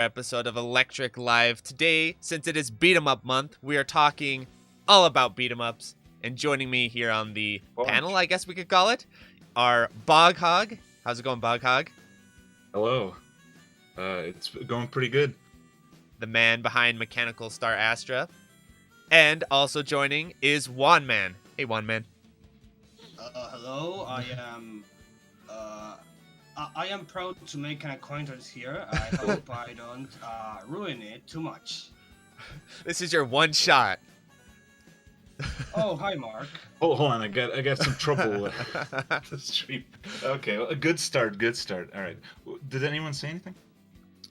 episode of Electric Live. Today, since it is Beat 'em Up month, we are talking all about beat 'em ups. And joining me here on the panel, I guess we could call it, are Boghog. How's it going, Boghog? Hello. It's going pretty good. The man behind Mechanical Star Astra. And also joining is Juan Man. Hey, Juan Man. Hello. I am proud to make an acquaintance here. I hope I don't ruin it too much. This is your one shot. Oh, hi, Mark. Oh, hold on. I got some trouble with the stream. Okay, well, a good start. All right. Did anyone say anything?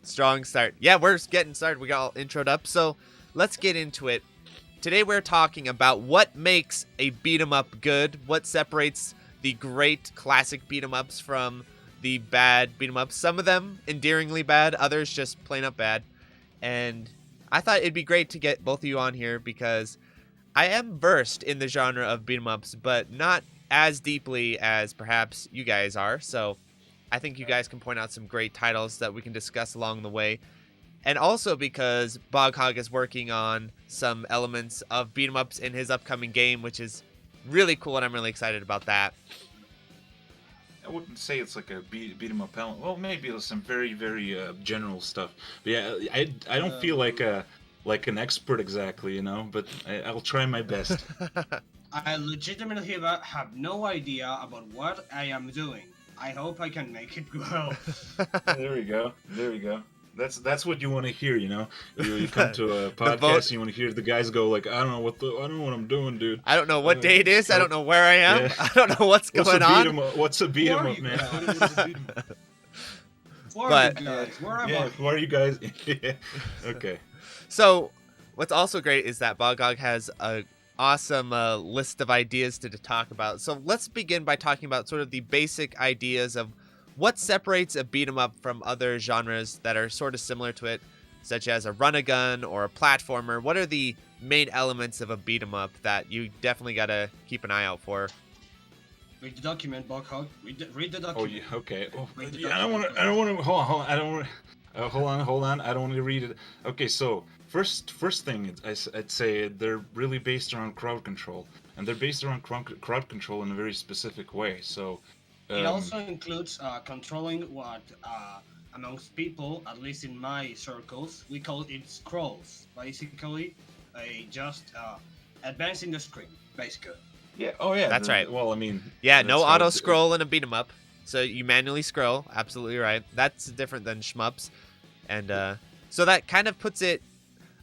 Strong start. Yeah, we're getting started. We got all introed up, so let's get into it. Today we're talking about what makes a beat 'em up good, what separates the great classic beat 'em ups from the bad beat 'em ups. Some of them endearingly bad, others just plain up bad. And I thought it'd be great to get both of you on here because I am versed in the genre of beat 'em ups, but not as deeply as perhaps you guys are. So I think you guys can point out some great titles that we can discuss along the way. And also because Boghog is working on some elements of beat 'em ups in his upcoming game, which is really cool, and I'm really excited about that. I wouldn't say it's like a beat 'em up element. Well, maybe there's some very general stuff. But yeah, I don't feel like an expert exactly, you know. But I'll try my best. I legitimately have no idea about what I am doing. I hope I can make it well. There we go. That's what you want to hear, you know. You come to a podcast and you want to hear the guys go like, I don't know what I'm doing, dude. I don't know what day it is. I don't know where I am. Yeah. I don't know what's going on. What's a beat 'em up, man? Where are you guys? Yeah. Okay. So, what's also great is that Boghog has a awesome list of ideas to talk about. So let's begin by talking about sort of the basic ideas of what separates a beat 'em up from other genres that are sort of similar to it, such as a run-a-gun or a platformer. What are the main elements of a beat 'em up that you definitely gotta keep an eye out for? Read the document, Boghog. Read the document. Oh, yeah, okay. Oh, yeah, I don't want to. Hold on. I don't want to read it. Okay, so first thing I'd say they're really based around crowd control, and they're based around crowd control in a very specific way. So it also includes controlling what amongst people, at least in my circles, we call it scrolls. Basically, just advancing the screen, basically. Yeah. Oh, yeah. That's right. Well, I mean. Yeah. No auto scroll in a beat 'em up. So you manually scroll. Absolutely right. That's different than shmups, and so that kind of puts it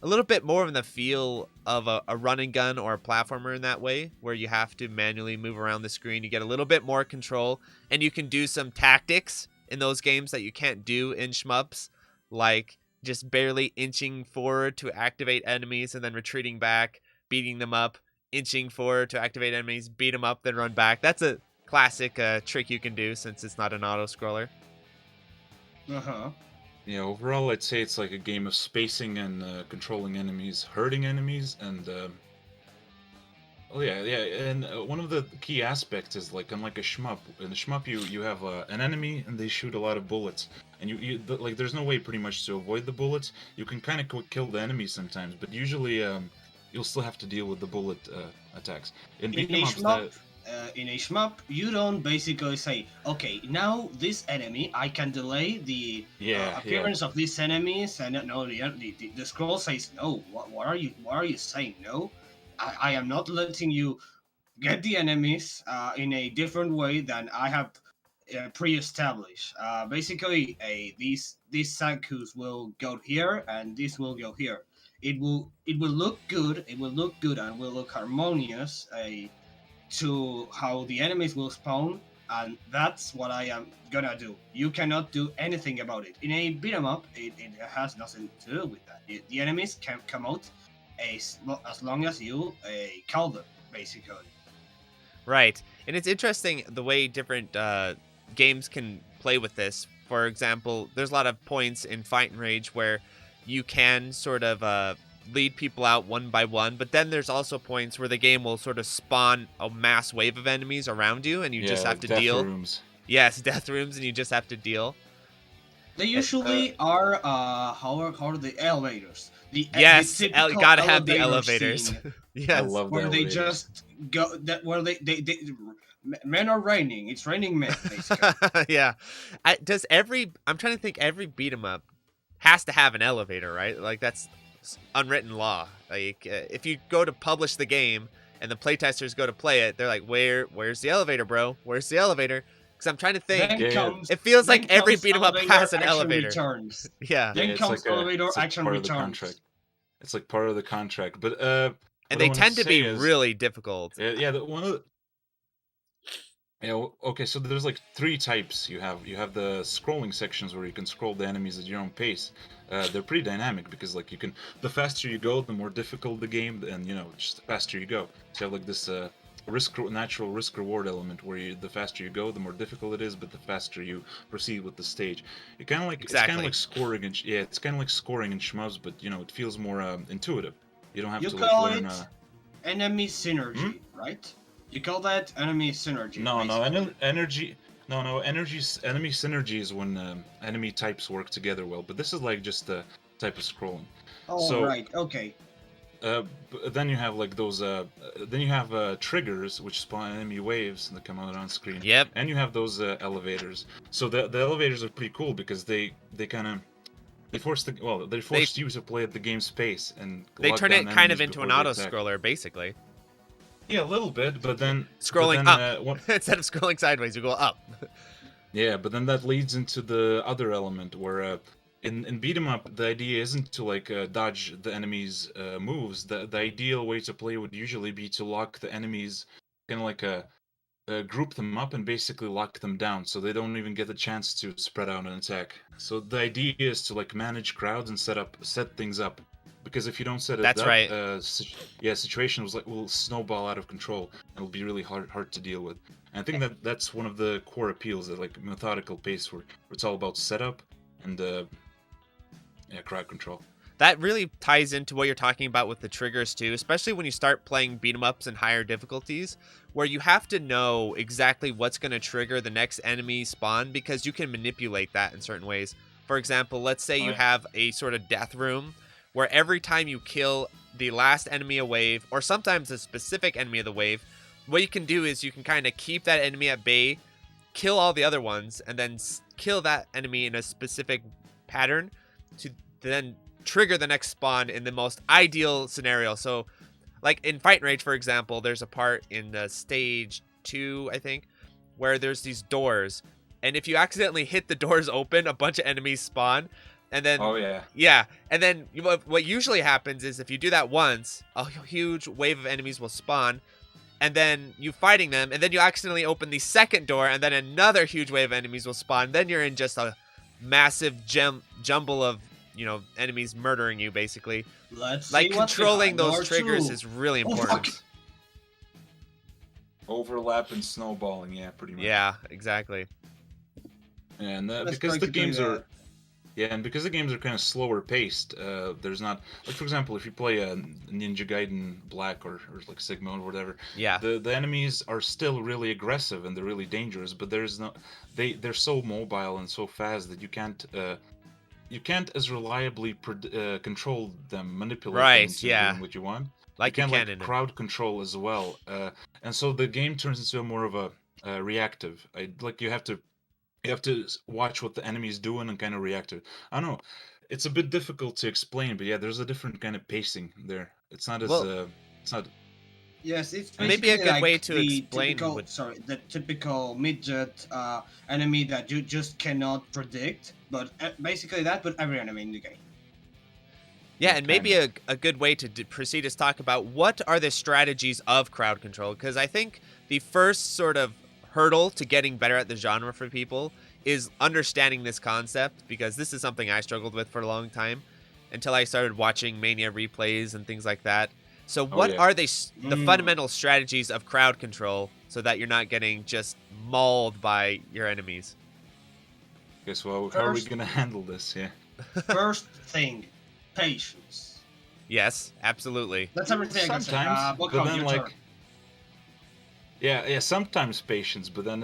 a little bit more in the feel of a run and gun or a platformer in that way, where you have to manually move around the screen. You get a little bit more control, and you can do some tactics in those games that you can't do in shmups, like just barely inching forward to activate enemies and then retreating back, beating them up, inching forward to activate enemies, beat them up, then run back. That's a classic trick you can do since it's not an auto-scroller. Uh-huh. Yeah, overall, I'd say it's like a game of spacing and controlling enemies, hurting enemies, and and one of the key aspects is like unlike a shmup. In the shmup, you have an enemy and they shoot a lot of bullets, and like there's no way pretty much to avoid the bullets. You can kind of kill the enemy sometimes, but usually you'll still have to deal with the bullet attacks. In a shmup, you don't basically say, okay, now this enemy, I can delay the appearance of these enemies, and no, the scroll says, no, what are you saying? No, I am not letting you get the enemies in a different way than I have pre-established. Basically, these Sankus will go here, and this will go here. It will look good, and will look harmonious, to how the enemies will spawn, and that's what I am gonna do. You cannot do anything about it. In a beat 'em up, it has nothing to do with that. The enemies can come out as long as you call them, basically. Right, and it's interesting the way different games can play with this. For example, there's a lot of points in Fight and Rage where you can sort of lead people out one by one, but then there's also points where the game will sort of spawn a mass wave of enemies around you, and you just have to deal. Rooms. Yes, death rooms, and you just have to deal. They usually are how are the elevators? The Yes, typical gotta have the elevator elevators. scene Yes, I love the where they elevators. just go that where they men are raining. It's raining men basically. yeah. I'm trying to think. Every beat 'em up has to have an elevator, right? Like that's unwritten law. Like if you go to publish the game and the playtesters go to play it, they're like, "Where's the elevator, bro? Where's the elevator?" Because I'm trying to think. Then Yeah, comes It feels then like every comes beat 'em up elevator has an action elevator. returns. Yeah, yeah, Then comes elevator it's like action part of the contract. returns. It's like part of the contract. But and what I they wanted to tend to say be is, really difficult. yeah, one of the, okay, so there's like three types. You have the scrolling sections where you can scroll the enemies at your own pace. They're pretty dynamic because like you can, the faster you go, the more difficult the game, and just the faster you go. So you have like this natural risk reward element where the faster you go, the more difficult it is, but the faster you proceed with the stage. It's kind of like scoring and it's kind of like scoring in shmups, but it feels more intuitive. You don't have You to like call learn. it enemy synergy, right? You call that enemy synergy. No, no, basically. energy. No, enemy synergy is when enemy types work together well. But this is like just a type of scrolling. Oh, So right. Okay. then you have like those. Then you have triggers which spawn enemy waves that come out on screen. Yep. And you have those elevators. So the elevators are pretty cool because they kind of they forced you to play at the game's pace and They lock turn down it kind of enemies into an before they auto attack. scroller, basically. Yeah, a little bit, but then Scrolling up what, instead of scrolling sideways, you go up. yeah, but then that leads into the other element where in beat 'em up, the idea isn't to like dodge the enemy's moves. The ideal way to play would usually be to lock the enemies, kind of like group them up and basically lock them down, so they don't even get a chance to spread out and attack. So the idea is to like manage crowds and set things up. Because if you don't set it That's up, right. situation will snowball out of control and it'll be really hard to deal with. And I think that's one of the core appeals, that like methodical pace where it's all about setup and crowd control. That really ties into what you're talking about with the triggers too, especially when you start playing beat 'em ups in higher difficulties, where you have to know exactly what's going to trigger the next enemy spawn because you can manipulate that in certain ways. For example, let's say you have a sort of death room where every time you kill the last enemy a wave, or sometimes a specific enemy of the wave, what you can do is you can kind of keep that enemy at bay, kill all the other ones, and then kill that enemy in a specific pattern to then trigger the next spawn in the most ideal scenario. So like in Fight and Rage, for example, there's a part in the stage 2, I think, where there's these doors, and if you accidentally hit the doors open, a bunch of enemies spawn, and then and then what usually happens is if you do that once, a huge wave of enemies will spawn, and then you fighting them, and then you accidentally open the second door, and then another huge wave of enemies will spawn. Then you're in just a massive jumble of enemies murdering you, basically. Let's like see what's controlling behind those door triggers two. is really Oh, important. fuck. Overlap and snowballing, yeah, pretty much. Yeah, exactly. And That's because the games practically are and because the games are kind of slower paced, there's not like, for example, if you play a Ninja Gaiden Black or like Sigma or whatever, Yeah. the enemies are still really aggressive and they're really dangerous, but there's no they're so mobile and so fast that you can't as reliably control them, manipulate them into doing what you want. Like you you can can in it. crowd control as well, and so the game turns into more of a reactive. You have to watch what the enemy is doing and kind of react to it. I don't know. It's a bit difficult to explain, but yeah, there's a different kind of pacing there. It's not as it's not. Yes, it's Maybe a basically good like way to the explain typical, would- the typical midget enemy that you just cannot predict. But basically that, but every enemy in the game. Yeah, and maybe a good way to proceed is talk about what are the strategies of crowd control, because I think the first sort of hurdle to getting better at the genre for people is understanding this concept, because this is something I struggled with for a long time until I started watching Mania replays and things like that. So what are the fundamental strategies of crowd control so that you're not getting just mauled by your enemies? Guess well, how are we gonna handle this? Yeah. First thing, patience. Yes, absolutely. That's everything I can say. Sometimes, but Boghog, then your like, turn. Yeah. Sometimes patience, but then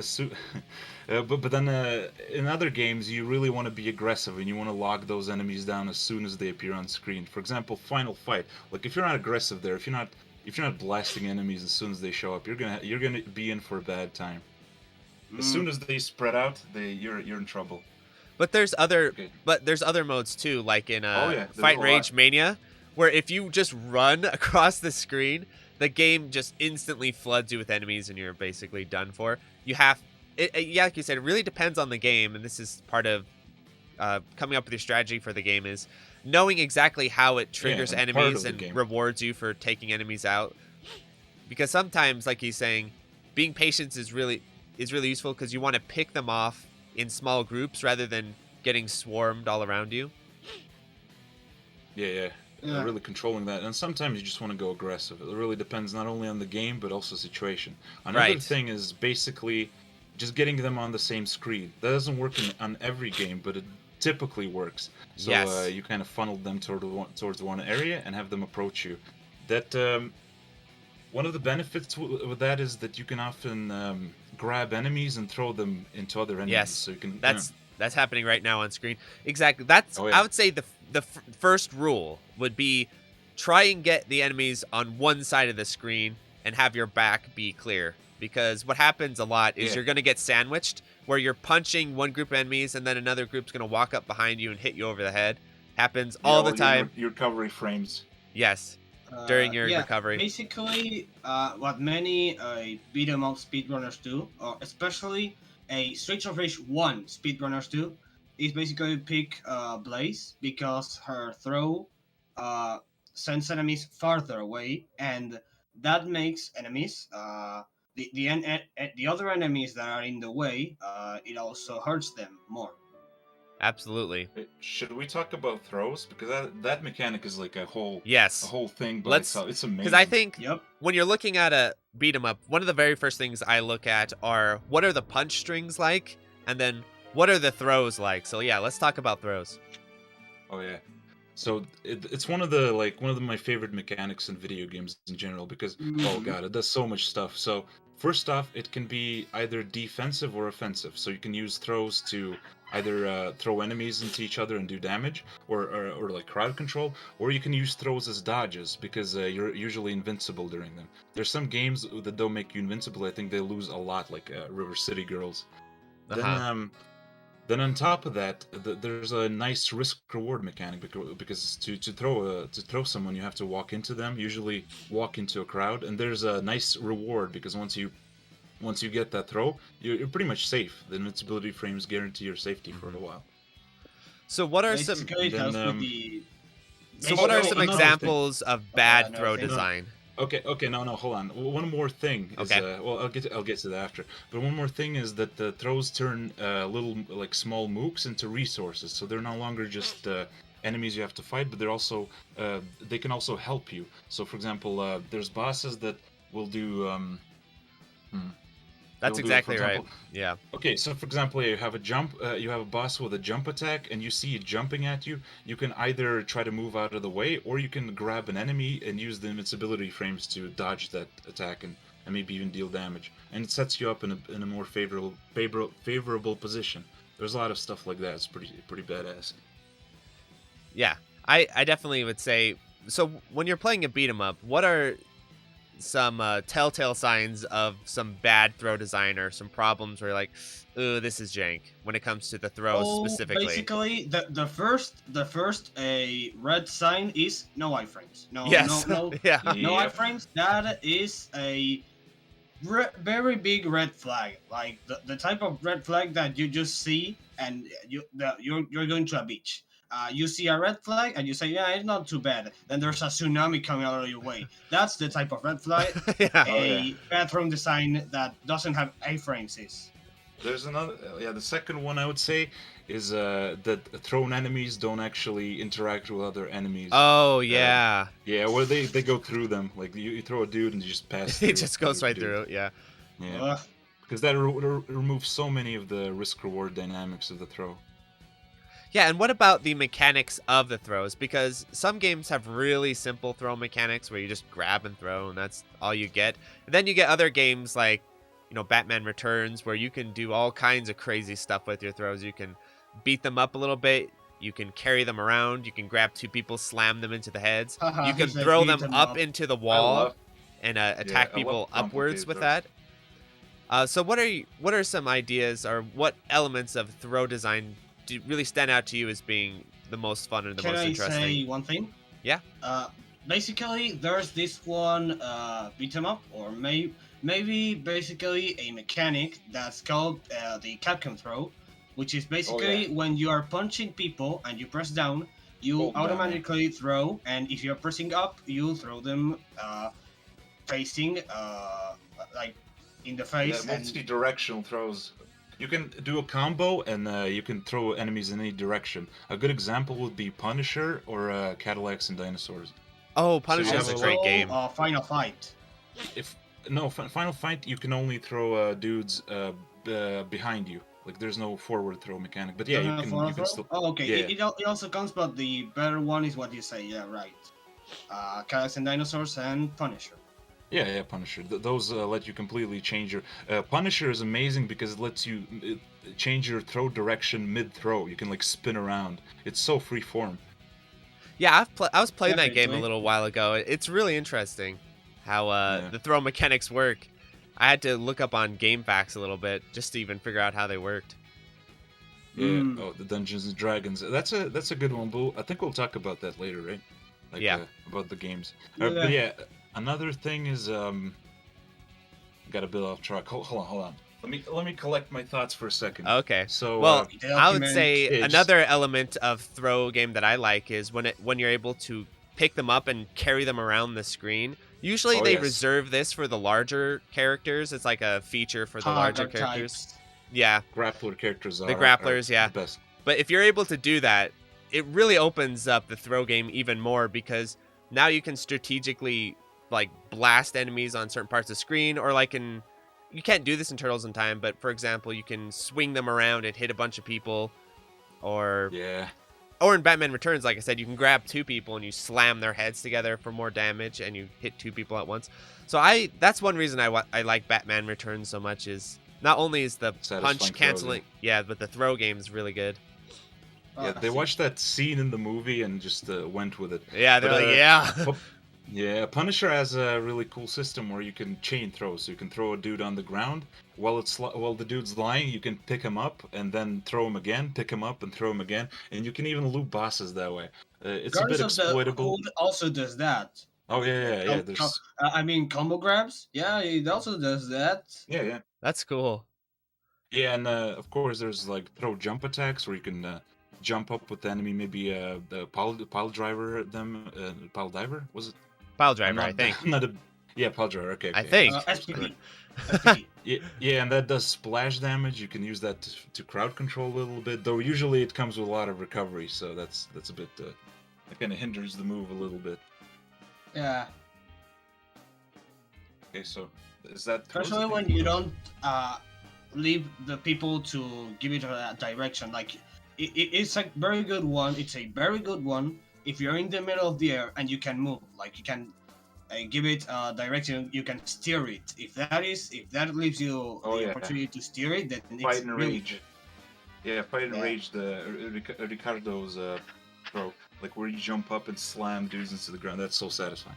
in other games you really want to be aggressive and you want to lock those enemies down as soon as they appear on screen. For example, Final Fight. Like if you're not aggressive there, if you're not blasting enemies as soon as they show up, you're gonna be in for a bad time. As soon as they spread out, you're in trouble. But there's other modes too, like in Fight a Rage lot. Mania, where if you just run across the screen, the game just instantly floods you with enemies, and you're basically done for. Yeah, like you said, it really depends on the game, and this is part of coming up with your strategy for the game is knowing exactly how it triggers and part enemies of the and game. rewards you for taking enemies out. Because sometimes, like he's saying, being patient is really useful because you want to pick them off in small groups rather than getting swarmed all around you. Yeah. Really controlling that, and sometimes you just want to go aggressive. It really depends not only on the game but also situation. Another Right. thing is basically just getting them on the same screen. That doesn't work on every game, but it typically works. So Yes. you kind of funnel them towards one area and have them approach you. That one of the benefits with that is that you can often grab enemies and throw them into other enemies. Yes. So you can. That's happening right now on screen. Exactly. That's Oh, yeah. I would say the first rule would be try and get the enemies on one side of the screen and have your back be clear. Because what happens a lot is you're going to get sandwiched where you're punching one group of enemies and then another group's going to walk up behind you and hit you over the head. Happens all the time. Your recovery frames. Yes. During your recovery. Basically, what many beat 'em up speedrunners do, or especially a Streets of Rage 1 speedrunners do, is basically pick Blaze because her throw sends enemies farther away, and that makes enemies the other enemies that are in the way. It also hurts them more. Absolutely. Should we talk about throws? Because that mechanic is like a whole Yes. thing by Let's- itself. It's amazing. Because I think Yep. when you're looking at a beat 'em up, one of the very first things I look at are what are the punch strings like, and then what are the throws like. So yeah, let's talk about throws. Oh yeah. So it's one of my favorite mechanics in video games in general because oh god, it does so much stuff. So first off, it can be either defensive or offensive. So you can use throws to either throw enemies into each other and do damage, or like crowd control, or you can use throws as dodges because you're usually invincible during them. There's some games that don't make you invincible. I think they lose a lot, like River City Girls. Then on top of that, there's a nice risk-reward mechanic because to throw someone, you have to walk into them, usually walk into a crowd, and there's a nice reward because once you get that throw, you're pretty much safe. The invincibility frames guarantee your safety for a while. So what are some? Basically, it helps with the. So what are some Another examples of bad another throw thing. design? Okay, no, hold on. One more thing is, Okay. well, I'll get to that after. But one more thing is that the throws turn little like small mooks into resources, so they're no longer just enemies you have to fight, but they're also they can also help you. So, for example, there's bosses that will do. That's for exactly example- right. Yeah. Okay, so for example, you have a boss with a jump attack, and you see it jumping at you. You can either try to move out of the way, or you can grab an enemy and use the invincibility frames to dodge that attack and maybe even deal damage. And it sets you up in a more favorable position. There's a lot of stuff like that. It's pretty badass. Yeah. I definitely would say. So when you're playing a beat 'em up, what are some telltale signs of some bad throw design or some problems where you're like, ooh, this is jank when it comes to the throws specifically? Basically, the first a red sign is no iframes. Yes. No Yeah. no Yep. iframes. That is a very big red flag. Like the type of red flag that you just see and you're going to a beach. You see a red flag and you say, yeah, it's not too bad. Then there's a tsunami coming out of your way. That's the type of red flag Yeah. a bathroom design that doesn't have A-frames is. There's another, the second one I would say is that thrown enemies don't actually interact with other enemies. Oh yeah. Yeah, where they go through them. Like you throw a dude and you just pass through. It just goes right dude. through. Yeah. Yeah, because that removes so many of the risk-reward dynamics of the throw. Yeah, and what about the mechanics of the throws? Because some games have really simple throw mechanics where you just grab and throw, and that's all you get. And then you get other games like, Batman Returns, where you can do all kinds of crazy stuff with your throws. You can beat them up a little bit. You can carry them around. You can grab two people, slam them into the heads. You can throw them up into the wall and attack people upwards with that. So what are some ideas or what elements of throw design do really stand out to you as being the most fun and the most interesting? Can I say one thing? Yeah. Basically, there's this one beat 'em up, or maybe basically a mechanic that's called the capcom throw, which is basically when you are punching people and you press down, you automatically throw, and if you're pressing up, you throw them facing like in the face. Yeah, multi-directional throws. You can do a combo, and you can throw enemies in any direction. A good example would be Punisher or Cadillacs and Dinosaurs. Oh, Punisher is a great game. Final Fight. Final Fight, you can only throw dudes behind you. Like, there's no forward throw mechanic. But yeah, you can still... Oh, okay. Yeah. It also comes, but the better one is what you say. Yeah, right. Cadillacs and Dinosaurs and Punisher. Yeah, Punisher. Those let you completely change your... Punisher is amazing because it lets you change your throw direction mid-throw. You can, like, spin around. It's so free-form. Yeah, I was playing that game a little while ago. It's really interesting how the throw mechanics work. I had to look up on GameFAQs a little bit just to even figure out how they worked. Yeah. Oh, the Dungeons and Dragons. That's a good one, but I think we'll talk about that later, right? Like, about the games. But yeah, another thing is got a bit off track. Hold on. Let me collect my thoughts for a second. Okay. So well, I would say another element of throw game that I like is when you're able to pick them up and carry them around the screen. Usually they reserve this for the larger characters. It's like a feature for the larger characters. Types. Yeah. Grappler characters are the grapplers, the best. But if you're able to do that, it really opens up the throw game even more because now you can strategically like blast enemies on certain parts of the screen, or like you can't do this in Turtles in Time, but for example, you can swing them around and hit a bunch of people, or in Batman Returns, like I said, you can grab two people and you slam their heads together for more damage, and you hit two people at once. So that's one reason I like Batman Returns so much, is not only is the punch canceling, but the throw game is really good. Yeah, they watched that scene in the movie and just went with it. Yeah, they're Yeah, Punisher has a really cool system where you can chain throw. So you can throw a dude on the ground while the dude's lying. You can pick him up and then throw him again. Pick him up and throw him again, and you can even loot bosses that way. It's a bit exploitable. It also does that. Oh yeah. There's... combo grabs. Yeah, it also does that. Yeah. That's cool. Yeah, and of course there's like throw jump attacks where you can jump up with the enemy. Maybe the pile driver them. Pile diver was it? Pile driver, I think. Pile driver. Okay. I think. SPD. Yeah, and that does splash damage. You can use that to crowd control a little bit. Though usually it comes with a lot of recovery, so that's a bit. That kind of hinders the move a little bit. Yeah. Okay, so is that especially when you don't leave the people to give it a direction? Like it's a very good one. It's a very good one. If you're in the middle of the air and you can move, like you can give it a direction, you can steer it. If that leaves you the opportunity to steer it, then Fight and Rage. Yeah, Fight and Rage, the Ricardo's throw, like where you jump up and slam dudes into the ground. That's so satisfying.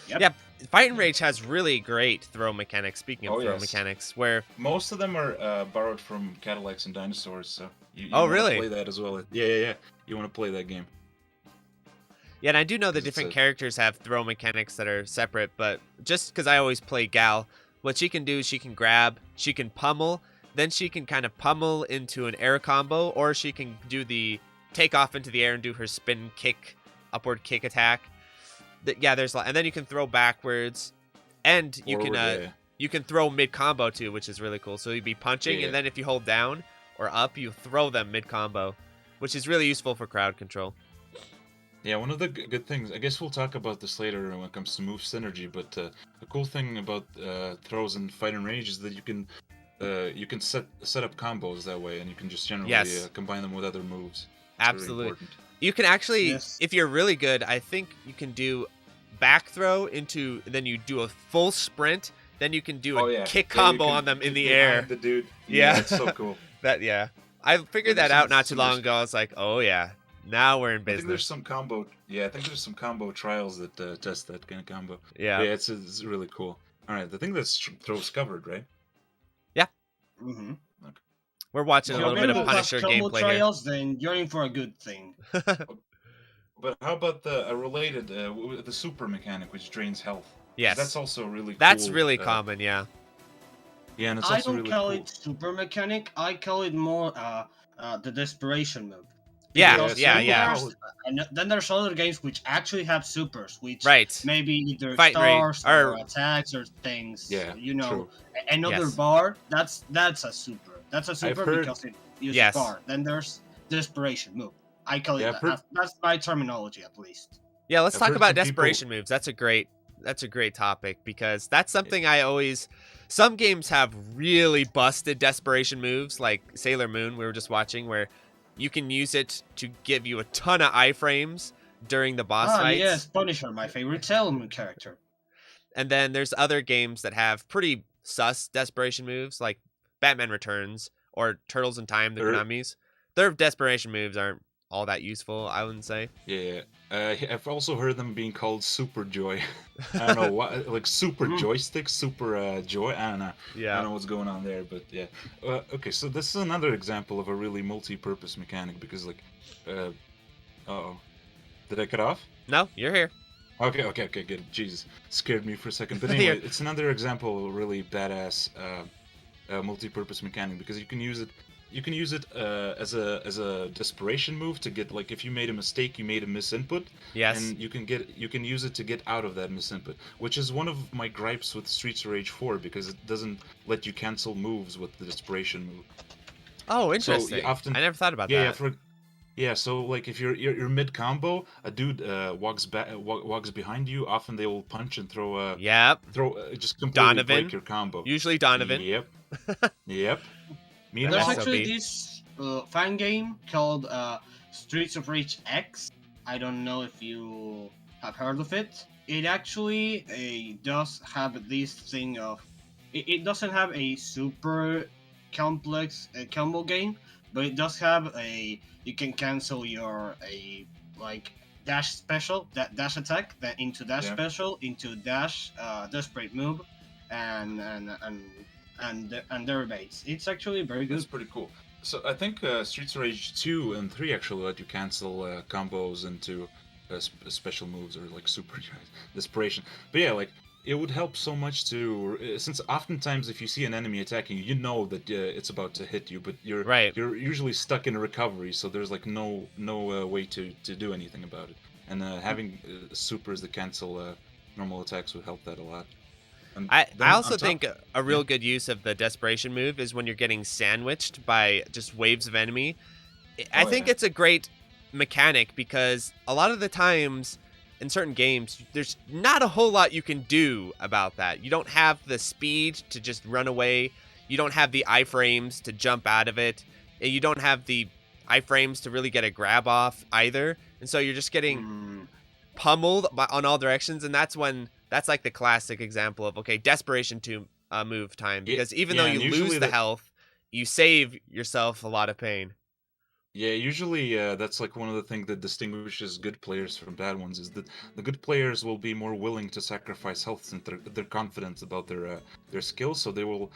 Yep. Fight and Rage has really great throw mechanics. Speaking of throw mechanics, where most of them are borrowed from Cadillacs and Dinosaurs, so you really play that as well. Yeah. You want to play that game. Yeah, and I do know the different characters have throw mechanics that are separate, but just because I always play Gal, what she can do is she can grab, she can pummel, then she can kind of pummel into an air combo, or she can do the take off into the air and do her spin kick, upward kick attack. There's and then you can throw backwards, and you can throw mid combo too, which is really cool. So you'd be punching, and then if you hold down or up, you throw them mid combo, which is really useful for crowd control. Yeah, one of the good things, I guess we'll talk about this later when it comes to move synergy, but the cool thing about throws and Fight and Rage is that you can set up combos that way, and you can just generally combine them with other moves. Absolutely. important. You can actually, Yes. if you're really good, I think you can do back throw into, then you do a full sprint, then you can do a kick combo on them in the air. The dude. Yeah. It's so cool. I figured Yeah, that out not too some long ago. I was like, oh yeah, now we're in I think there's business. some combo. Yeah, I think there's some combo trials that test that kind of combo. Yeah. Yeah, it's really cool. All right, I think that's throws covered, right? Mm-hmm. We're watching If a you're little bit going of to Punisher have combo gameplay trials, then you're in for a good thing. here. But how about a related the super mechanic, which drains health? 'Cause Yes. that's also really cool. That's really common, yeah. Yeah, and it's I also don't really call cool. it super mechanic. I call it more the desperation move. Yeah, Because yeah, then yeah. there's- And then there's other games which actually have supers, which Right. maybe either Fight rate, stars or attacks or things. Yeah, You know, true. another Yes. bar. That's a super. That's a super heard- because it uses Yes. bar. Then there's desperation move. I call it Yeah, I've heard- that's my terminology at least. Yeah, let's I've talk heard about some people- desperation moves. That's a great topic because that's something I always some games have really busted desperation moves like Sailor Moon we were just watching where you can use it to give you a ton of iframes during the boss fights. Yes, Punisher, my favorite Sailor Moon character. And then there's other games that have pretty sus desperation moves like Batman Returns or Turtles in Time, the Or- Konamis. Their desperation moves aren't all that useful, I wouldn't say. Yeah, I've also heard them being called Super Joy. I don't know what, like Super Joystick, Super Joy. I don't know. I Yeah. don't know what's going on there, but yeah. Okay, so this is another example of a really multi-purpose mechanic because, like, uh-oh, did I cut off? No, you're here. Okay, good. Jesus, scared me for a second. But anyway, it's another example of a really badass multi-purpose mechanic because you can use it. You can use it as a desperation move to get, like, if you made a mistake, you made a misinput, Yes. and you can use it to get out of that misinput, which is one of my gripes with Streets of Rage 4 because it doesn't let you cancel moves with the desperation move. Oh, interesting. often- I never thought about Yeah, that. so like if you're mid combo, a dude walks behind you. Often they will punch and throw Yep. just completely Donovan. break your combo. Usually Donovan. Yep. Yep. There's Also Meanwhile, actually be- this fan game called Streets of Rage X. I don't know if you have heard of it. It actually does have this thing of... It doesn't have a super complex combo game, but it does have a... You can cancel your dash special, that dash attack, then into dash Yeah. special, into dash desperate move, and derivates. It's actually very good. that's pretty cool. So I think Streets of Rage 2 and 3 actually let you cancel combos into special moves or like super desperation. But yeah, like it would help so much to since oftentimes if you see an enemy attacking you, you know that it's about to hit you, but you're usually stuck in a recovery, so there's like no way to do anything about it. And having supers that cancel normal attacks would help that a lot. And I then also on top- think a real good use of the desperation move is when you're getting sandwiched by just waves of enemy. I think yeah. it's a great mechanic because a lot of the times in certain games, there's not a whole lot you can do about that. You don't have the speed to just run away. You don't have the iframes to jump out of it. And you don't have the iframes to really get a grab off either. And so you're just getting pummeled on all directions. And that's like the classic example of, okay, desperation to move time. Because even though yeah, you and lose usually the that- health, you save yourself a lot of pain. Yeah, usually that's like one of the things that distinguishes good players from bad ones is that the good players will be more willing to sacrifice health since they're confident about their skills, so they will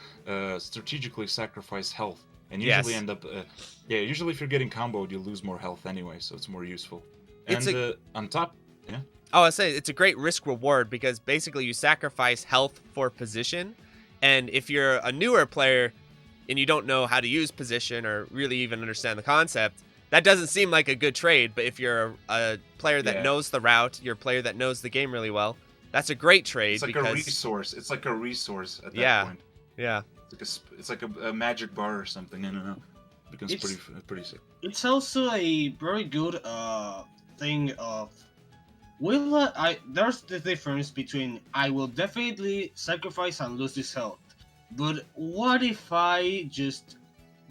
strategically sacrifice health and usually Yes. end up. Usually if you're getting comboed, you lose more health anyway, so it's more useful. It's And on top, yeah. Oh, I say it's a great risk reward because basically you sacrifice health for position, and if you're a newer player and you don't know how to use position or really even understand the concept, that doesn't seem like a good trade. But if you're a player that Yeah. knows the route, you're a player that knows the game really well, that's a great trade. It's like because a resource. It's like a resource at that Yeah. point. yeah, It's like a magic bar or something. I don't know. It becomes It's- pretty sick. It's also a very good thing of there's the difference between I will definitely sacrifice and lose this health, but what if I just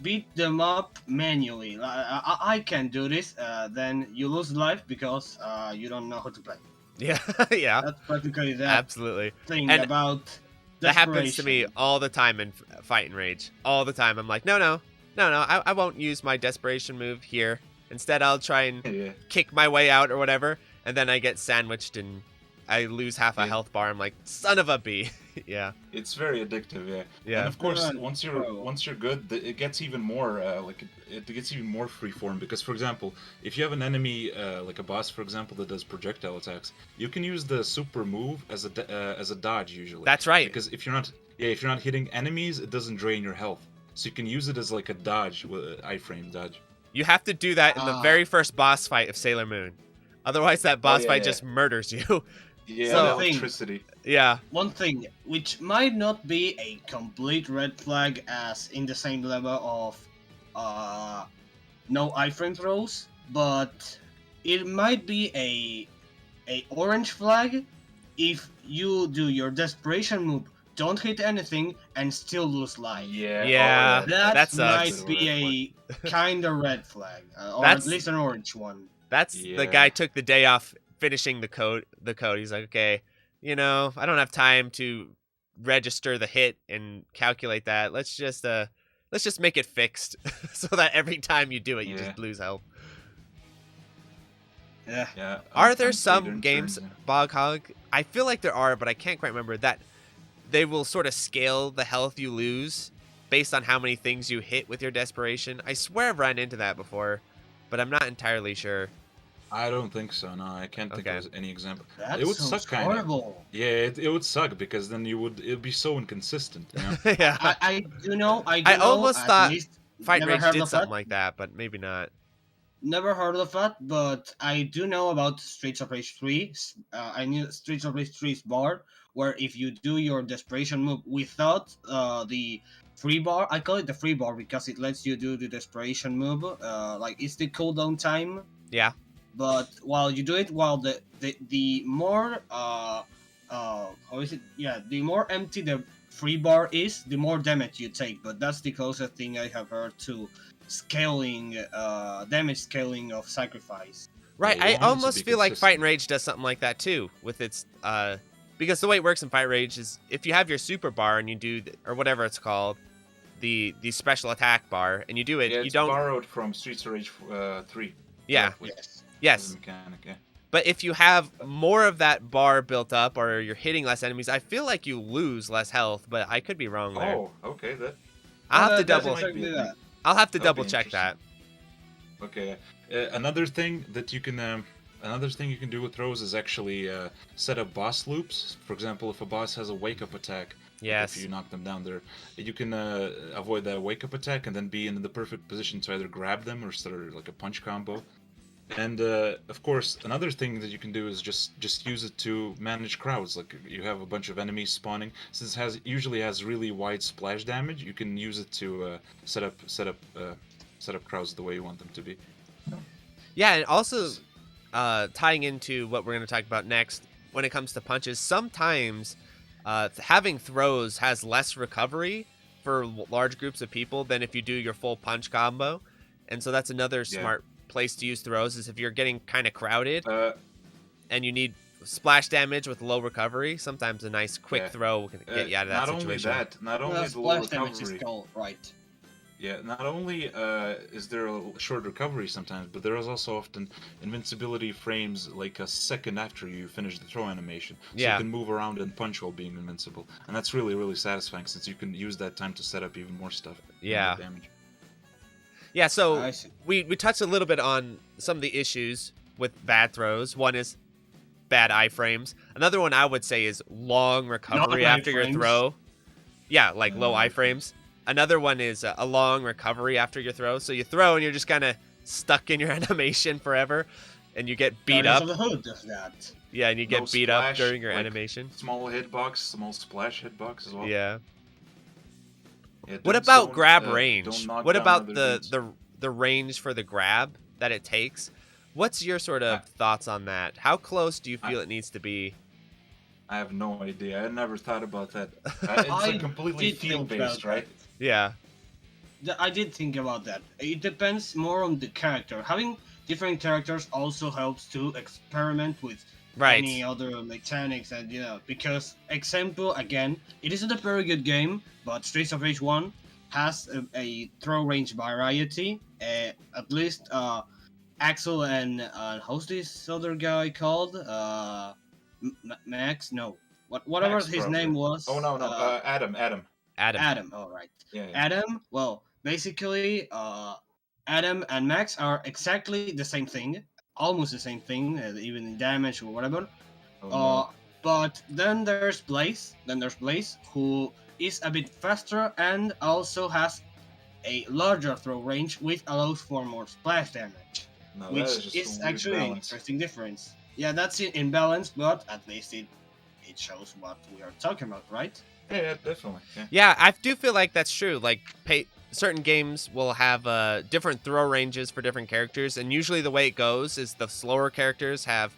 beat them up manually. I can do this. Then you lose life because you don't know how to play. Yeah, yeah, That's practically that absolutely. thing And about that happens to me desperation. all the time in Fight and Rage. All the time. I'm like, no, I won't use my desperation move here. Instead, I'll try and Yeah. kick my way out or whatever, and then I get sandwiched and I lose half a Yeah. health bar. I'm like, son of a b. Yeah. It's very addictive, yeah. Yeah. And of course, Right. once you're good, it gets even more it gets even more freeform. Because, for example, if you have an enemy like a boss, for example, that does projectile attacks, you can use the super move as a dodge usually. That's right. Because if you're not hitting enemies, it doesn't drain your health. So you can use it as like a dodge, iframe dodge. You have to do that in the very first boss fight of Sailor Moon. Otherwise, that boss fight just murders you. Yeah, So- the electricity. Yeah. One thing which might not be a complete red flag as in the same level of no iframe throws, but it might be a orange flag if you do your desperation move, don't hit anything, and still lose life. Yeah. Yeah, That that sucks. might be a kind of red flag, or That's- at least an orange one. That's the Yeah. guy took the day off finishing the code. He's like, okay, I don't have time to register the hit and calculate that. Let's just make it fixed so that every time you do it, you Yeah. just lose health. Yeah. Yeah. Are there I'm some pretty games, concerned, Boghog? I feel like there are, but I can't quite remember that they will sort of scale the health you lose based on how many things you hit with your desperation. I swear I've run into that before, but I'm not entirely sure. I don't think so. No, I can't think Okay. of any example. That It would sounds suck, kinda. horrible. Yeah, it would suck because then it'd be so inconsistent. You know? Yeah. I do know. I I know, almost at thought least, Fight never Rage heard did of something that. like that, but maybe not. Never heard of that, but I do know about Streets of Rage 3. I knew Streets of Rage 3's bar, where if you do your desperation move without the free bar, I call it the free bar because it lets you do the desperation move. Like it's the cooldown time. Yeah. But while you do it, while the more how is it? Yeah, the more empty the free bar is, the more damage you take. But that's the closest thing I have heard to scaling, damage scaling of sacrifice. Right, Yeah, I you want it to almost be feel like Fight and consistent. Rage does something like that too, with its because the way it works in Fight Rage is if you have your super bar and you do or whatever it's called, the special attack bar, and you do it, Yeah, you it's don't. borrowed from Streets of Rage 3. Yeah, roughly, Yes. as a yes, mechanic, yeah. but if you have more of that bar built up or you're hitting less enemies, I feel like you lose less health, but I could be wrong there. Oh, okay. I'll have to That's double. exactly be a that. I'll have to that'll double be check that. Okay. Another thing that you can do with throws is actually set up boss loops. For example, if a boss has a wake up attack, like Yes. if you knock them down there, you can avoid that wake up attack and then be in the perfect position to either grab them or start like a punch combo. And of course, another thing that you can do is just use it to manage crowds. Like you have a bunch of enemies spawning, since it usually has really wide splash damage. You can use it to set up crowds the way you want them to be. Yeah, and also tying into what we're going to talk about next, when it comes to punches, sometimes having throws has less recovery for large groups of people than if you do your full punch combo. And so that's another Yeah. smart place to use throws is if you're getting kind of crowded Uh, and you need splash damage with low recovery, sometimes a nice quick Yeah. throw can get you out of that not situation. only that, not only the low Splash damage is recovery. called right. Yeah, not only is there a short recovery sometimes, but there is also often invincibility frames like a second after you finish the throw animation. So Yeah. you can move around and punch while being invincible. And that's really, really satisfying since you can use that time to set up even more stuff. Yeah. More damage. Yeah, so I see. we touched a little bit on some of the issues with bad throws. One is bad iframes. Another one I would say is long recovery Not after your iframes. throw. Yeah, like low Okay. iframes. Another one is a long recovery after your throw. So you throw and you're just kind of stuck in your animation forever, and you get beat Guardians up. of the Hood does that. Yeah, and you get No beat up splash, during your like, animation. Small hitbox, small splash hitbox as well. Yeah. Yeah, What don't- about don't, grab don't range? knock What down about other the, dudes. the range for the grab that it takes? What's your sort of thoughts on that? How close do you feel it needs to be? I have no idea. I never thought about that. It's I like completely did think field based, about right? Yeah. I did think about that. It depends more on the character. Having different characters also helps to experiment with any Right. other mechanics, and because example again, it isn't a very good game, but Streets of Rage 1 has a throw range variety. At least Axel and how's this other guy called? Max? No, whatever Max his probably. name was. Oh no, Adam. Adam. Adam. All right. Yeah, yeah. Adam. Well, basically, Adam and Max are exactly the same thing, almost the same thing, even in damage or whatever. Oh Uh, no. but then there's Blaze. Who is a bit faster and also has a larger throw range, which allows for more splash damage, No, that which is just is a weird actually an balance. interesting difference. Yeah, that's in balance, but at least it shows what we are talking about, right? Yeah, definitely. Yeah. Yeah, I do feel like that's true. Like, certain games will have different throw ranges for different characters, and usually the way it goes is the slower characters have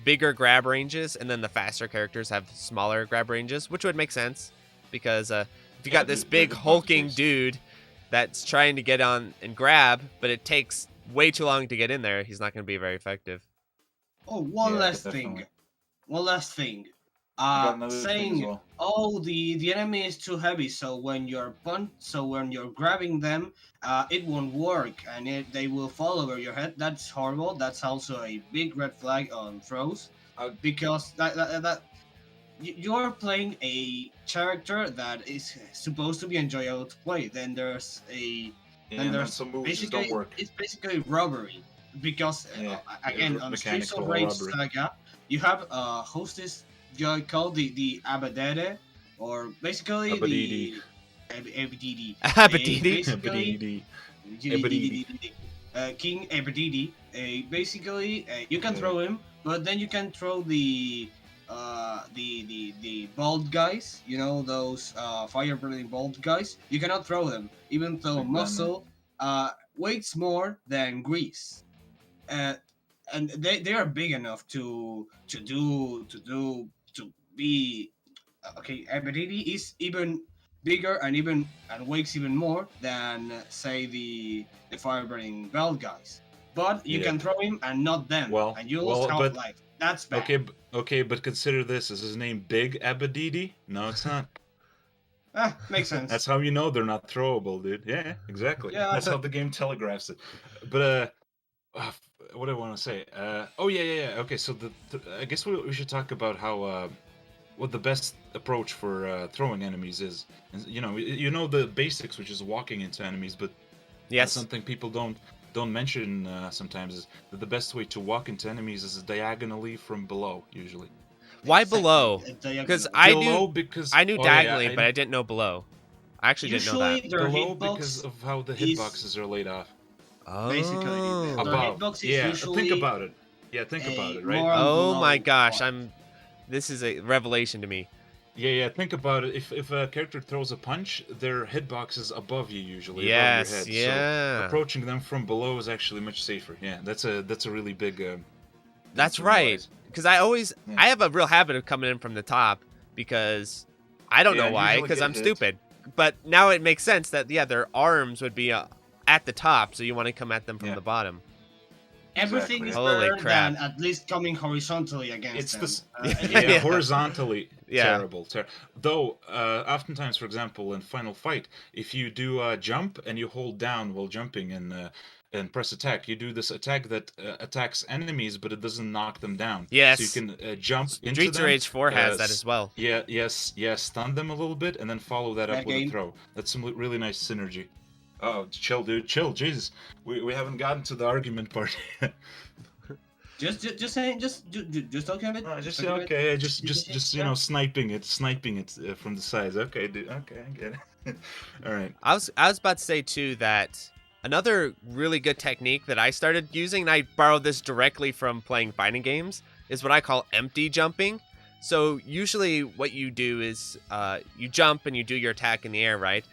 bigger grab ranges, and then the faster characters have smaller grab ranges, which would make sense because if you got this big hulking dude that's trying to get on and grab, but it takes way too long to get in there, he's not going to be very effective. Oh, one Yeah, last definitely. thing. One last thing. I got another thing as Saying, well. oh, the enemy is too heavy, so when you're grabbing them, it won't work, and they will fall over your head. That's horrible. That's also a big red flag on throws, because you're playing a character that is supposed to be enjoyable to play. Then there's Yeah, and then there's some moves just basically don't work. it's basically robbery, because Yeah, again on Streets mechanical of Rage robbery. Saga, you have hostess guy called the Abadede, or basically Abadidi. the Abadidi. Abadidi? Basically, Abadidi. King Abadidi. Basically, you can throw him, but then you can throw the bald guys. You know those fire breathing bald guys. You cannot throw them, even though Like muscle weighs more than grease. Uh, and they are big enough to be okay. Abadidi is even bigger and weighs even more than say the fireburning belt guys. But you Yeah. can throw him and not them, and you lost half but life. That's bad. okay, but consider this: is his name Big Abadidi? No, it's not. Makes sense. That's how you know they're not throwable, dude. Yeah, exactly. Yeah. That's how the game telegraphs it. But what do I want to say? Oh yeah. Okay, so I guess we should talk about how what the best approach for throwing enemies is. And, you know the basics, which is walking into enemies, but Yes. something people don't mention sometimes is that the best way to walk into enemies is diagonally from below, usually. Why Exactly. below? Because I Below knew because I knew oh, diagonally, yeah, but I didn't know below. I actually didn't know Usually that. their below hitbox because of how the is- hitboxes are laid off. basically Oh. the Above. hitbox is Yeah, usually think about it. Yeah, think about it, right? more on Oh below my gosh, part. this is a revelation to me. Yeah, think about it. If a character throws a punch, their hitbox is above you usually, Yes, above your head. yeah. So approaching them from below is actually much safer. Yeah, that's a really big. That's of right. advice. Because I have a real habit of coming in from the top because I don't Yeah, know I why, usually because get I'm hit. stupid. But now it makes sense that their arms would be at the top, so you want to come at them from Yeah. the bottom. Everything Exactly. is Holy better crap. than at least coming horizontally against It's them. this. Yeah. Yeah, horizontally Yeah. terrible. Though, oftentimes, for example, in Final Fight, if you do a jump and you hold down while jumping and press attack, you do this attack that attacks enemies, but it doesn't knock them down. Yes. So you can jump into Streets of them. Rage 4 has that as well. Yes, stun them a little bit, and then follow that up Bad with a game. throw. That's some really nice synergy. Oh, chill, dude, chill. Jesus, we haven't gotten to the argument part yet. Just saying, just talking a bit. Just talking a bit. okay, just sniping it from the sides. Okay, dude. Okay, I get it. All right. I was about to say too that another really good technique that I started using, and I borrowed this directly from playing fighting games, is what I call empty jumping. So usually what you do is you jump and you do your attack in the air, right?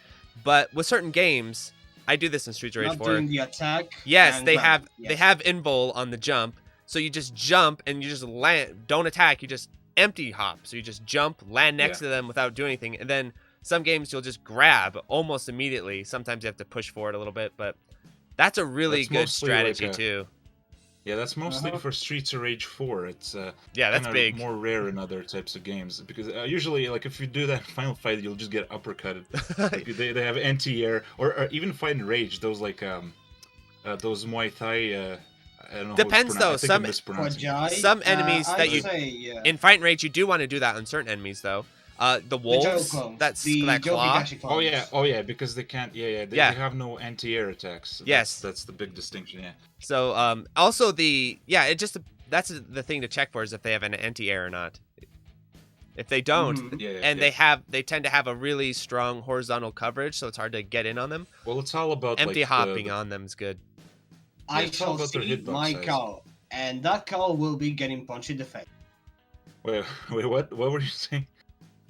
But with certain games, I do this in Streets of Rage Not 4. doing the attack. Yes, and they grab. have Yes. they have invul on the jump, so you just jump and you just land. Don't attack. You just empty hop. So you just jump, land next to them without doing anything, and then Some games you'll just grab almost immediately. Sometimes you have to push forward a little bit, but that's a really That's good mostly strategy like a- too. Yeah, that's mostly for Streets of Rage 4. It's Yeah, that's kind of big. more rare in other types of games because usually, like, if you do that in Final Fight, you'll just get uppercutted. Like, they have anti-air or even Fight and Rage. Those like those Muay Thai. I don't know. Depends though. I think I'm mispronouncing it. Some enemies that you say, in Fight and Rage you do want to do that on certain enemies though. The wolves, that claw. Oh yeah, because they can't. They have no anti-air attacks. Yes, that's the big distinction. Yeah. So also that's the thing to check for is if they have an anti-air or not. If they don't, they tend to have a really strong horizontal coverage, so it's hard to get in on them. Well, it's all about empty hopping on them is good. I shall see my cow, and that cow will be getting punched in the face. Wait, what? What were you saying?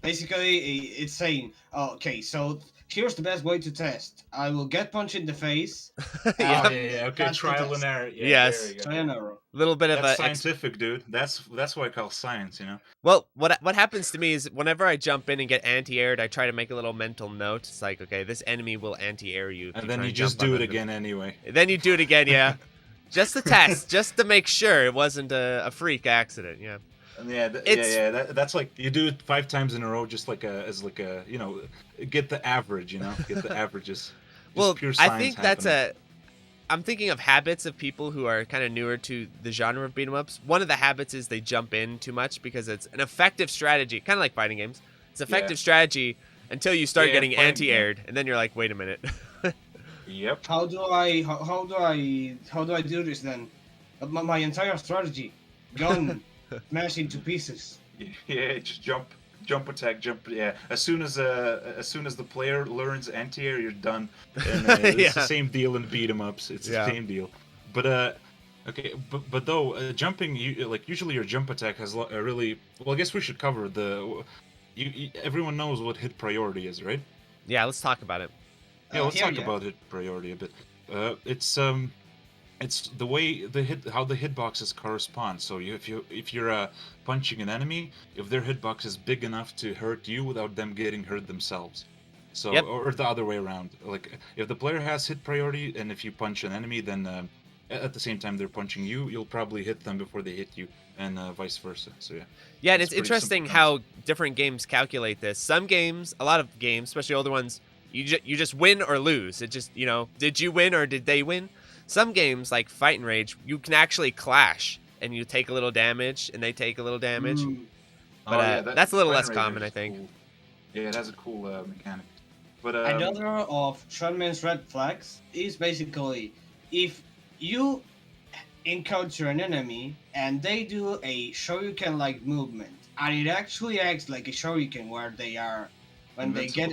Basically, it's saying, okay, so here's the best way to test. I will get punched in the face. Okay, trial and error. Yeah, yes, trial and error. Little bit that's of scientific, dude. That's what I call science, you know. Well, what happens to me is whenever I jump in and get anti-aired, I try to make a little mental note. It's like, okay, this enemy will anti-air you. And then you just do it again anyway. Then you do it again, yeah. Just to test, just to make sure it wasn't a freak accident, yeah. That's like you do it 5 times in a row, just like as you know, get the average, you know, get the averages. Well, I think I'm thinking of habits of people who are kind of newer to the genre of beat 'em ups. One of the habits is they jump in too much because it's an effective strategy, kind of like fighting games. It's effective strategy until you start getting anti-aired, and then you're like, wait a minute. Yep. How do I do this then? My entire strategy, gun. Smash into pieces. Yeah, just jump attack, jump. Yeah, as soon as the player learns anti-air, you're done. And, it's the same deal in beat 'em ups. It's the same deal. But okay, but though jumping, usually your jump attack has a really. Well, I guess we should cover everyone knows what hit priority is, right? Yeah, let's talk about it. Yeah, let's talk about hit priority a bit. It's the way how the hitboxes correspond. So if you're punching an enemy, if their hitbox is big enough to hurt you without them getting hurt themselves. So or the other way around. Like if the player has hit priority, and if you punch an enemy, then at the same time they're punching you, you'll probably hit them before they hit you, and vice versa. So yeah. Yeah, and it's interesting how different games calculate this. Some games, a lot of games, especially older ones, you just win or lose. It just, did you win or did they win? Some games, like Fight and Rage, you can actually clash, and you take a little damage, and they take a little damage. But that's a little less common, I think. Cool. Yeah, it has a cool mechanic. But another of Shunman's red flags is basically if you encounter an enemy and they do a shuriken-like movement, and it actually acts like a shuriken where they are, when they get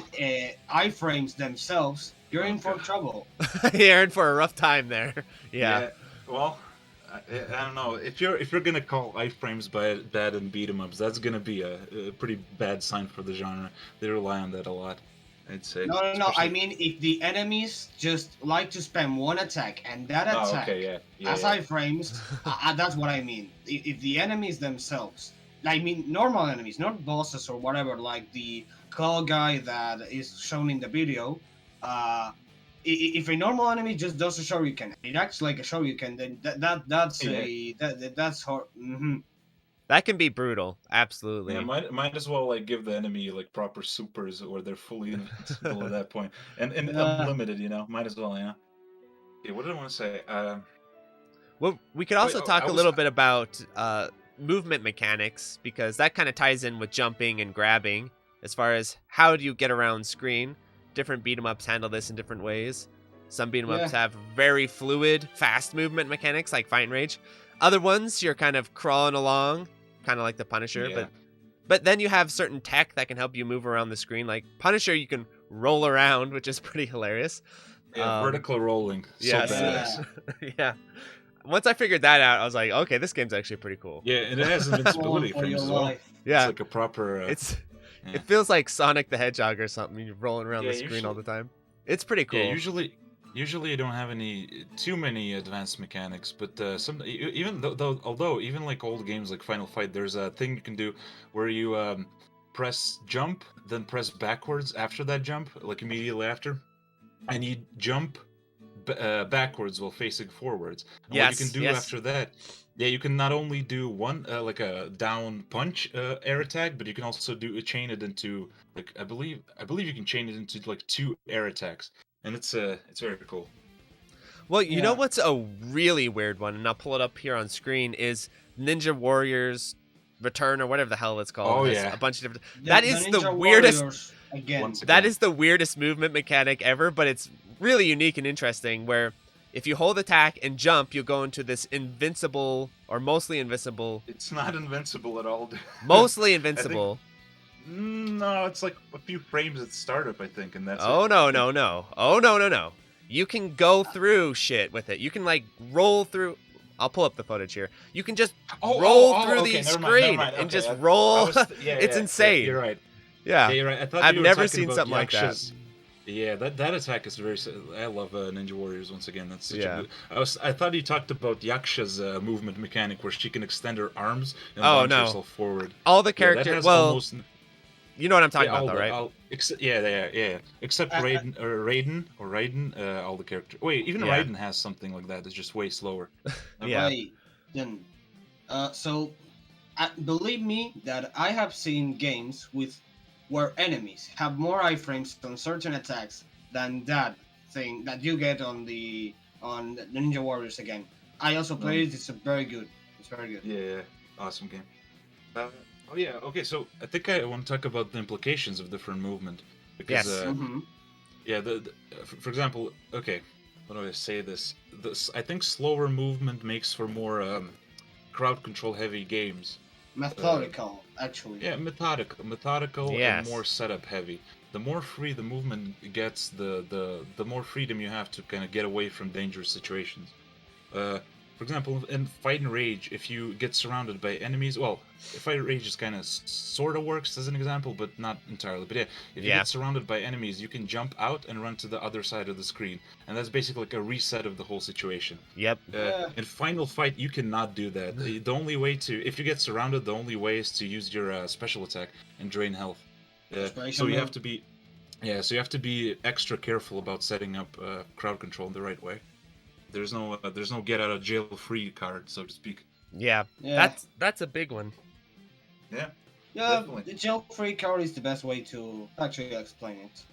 iframes themselves, you're in for trouble. You're in for a rough time there. Yeah. Well, I don't know. If you're gonna call iframes bad in beat 'em ups, that's gonna be a pretty bad sign for the genre. They rely on that a lot, I'd say. No. I mean, if the enemies just like to spam one attack and that attack as iframes, that's what I mean. If the enemies themselves, I mean, normal enemies, not bosses or whatever, like the claw guy that is shown in the video. If a normal enemy just does a shuriken, it acts like a shuriken, then that's hard. Mm-hmm. That can be brutal, absolutely. Yeah, might as well give the enemy proper supers, or they're fully invincible at that point, and unlimited. Might as well. Yeah. Okay, what did I want to say? Well, we could also talk a little bit about movement mechanics, because that kind of ties in with jumping and grabbing. As far as how do you get around screen. Different beat 'em ups handle this in different ways. Some beat 'em ups have very fluid, fast movement mechanics like Fight and Rage. Other ones, you're kind of crawling along, kind of like the Punisher. Yeah. But then you have certain tech that can help you move around the screen. Like Punisher, you can roll around, which is pretty hilarious. Yeah, vertical rolling. Yes. So badass. Yeah. Once I figured that out, I was like, okay, this game's actually pretty cool. Yeah, and it has invincibility frames as well. Yeah. It's like a proper... It feels like Sonic the Hedgehog or something. You're rolling around the screen all the time. It's pretty cool. Yeah, usually you don't have too many advanced mechanics, but although even like old games like Final Fight, there's a thing you can do where you press jump, then press backwards after that jump, like immediately after, and you jump backwards while facing forwards. And what you can do after that, you can not only do one like a down punch air attack, but you can also chain it into like I believe you can chain it into like 2 air attacks, and it's very cool. Well, you know what's a really weird one, and I'll pull it up here on screen, is Ninja Warriors Return or whatever the hell it's called. Oh, a bunch of different. The That is the Ninja weirdest. Warriors, again. That is the weirdest movement mechanic ever, but it's really unique and interesting. Where if you hold attack and jump, you'll go into this invincible or mostly invincible. It's not invincible at all. Mostly invincible. No, it's like a few frames at startup, I think, and that's. Oh no! Oh no! You can go through shit with it. You can like roll through. I'll pull up the footage here. You can just roll through the screen and just roll. It's insane. You're right. Yeah, you're right. I thought I've never seen something like that. Yeah, that attack is very. I love Ninja Warriors once again. That's such a good. I thought you talked about Yaksha's movement mechanic where she can extend her arms and launch herself forward. All the characters. You know what I'm talking about, though, right? Except Raiden, all the characters. Wait, even Raiden has something like that. It's just way slower. Right. Then, believe me that I have seen games where enemies have more iframes on certain attacks than that thing that you get on the Ninja Warriors again. I also played it. It's very good. It's very good. Yeah, awesome game. Okay. So I think I want to talk about the implications of different movement because, for example, okay, how do I say this? I think slower movement makes for more crowd control heavy games. Methodical, actually. Yeah, methodical, and more setup heavy. The more free the movement gets, the more freedom you have to kind of get away from dangerous situations. For example, in Fight and Rage, if you get surrounded by enemies, Fight and Rage is kind of sort of works as an example, but not entirely. But if you get surrounded by enemies, you can jump out and run to the other side of the screen, and that's basically like a reset of the whole situation. Yep. In Final Fight, you cannot do that. The only way if you get surrounded, the only way is to use your special attack and drain health. So you have to be, extra careful about setting up crowd control the right way. There's no get out of jail free card, so to speak. Yeah. That's a big one. Yeah, definitely. The jail free card is the best way to actually explain it.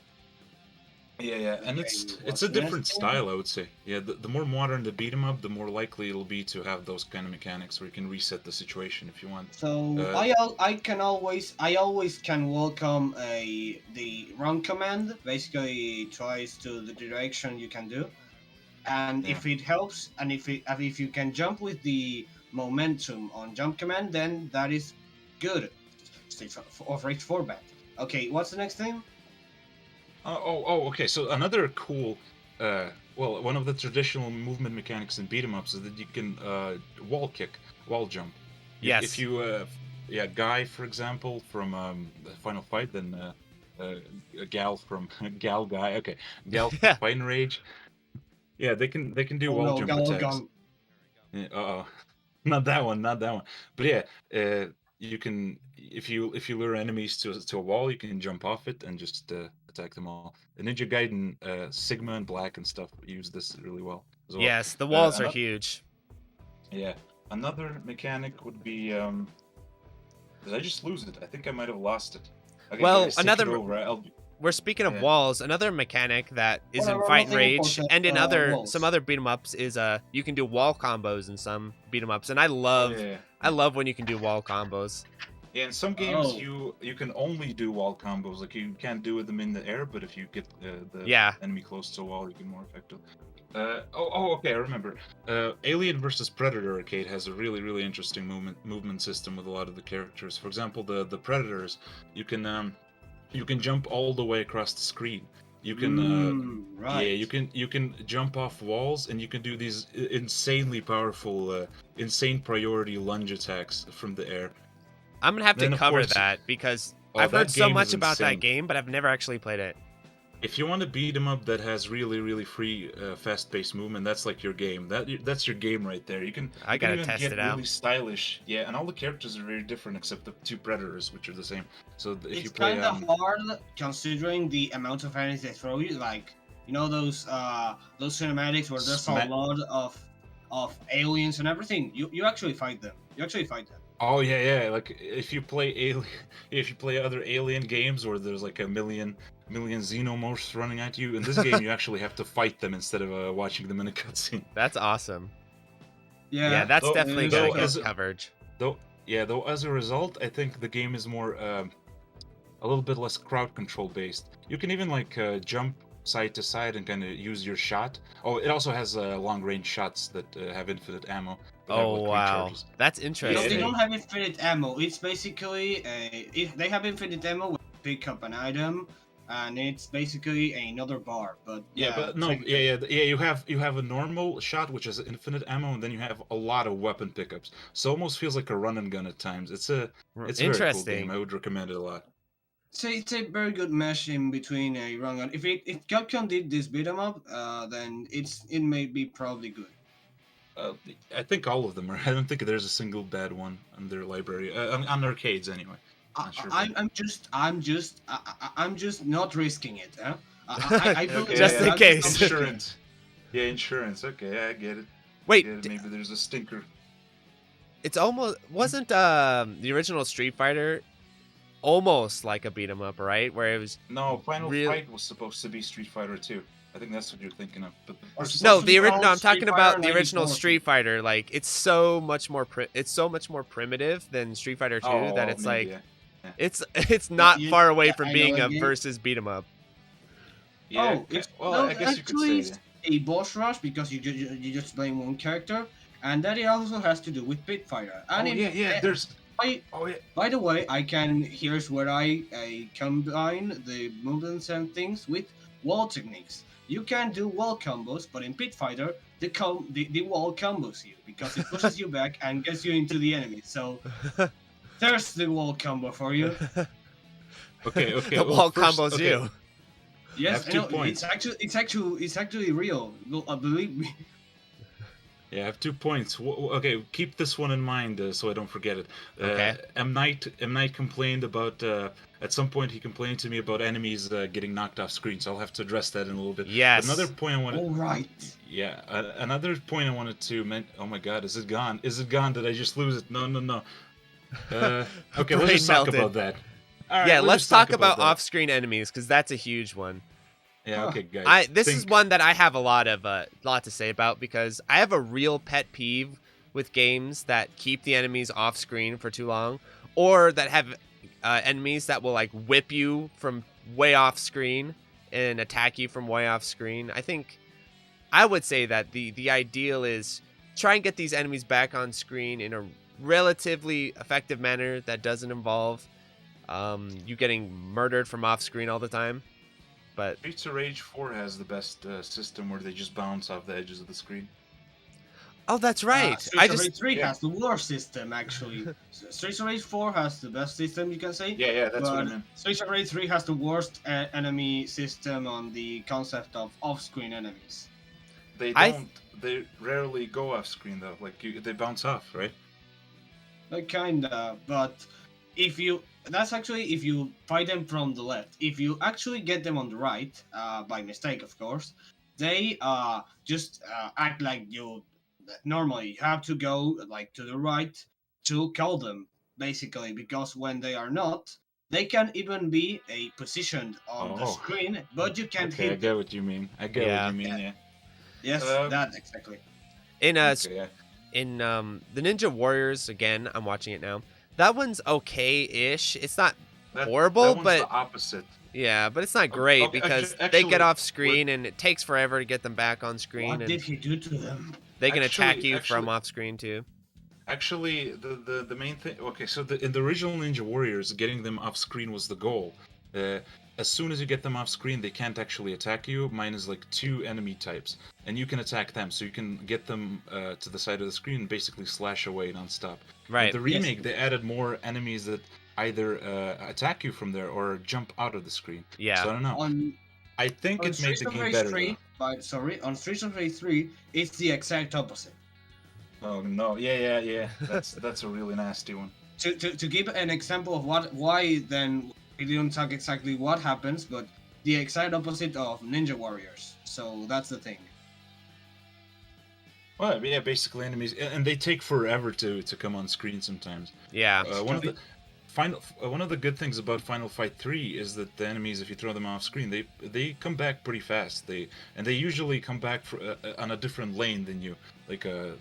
Yeah, and it's a different style, I would say. Yeah, the more modern the beat 'em up, the more likely it'll be to have those kind of mechanics where you can reset the situation if you want. So I always can welcome the run command. Basically, tries to the direction you can do. And if it helps, and if you can jump with the momentum on jump command, then that is good. Straight forward. Okay, what's the next thing? Okay. So another cool, one of the traditional movement mechanics in beat 'em ups is that you can wall jump. Yes. If you, Guy, for example, from Final Fight, then Gal from Gal Guy. Okay, Gal from Fight and Rage. Yeah, they can do wall jump attacks. Yeah, not that one. But yeah, you can if you lure enemies to a wall, you can jump off it and just attack them all. The Ninja Gaiden, Sigma and Black and stuff use this really well as well. Yes, the walls are huge. Yeah, another mechanic would be. Did I just lose it? I think I might have lost it. Okay, We're speaking of walls. Another mechanic that is in Fight and Rage and in some other beat 'em ups is you can do wall combos in some beat 'em ups, and I love when you can do wall combos. Yeah, in some games you can only do wall combos. Like you can't do them in the air, but if you get the enemy close to a wall, you can more effective. Okay, I remember. Alien vs Predator Arcade has a really, really interesting movement system with a lot of the characters. For example, the Predators, you can jump all the way across the screen. You can you can jump off walls, and you can do these insanely powerful, insane priority lunge attacks from the air. I'm gonna have to cover that because I've heard so much about that game, but I've never actually played it. If you want to beat 'em up that has really free, fast-paced movement, that's like your game. That's your game right there. You can I you can gotta even test get it out. really stylish. Yeah, and all the characters are very different except the two predators, which are the same. So if It's you play, kind of hard considering the amount of enemies they throw you. Like, you know those cinematics where there's a lot of aliens and everything. You actually fight them. You actually fight them. Oh yeah. Like if you play if you play other Alien games where there's like a million xenomorphs running at you, in this game you actually have to fight them instead of watching them in a cutscene. That's awesome. Yeah, Yeah, that's Though- definitely though gonna as- get coverage. Though as a result, I think the game is more a little bit less crowd control based. You can even like jump side to side and kind of use your shot. Oh, it also has long range shots that have infinite ammo. that have, Oh like, wow, recharges. that's No, interesting. they don't have infinite ammo. It's basically if they have infinite ammo, when you pick up an item, and it's basically another bar. But Yeah, but no, yeah. You have a normal shot which has infinite ammo, and then you have a lot of weapon pickups. So it almost feels like a run and gun at times. It's a very cool Interesting. game. I would recommend it a lot. It's a very good mesh in between a run and if Capcom did this beat 'em up, then it may be probably good. I think all of them are. I don't think there's a single bad one on their library on arcades anyway. Not sure. I'm just not risking it. Huh? I believe Just in case. Insurance. Yeah, insurance. Okay, I get it. Wait, Maybe there's a stinker. it's almost wasn't the original Street Fighter almost like a beat 'em up, right? Where it was No, Final Real- Fight was supposed to be Street Fighter 2. I think that's what you're thinking of. But Or no, Street no. Fighter I'm talking about the 94. original Street Fighter. Like it's so much more primitive than Street Fighter 2 that it's maybe, like yeah. it's not Yeah, far away yeah, from I being know a again. versus beat 'em up. Yeah, Oh, it's well, no, I guess you could actually say it's a boss rush because you just play one character, and that it also has to do with Pit Fighter. that. And Oh, yeah. There's. I, Oh, yeah. by the way, here's where I combine the movements and things with wall techniques. You can do wall combos, but in Pit Fighter, the wall combos you because it pushes you back and gets you into the enemy. So there's the wall combo for you. Okay. The well, wall first- combos okay. you. Yes, have 2 I know, points. it's actually real. Believe me. Yeah, I have 2 points. Okay, keep this one in mind so I don't forget it. Okay. M Night complained about at some point he complained to me about enemies getting knocked off screen, so I'll have to address that in a little bit. Yes. Another point I wanted. All right. Yeah, another point I wanted to mention. Oh my God, is it gone? Is it gone? Did I just lose it? No. Okay, let's Brain just talk melted. about that. All right, Yeah, let's just talk about that. off-screen enemies because that's a huge one. Yeah, okay, guys. This is one that I have a lot to say about because I have a real pet peeve with games that keep the enemies off screen for too long, or that have enemies that will like whip you from way off screen and attack you from way off screen. I would say that the ideal is try and get these enemies back on screen in a relatively effective manner that doesn't involve you getting murdered from off screen all the time. But Streets of Rage 4 has the best system where they just bounce off the edges of the screen. oh, that's right. Streets of Rage 3 has the worst system, actually. Streets of Rage 4 has the best system, you can say. Yeah, that's what I But meant. Streets of Rage 3 has the worst enemy system on the concept of off-screen enemies. They I don't. They rarely go off screen though. Like they bounce off, right? Kinda, but if you fight them from the left. If you actually get them on the right, by mistake of course, they just act like you normally have to go like to the right to kill them, basically, because when they are not, they can even be positioned on the screen, but you can't Okay, I hit get them. what you mean. I get what you mean. Yeah. Yes, that exactly. in Okay, yeah. in the Ninja Warriors again, I'm watching it now. That one's okay-ish. It's not horrible, that one's but the opposite. yeah, but it's not great Okay, because they actually, get off screen and it takes forever to get them back on screen, What and did he do to them? they can attack Actually- you from off screen too. Actually, the main thing. Okay, so in the original Ninja Warriors, getting them off screen was the goal. As soon as you get them off screen, they can't actually attack you. Mine is like 2 enemy types, and you can attack them. So you can get them to the side of the screen and basically slash away nonstop. Right. With the remake, they added more enemies that either attack you from there or jump out of the screen. Yeah. So I don't know. I think On it made Streets the of game Rage better 3, on Streets of Rage 3, it's the exact opposite. though. Oh no, yeah. That's a really nasty one. To give an example of why then we didn't talk exactly what happens, but the exact opposite of Ninja Warriors. So that's the thing. Well, yeah, basically enemies, and they take forever to come on screen sometimes. Yeah. One of the good things about Final Fight 3 is that the enemies, if you throw them off screen, they come back pretty fast. They usually come back on a different lane than you, like a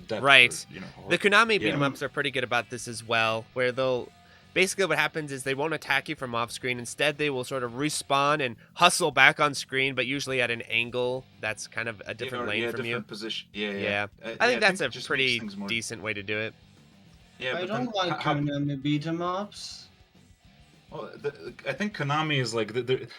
death. Right. Or, The Konami beat 'em yeah. ups are pretty good about this as well, where they'll basically what happens is they won't attack you from off screen. Instead, they will sort of respawn and hustle back on screen, but usually at an angle that's kind of a different lane from different you. position. Yeah. Yeah. I think that's it a just pretty makes things more... decent way to do it. Yeah, I but don't then, like Konami beat 'em ups. Well, I think Konami is like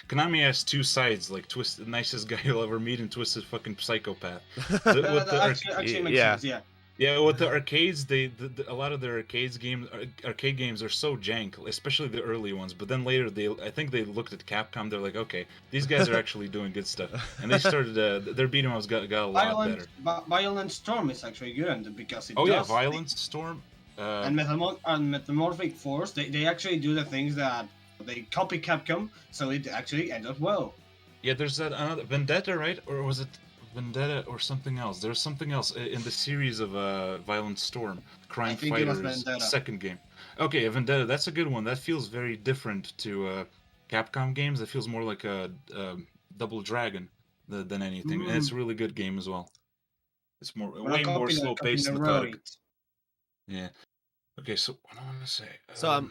Konami has two sides, like Twisted, nicest guy you'll ever meet, and Twisted fucking psychopath. That actually makes sense. Yeah. Yeah, with the arcades, a lot of their arcade games are so jank, especially the early ones. But then later, I think they looked at Capcom. They're like, okay, these guys are actually doing good stuff, and they started their beat 'em ups got a lot better. Violent Storm is actually good because it yeah, Violent Storm. And Metamorphic Force, they actually do the things that they copy Capcom, so it actually ends up well. Yeah, there's that another Vendetta, right? Or was it Vendetta or something else? There's something else in the series of Violent Storm, Crime Fighters second game. Okay, Vendetta, that's a good one. That feels very different to Capcom games. That feels more like a Double Dragon than anything, and it's a really good game as well. It's way more slow paced and methodic. Yeah. Okay, so what do I want to say? So,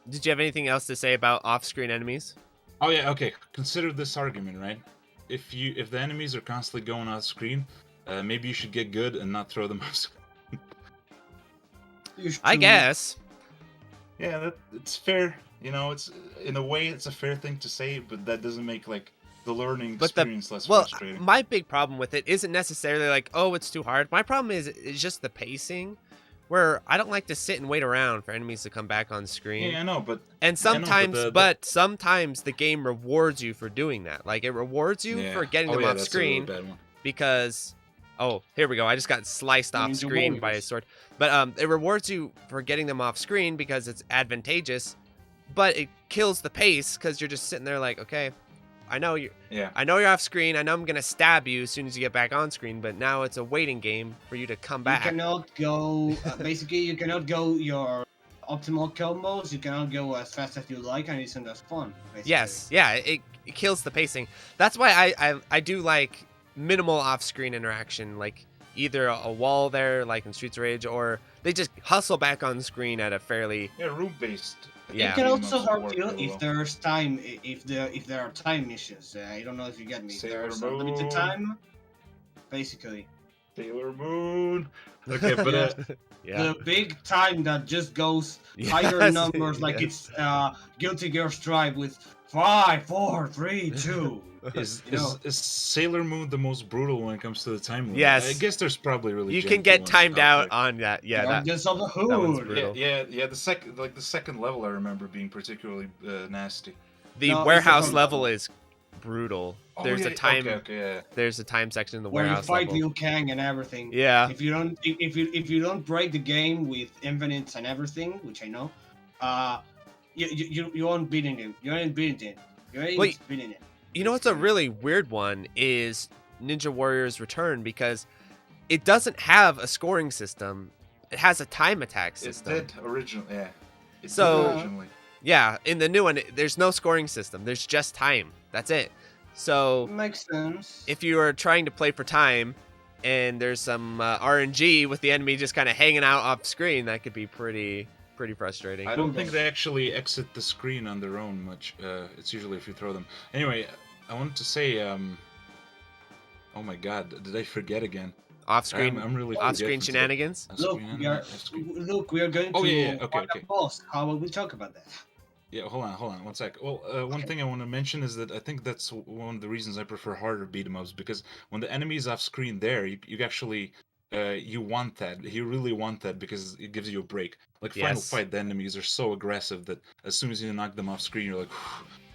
did you have anything else to say about off-screen enemies? Oh yeah, okay. Consider this argument, right? If the enemies are constantly going off screen, maybe you should get good and not throw them off screen. I guess. Yeah, it's fair. It's in a way it's a fair thing to say, but that doesn't make like the learning experience less frustrating. My big problem with it isn't necessarily like, oh, it's too hard. My problem is just the pacing. Where I don't like to sit and wait around for enemies to come back on screen. Yeah, I know, but... And sometimes, sometimes the game rewards you for doing that. Like, it rewards you for getting them off screen. That's a really bad one. Because... Oh, here we go. I just got sliced off screen by a sword. But it rewards you for getting them off screen because it's advantageous. But it kills the pace because you're just sitting there like, okay... I know you're off screen. I know I'm gonna stab you as soon as you get back on screen, but now it's a waiting game for you to come back. You cannot go. Basically, you cannot go your optimal combos. You cannot go as fast as you like, and it's not as fun. Basically. Yes, yeah, it kills the pacing. That's why I do like minimal off-screen interaction, like either a wall there, like in Streets of Rage, or they just hustle back on screen at a fairly room-based. Yeah. It can also hurt you if there's time, if there are time issues. I don't know if you get me. There's limited time, basically. Sailor Moon. Okay, but the big time that just goes higher numbers, like it's Guilty Gear Strive with 5, 4, 3, 2. Is Sailor Moon the most brutal when it comes to the time limit? Yes. I guess there's probably really. You can get timed out on that. Yeah, that one's brutal. Yeah. The second level I remember being particularly nasty. The warehouse level is brutal. There's a time. Okay. There's a time section in the where warehouse where you fight level. Liu Kang and everything. Yeah. If you don't break the game with infinites and everything, which I know, you aren't beating him. You ain't beating it. You ain't beating it. You know what's a really weird one is Ninja Warrior's Return, because it doesn't have a scoring system. It has a time attack system. It did originally, yeah. Originally. Yeah, in the new one, there's no scoring system. There's just time. That's it. So makes sense. If you are trying to play for time and there's some RNG with the enemy just kind of hanging out off screen, that could be pretty frustrating. I don't think they actually exit the screen on their own much. It's usually if you throw them. Anyway, I wanted to say, oh my god, did I forget again? Off-screen, I'm really off-screen shenanigans. Look, we are going to okay. Boss. How will we talk about that? Yeah, hold on, 1 sec. Well, one thing I want to mention is that I think that's one of the reasons I prefer harder beat 'em ups, because when the enemy is off screen there, you actually you want that. You really want that because it gives you a break. Like Final Fight, the enemies are so aggressive that as soon as you knock them off screen, you're like,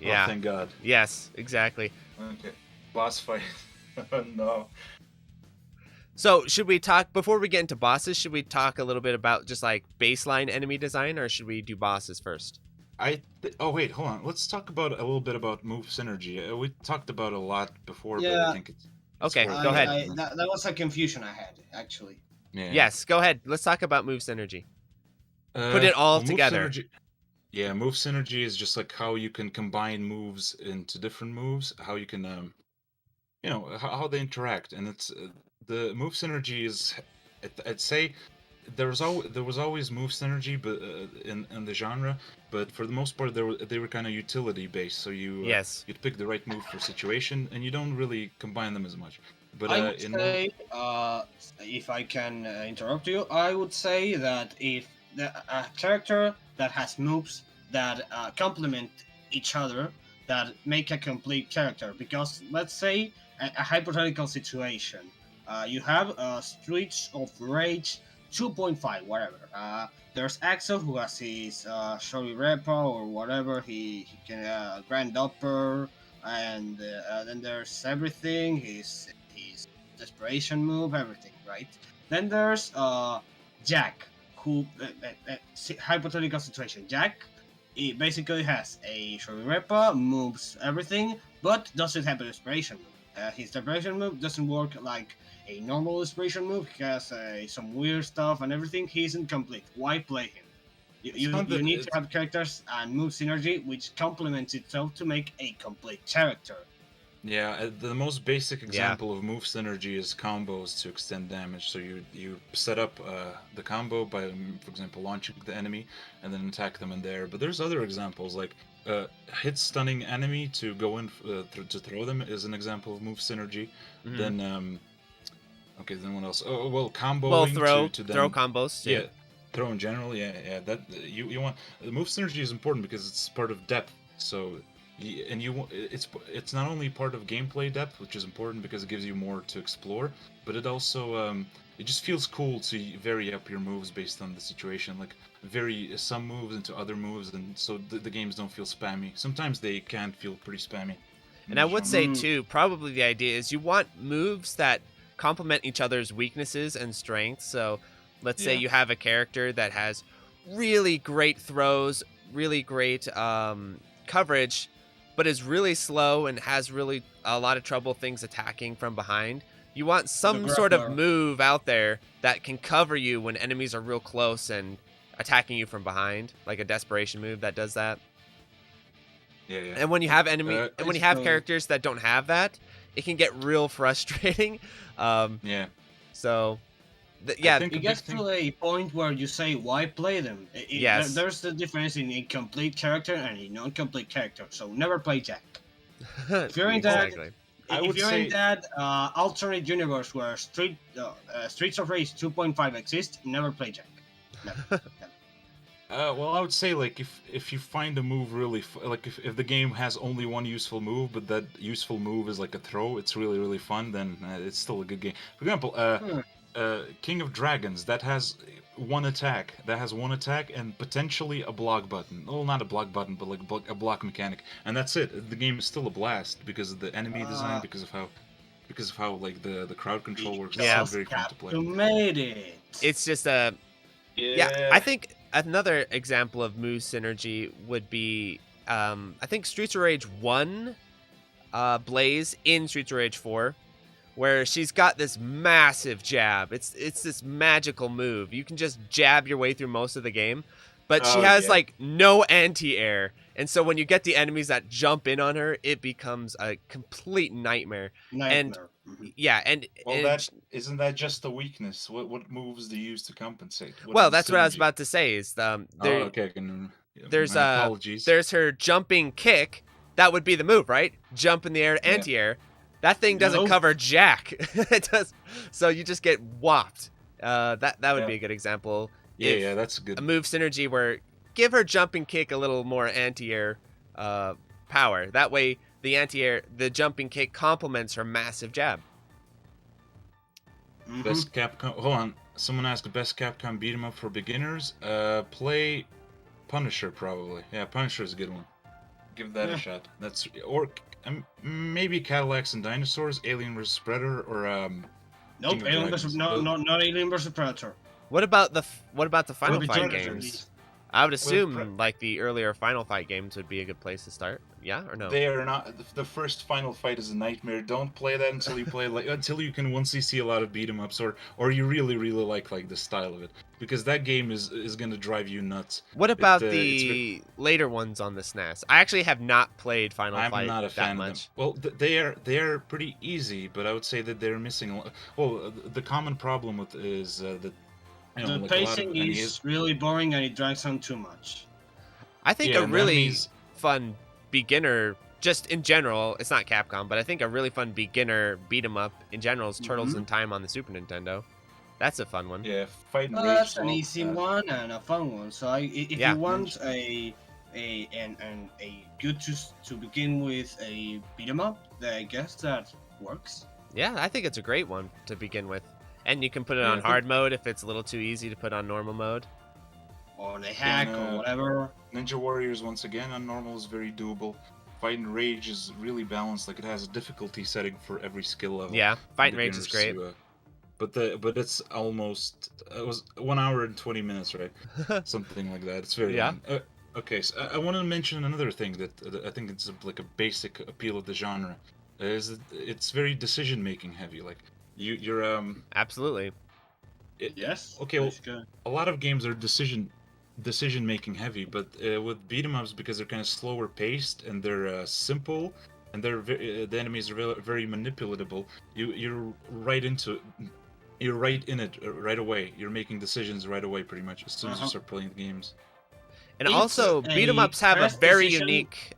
Yeah. Oh, thank God. Yes, exactly. Okay. Boss fight. Oh, no. So should we talk, before we get into bosses, should we talk a little bit about just like baseline enemy design, or should we do bosses first? Oh wait, hold on. Let's talk about a little bit about move synergy. We talked about a lot before, but I Yeah. think it's Okay, worth go ahead. That was a confusion I had actually. Yeah. Yes, go ahead. Let's talk about move synergy. Put it all Well, together. move synergy is just like how you can combine moves into different moves, how you can how they interact, and it's the move synergy is I'd say there was always move synergy, but in the genre, but for the most part they were kind of utility based. So Yes. you'd pick the right move for situation, and you don't really combine them as much. But I would say, if I can interrupt you, I would say that if a character that has moves that complement each other, that make a complete character, because let's say a hypothetical situation, you have Streets of Rage 2.5, whatever. There's Axel who has his Shory Repo or whatever, he can Grand Upper, and then there's everything, his desperation move, everything, right? Then there's Jack, who hypothetical situation. Jack, he basically has a Shurirepa, moves everything, but doesn't have a desperation move. His desperation move doesn't work like a normal desperation move. He has some weird stuff and everything. He isn't complete. Why play him? You need to have characters and move synergy, which complements itself to make a complete character. Yeah, the most basic example of move synergy is combos to extend damage. So you set up the combo by, for example, launching the enemy and then attack them in there. But there's other examples like hit stunning enemy to go in to throw them is an example of move synergy. Mhm. Then okay, then what else? Oh well, comboing Well, throw to then, throw combos. yeah, throw in general. Yeah. That you want the move synergy is important because it's part of depth. So. And it's not only part of gameplay depth, which is important because it gives you more to explore, but it also it just feels cool to vary up your moves based on the situation, like vary some moves into other moves, and so the games don't feel spammy. Sometimes they can feel pretty spammy. And I would say too, probably the idea is you want moves that complement each other's weaknesses and strengths. So let's say you have a character that has really great throws, really great coverage, but is really slow and has really a lot of trouble things attacking from behind. You want some sort of move out there that can cover you when enemies are real close and attacking you from behind, like a desperation move that does that. Yeah. And when you have characters that don't have that, it can get real frustrating. So it gets to a point where you say, why play them? Yes. There's the difference in a complete character and a non-complete character, so never play Jack. If you're in that alternate universe where Streets of Rage 2.5 exists, never play Jack. Never. Well, I would say like if you find a move really like if the game has only one useful move, but that useful move is like a throw, it's really really fun. Then it's still a good game. For example, King of Dragons that has one attack and potentially a block button. Well, not a block button, but like a block mechanic, and that's it. The game is still a blast because of the enemy design, because of how like the crowd control works. It's still very fun to play. You made it. It's just a I think another example of move synergy would be I think Streets of Rage 1 Blaze in Streets of Rage 4, where she's got this massive jab. It's this magical move. You can just jab your way through most of the game, but she has like no anti-air. And so when you get the enemies that jump in on her, it becomes a complete nightmare. And isn't that just a weakness? What moves do you use to compensate? That's what I was about to say. Is there's her jumping kick. That would be the move, right? Jump in the air, anti-air. That thing doesn't cover jack. It does, so you just get whopped. That would be a good example. Yeah, that's good. A move synergy where give her jumping kick a little more anti-air power. That way, the jumping kick complements her massive jab. Best Capcom. Hold on. Someone asked best Capcom beat 'em up for beginners. Play Punisher probably. Yeah, Punisher is a good one. Give that a shot. That's or maybe Cadillacs and Dinosaurs, Alien vs Predator, or Nope, King of Alien vs. Dragons. Not Alien vs Predator. What about the Final Or Fight Predators. games? I would assume Pre- like the earlier Final Fight games would be a good place to start. Yeah or no? They are not. The first Final Fight is a nightmare. Don't play that until you play until you can once you see a lot of beat 'em ups or you really like the style of it, because that game is gonna drive you nuts. What about the later ones on the SNES? I actually have not played Final I'm Fight not a fan that of much. them. Well, they are pretty easy, but I would say that they're missing a lot. Well, the common problem with is that The like pacing is really boring and it drags on too much. I think Yeah, a and really enemies- fun beginner, just in general, it's not Capcom, but I think a really fun beginner beat 'em up in general is Turtles in Time on the Super Nintendo. That's a fun one. Yeah, Fight and Well, Rage. that's an easy one and a fun one. So if Yeah. you want a good to begin with a beat 'em up, then I guess that works. Yeah, I think it's a great one to begin with. And you can put it Yeah, on I think- hard mode if it's a little too easy to put on normal mode. Or a hack or whatever. Ninja Warriors once again on normal is very doable. Fight and Rage is really balanced. Like it has a difficulty setting for every skill level. Yeah, Fight and Rage is Beginners great. but it's almost it was 1 hour and 20 minutes, right? Something like that. It's very Yeah. long. Okay, so I want to mention another thing that I think it's like a basic appeal of the genre is that it's very decision making heavy. Like you're Absolutely. Yes. Okay, well, that's good. a lot of games are decision making heavy, but with beat 'em ups, because they're kind of slower paced and they're simple and the enemies are very manipulatable. You're right into you're right in it right away. You're making decisions right away, pretty much as soon as you start playing the games. And It's also, beat 'em ups have a fast very decision- unique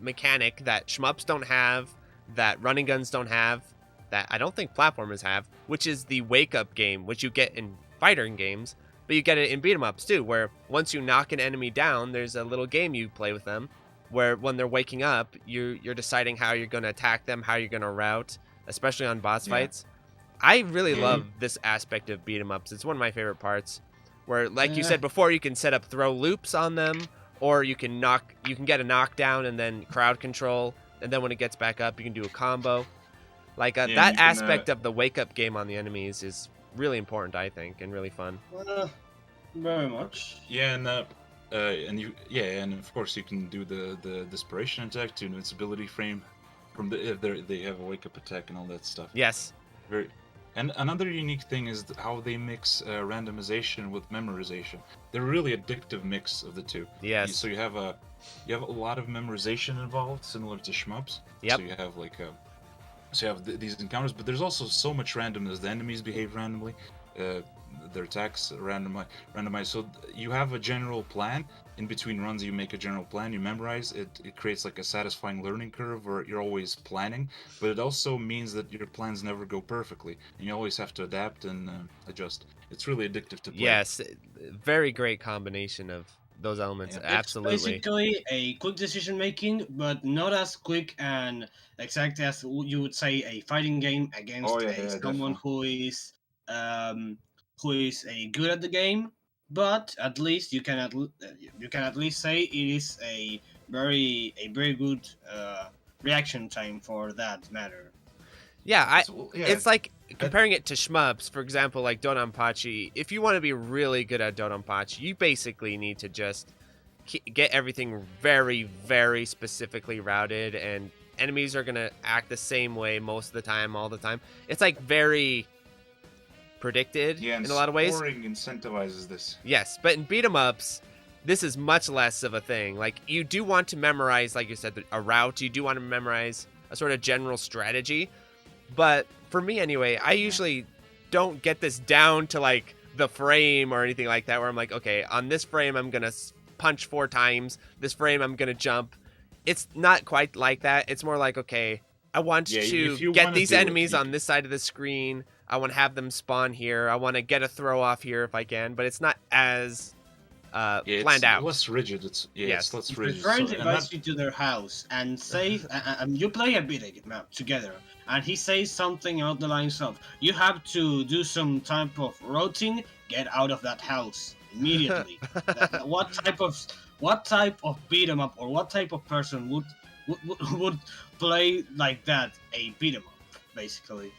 mechanic that shmups don't have, that running guns don't have, that I don't think platformers have, which is the wake up game, which you get in fighting games, but you get it in beat 'em ups too, where once you knock an enemy down, there's a little game you play with them, where when they're waking up, you're deciding how you're going to attack them, how you're going to route, especially on boss fights. I really love this aspect of beat 'em ups. It's one of my favorite parts. Where, like you said before, you can set up throw loops on them, or you can get a knockdown and then crowd control, and then when it gets back up, you can do a combo. Like that you can, aspect of the wake up game on the enemies is really important, I think, and really fun. Very much. Yeah, and and of course you can do the desperation attack to invincibility frame from if they have a wake up attack and all that stuff. Yes. Very. And another unique thing is how they mix randomization with memorization. They're a really addictive mix of the two. Yes. So you have a lot of memorization involved, similar to shmups. Yep. So you have these encounters, but there's also so much randomness. The enemies behave randomly, their attacks randomized. So you have a general plan. In between runs, you make a general plan, you memorize it. It creates like a satisfying learning curve where you're always planning, but it also means that your plans never go perfectly, and you always have to adapt and adjust. It's really addictive to play. Yes. Very great combination of those elements. Yeah. Absolutely. It's basically a quick decision making, but not as quick and exact as you would say a fighting game against someone definitely. who is a good at the game. But at least you can at least say it is a very good reaction time for that matter. Yeah, So, yeah. it's like comparing it to shmups, for example, like Dodonpachi. If you want to be really good at Dodonpachi, you basically need to just get everything very, very specifically routed, and enemies are going to act the same way most of the time, all the time. It's like very predicted in a lot of ways. Scoring incentivizes this. Yes, but in beat 'em ups, this is much less of a thing. Like, you do want to memorize, like you said, a route. You do want to memorize a sort of general strategy. But for me anyway, I usually don't get this down to like the frame or anything like that, where I'm like, okay, on this frame I'm gonna punch 4 times, this frame I'm gonna jump. It's not quite like that. It's more like, okay, I want to get these enemies on this side of the screen. I want to have them spawn here. I want to get a throw off here if I can, but it's not as planned out. Less rigid. It's less rigid. If your friend invites you to their house and says, and you play a video game together, and he says something along the lines of, "You have to do some type of routing. Get out of that house immediately." what type of beat 'em up or what type of person would play like that, a beat 'em up, basically.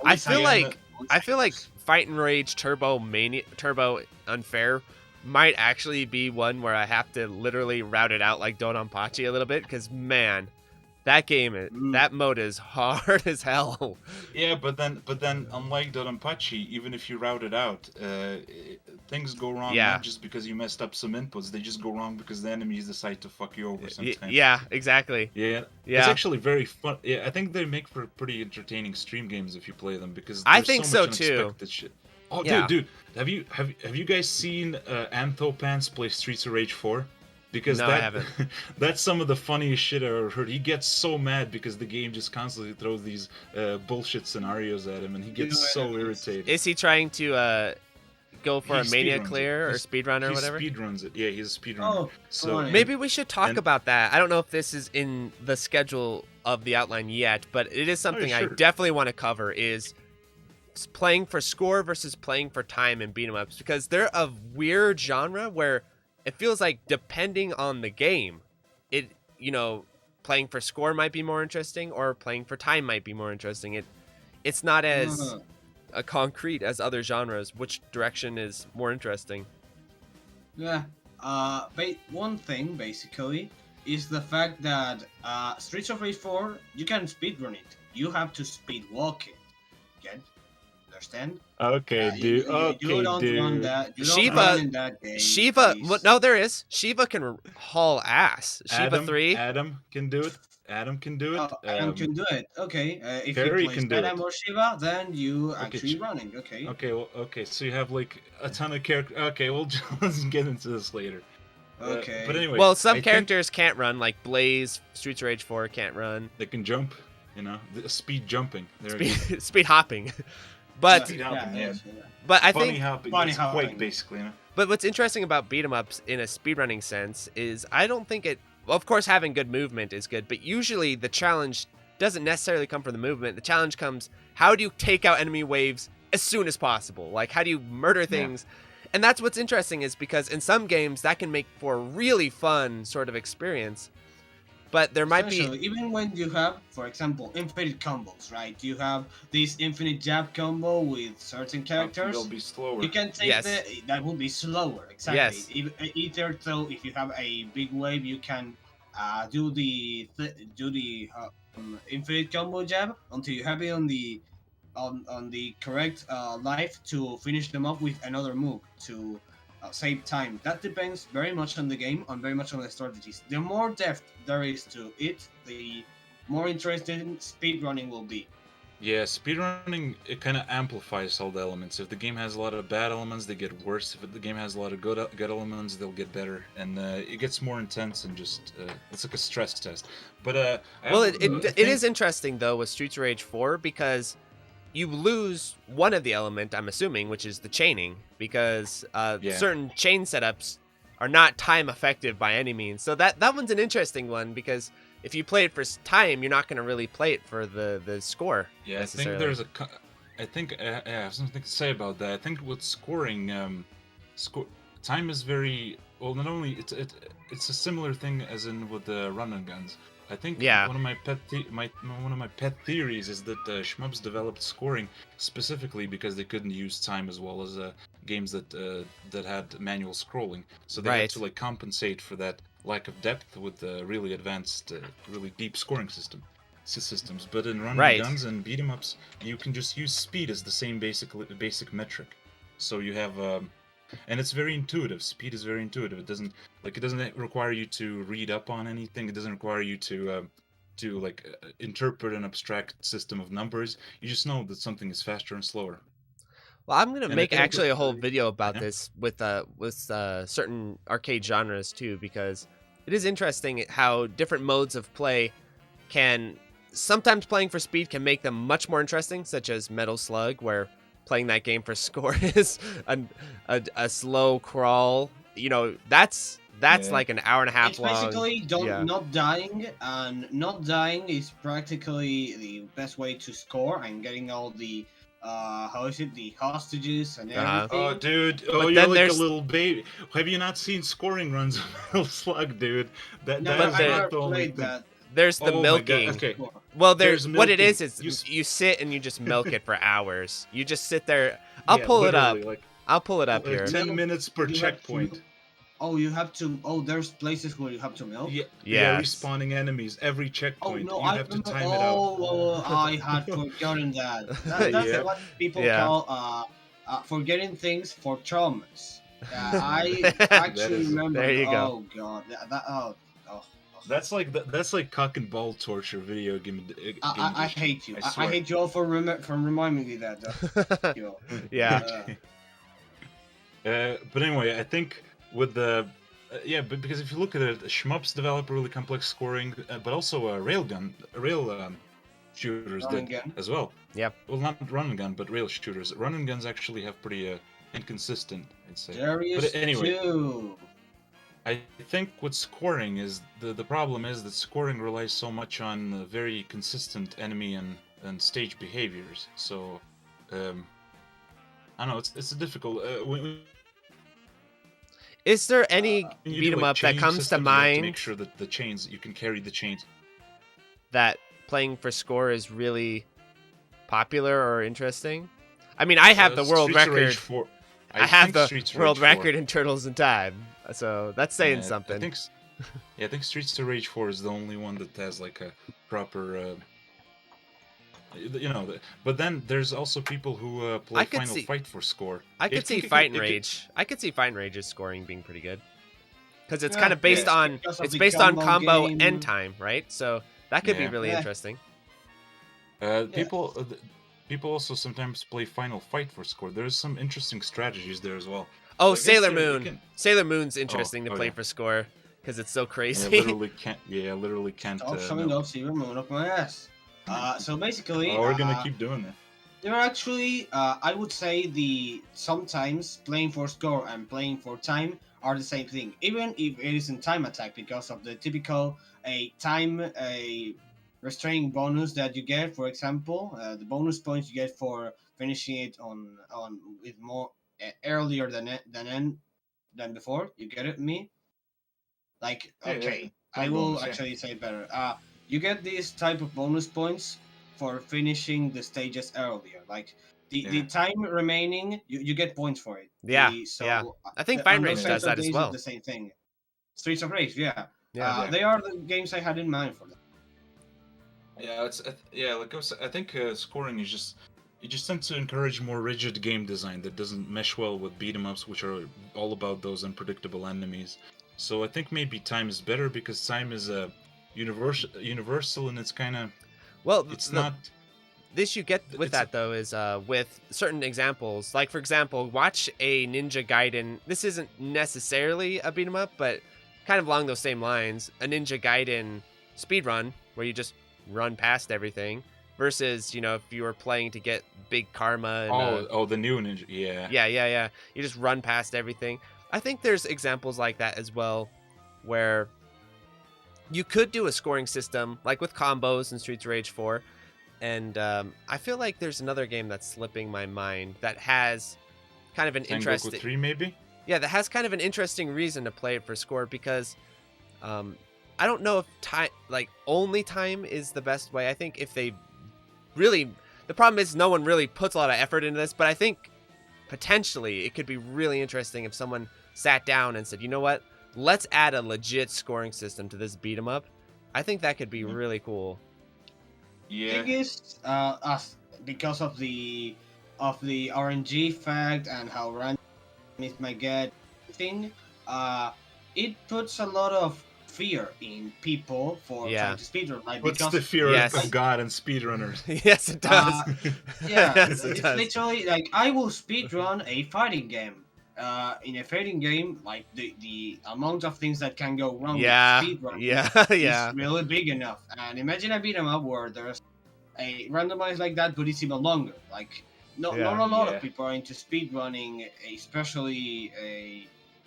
I feel like Fight and Rage Turbo Unfair might actually be one where I have to literally route it out like Dononpachi a little bit, because man, that that mode is hard as hell. Yeah, but then unlike Dononpachi, even if you route it out, things go wrong not just because you messed up some inputs, they just go wrong because the enemies decide to fuck you over sometimes. Yeah, exactly. Yeah. It's actually very fun. Yeah, I think they make for pretty entertaining stream games if you play them, because I there's think so much so too. unexpected shit. Oh, Yeah. dude, have you guys seen Anthopants play Streets of Rage 4? Because No, I haven't. That's some of the funniest shit I've ever heard. He gets so mad because the game just constantly throws these bullshit scenarios at him, and he gets so irritated. Is he trying to go for a mania speedruns clear or speedrun or whatever? He speedruns it. Yeah, he's a speedrunner. So maybe we should talk about that. I don't know if this is in the schedule of the outline yet, but it is something I definitely want to cover, is playing for score versus playing for time in beat 'em ups, because they're a weird genre where it feels like, depending on the game, playing for score might be more interesting or playing for time might be more interesting. It's not as concrete as other genres. Which direction is more interesting? Yeah. One thing basically is the fact that Streets of Rage 4, you can speedrun it. You have to speed walk it. Get? Understand? Okay, dude. You don't run that. You don't Shiva, run in that game. Shiva. No, there is. Shiva can haul ass. Shiva 3. Adam can do it. Adam can do it. Adam can do it. Okay. If Perry you play can do Adam it. or Shiva, then you actually running. Okay. Okay. So you have like a ton of characters. Okay, we'll just get into this later. Okay. But anyway. Well, some characters can't run, like Blaze, Streets of Rage 4 can't run. They can jump. Speed jumping. Speed hopping. But but I think bunny hopping, Quake basically. But what's interesting about beat 'em ups in a speedrunning sense is I don't think well, of course having good movement is good, but usually the challenge doesn't necessarily come from the movement. The challenge comes, how do you take out enemy waves as soon as possible? Like, how do you murder things? Yeah. And that's what's interesting, is because in some games that can make for a really fun sort of experience. But there might be, even when you have, for example, infinite combos, right? You have this infinite jab combo with certain characters. They'll be slower. You can take that will be slower, exactly. Yes. Either so, if you have a big wave, you can do the infinite combo jab until you have it on the correct life to finish them off with another move to save time. That depends very much on the game and very much on the strategies. The more depth there is to it, the more interesting speedrunning will be. Yeah, speedrunning, it kind of amplifies all the elements. If the game has a lot of bad elements, they get worse. If the game has a lot of good elements, they'll get better. And it gets more intense and just, it's like a stress test. But, it is interesting, though, with Streets of Rage 4, because you lose one of the element, I'm assuming, which is the chaining, because certain chain setups are not time effective by any means. So that one's an interesting one, because if you play it for time, you're not going to really play it for the score. Yeah, I think there's I have something to say about that. I think with scoring, time is very well. Not only it's a similar thing as in with the run and guns. I think one of my pet theories is that shmups developed scoring specifically because they couldn't use time as well as games that had manual scrolling. So they had to like compensate for that lack of depth with really advanced, really deep scoring systems. But in run and guns and beat 'em ups, you can just use speed as the same basic metric. So you have. And it's very intuitive. Speed is very intuitive. It doesn't require you to read up on anything. It doesn't require you to interpret an abstract system of numbers. You just know that something is faster and slower. Well, I'm gonna make actually a whole video about this with certain arcade genres too, because it is interesting how different modes of play can sometimes playing for speed can make them much more interesting, such as Metal Slug, where playing that game for score is a slow crawl. That's like an hour and a half it's long. Basically, not dying, and not dying is practically the best way to score and getting all the how is it, the hostages and Uh-huh. everything. Oh, dude. But Oh, you're then like a there's- little baby. Have you not seen scoring runs of Metal Slug, dude? That No, is there- I not never the only played thing. that. There's the Oh my milking. god. Okay. Well, There's what it milking. is you sit and you just milk it for hours. You just sit there. I'll Yeah, pull it up. literally, I'll pull it up Like here. 10 minutes per You have to- checkpoint. Oh, you have to. Oh, there's places where you have to milk. Yeah, Yes. respawning enemies every Oh checkpoint. no, You I have to remember. time it out. Oh, I had forgotten that. That's Yeah. what people Yeah. call forgetting things for traumas. I actually is- remember. there you go. Oh god, oh. That's like cock and ball torture video game. I hate you. I swear. hate you all for reminding me that. You know. Yeah. But anyway, I think with the but because if you look at it, shmups develop really complex scoring, but also rail shooters Run and did gun. as well. Yep. Well, not run and gun, but rail shooters. Run and guns actually have pretty inconsistent, I'd say. Darius But anyway, 2. I think with scoring is the problem is that scoring relies so much on very consistent enemy and stage behaviors. So, I don't know. It's a difficult. Is there any when you beat do, 'em like, up that chain comes to systems, you have mind make sure that the chains you can carry the chains. that playing for score is really popular or interesting? I mean, I have the world Streets of Rage record. 4 I have think the Streets of world Rage 4 record in Turtles in Time, so that's saying Yeah, something. I think Streets of Rage 4 is the only one that has like a proper. But then there's also people who play I could Final see- Fight for score. I could see think Fight and it could- Rage. I could see Fight and Rage's scoring being pretty good because it's Yeah, kind of based yeah. on Because of it's the based on combo combo game. and time, right? So that could be Yeah. really Yeah. interesting. People also sometimes play Final Fight for score. There's some interesting strategies there as well. Oh, I guess Sailor you Moon. can- Sailor Moon's interesting to oh, play yeah. for score because it's so I crazy. literally can't. Stop shoving no. those Sailor Moon up my ass. So basically, Oh, we're gonna keep doing that. there are actually, I would say, sometimes playing for score and playing for time are the same thing, even if it isn't time attack because of the typical a restraining bonus that you get. For example, the bonus points you get for finishing it on with more earlier than before. You get it, me? Like, Yeah, okay, yeah. I will Bonus, yeah. actually say it better. You get these type of bonus points for finishing the stages earlier. Like the Yeah. time remaining, you get points for it. Yeah, So yeah. I think Fight and on Rage those does types of that as days, well. it's the same thing. Streets of Rage, yeah. Yeah. They are the games I had in mind for that. Yeah, I think scoring is just you just tend to encourage more rigid game design that doesn't mesh well with beat 'em ups, which are all about those unpredictable enemies. So I think maybe time is better because time is universal and it's kind of Well, it's the- not. the issue you get with It's- that though is with certain examples. Like for example, watch a Ninja Gaiden. This isn't necessarily a beat 'em up, but kind of along those same lines. A Ninja Gaiden speedrun where you just run past everything versus if you were playing to get big karma and The new Ninja. Yeah. yeah. You just run past everything. I think there's examples like that as well where you could do a scoring system like with combos in Streets of Rage 4. And I feel like there's another game that's slipping my mind that has kind of an Tengoku interesting 3 maybe. yeah, that has kind of an interesting reason to play it for score because I don't know if time only time is the best way. I think if they really the problem is no one really puts a lot of effort into this, but I think potentially it could be really interesting if someone sat down and said, you know what, let's add a legit scoring system to this beat 'em up. I think that could be really cool. Yeah. Thing is, because of the RNG fact and how random it might get thing, it puts a lot of fear in people for Yeah. trying to speedrun. Like What's because the fear Yes. of God and speedrunners? Yes, it does. yeah, Yes, it it's does. literally like I will speedrun a fighting game. In a fighting game, like the amount of things that can go wrong Yeah, with speedrunning yeah. is really big enough. And imagine a beat 'em up where there's a randomized like that, but it's even longer. Like not a lot Yeah. of people are into speedrunning, especially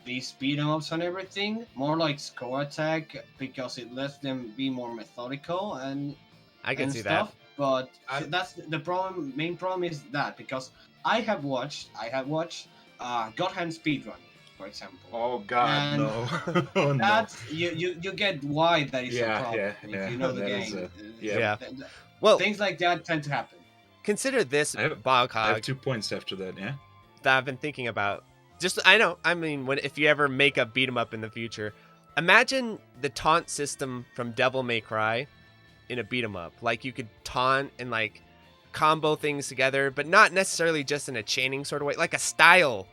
these beat 'em ups and everything. More like score attack because it lets them be more methodical and I can and see stuff. but that's the problem. Main problem is that because I have watched God Hand speedrun, for example. Oh God, And no! Oh no! that's you get why that is a problem if you know the game. Yeah. Well, things like that tend to happen. Consider this, I have Boghog, 2 points after that. Yeah. that I've been thinking about. I mean, if you ever make a beat 'em up in the future, imagine the taunt system from Devil May Cry in a beat 'em up. Like you could taunt and like combo things together, but not necessarily just in a chaining sort of way, like a style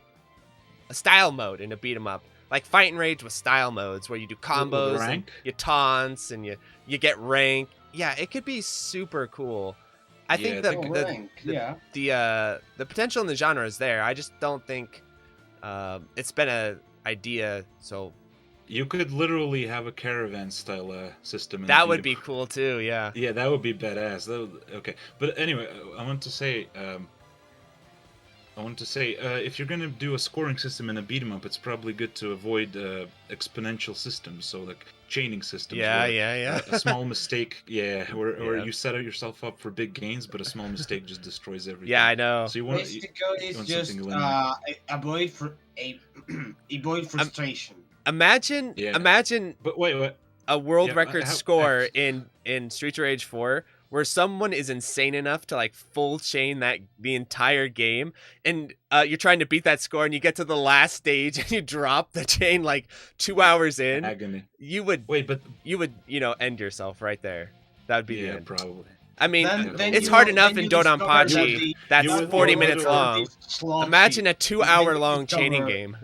mode in a beat 'em up. Like Fight and Rage with style modes where you do combos and you taunts and you get rank. Yeah, it could be super cool. I think the potential in the genre is there. I just don't think it's been an idea. So you could literally have a caravan style system. That would be cool too. Yeah. Yeah, that would be badass. Okay, but anyway, I want to say, if you're gonna do a scoring system in a beat 'em up, it's probably good to avoid exponential systems, so like chaining systems. Yeah. A small mistake, where you set yourself up for big gains, but a small mistake just destroys everything. Yeah, I know. So you want just avoid frustration. Imagine. But wait. A world record score in Streets of Rage 4. Where someone is insane enough to like full chain the entire game, and you're trying to beat that score, and you get to the last stage and you drop the chain like 2 hours in. Agony. You would end yourself right there. That would be the end. Probably. I mean, it's hard enough in Dodonpachi. That's 40 minutes long. Imagine a 2-hour long chaining game.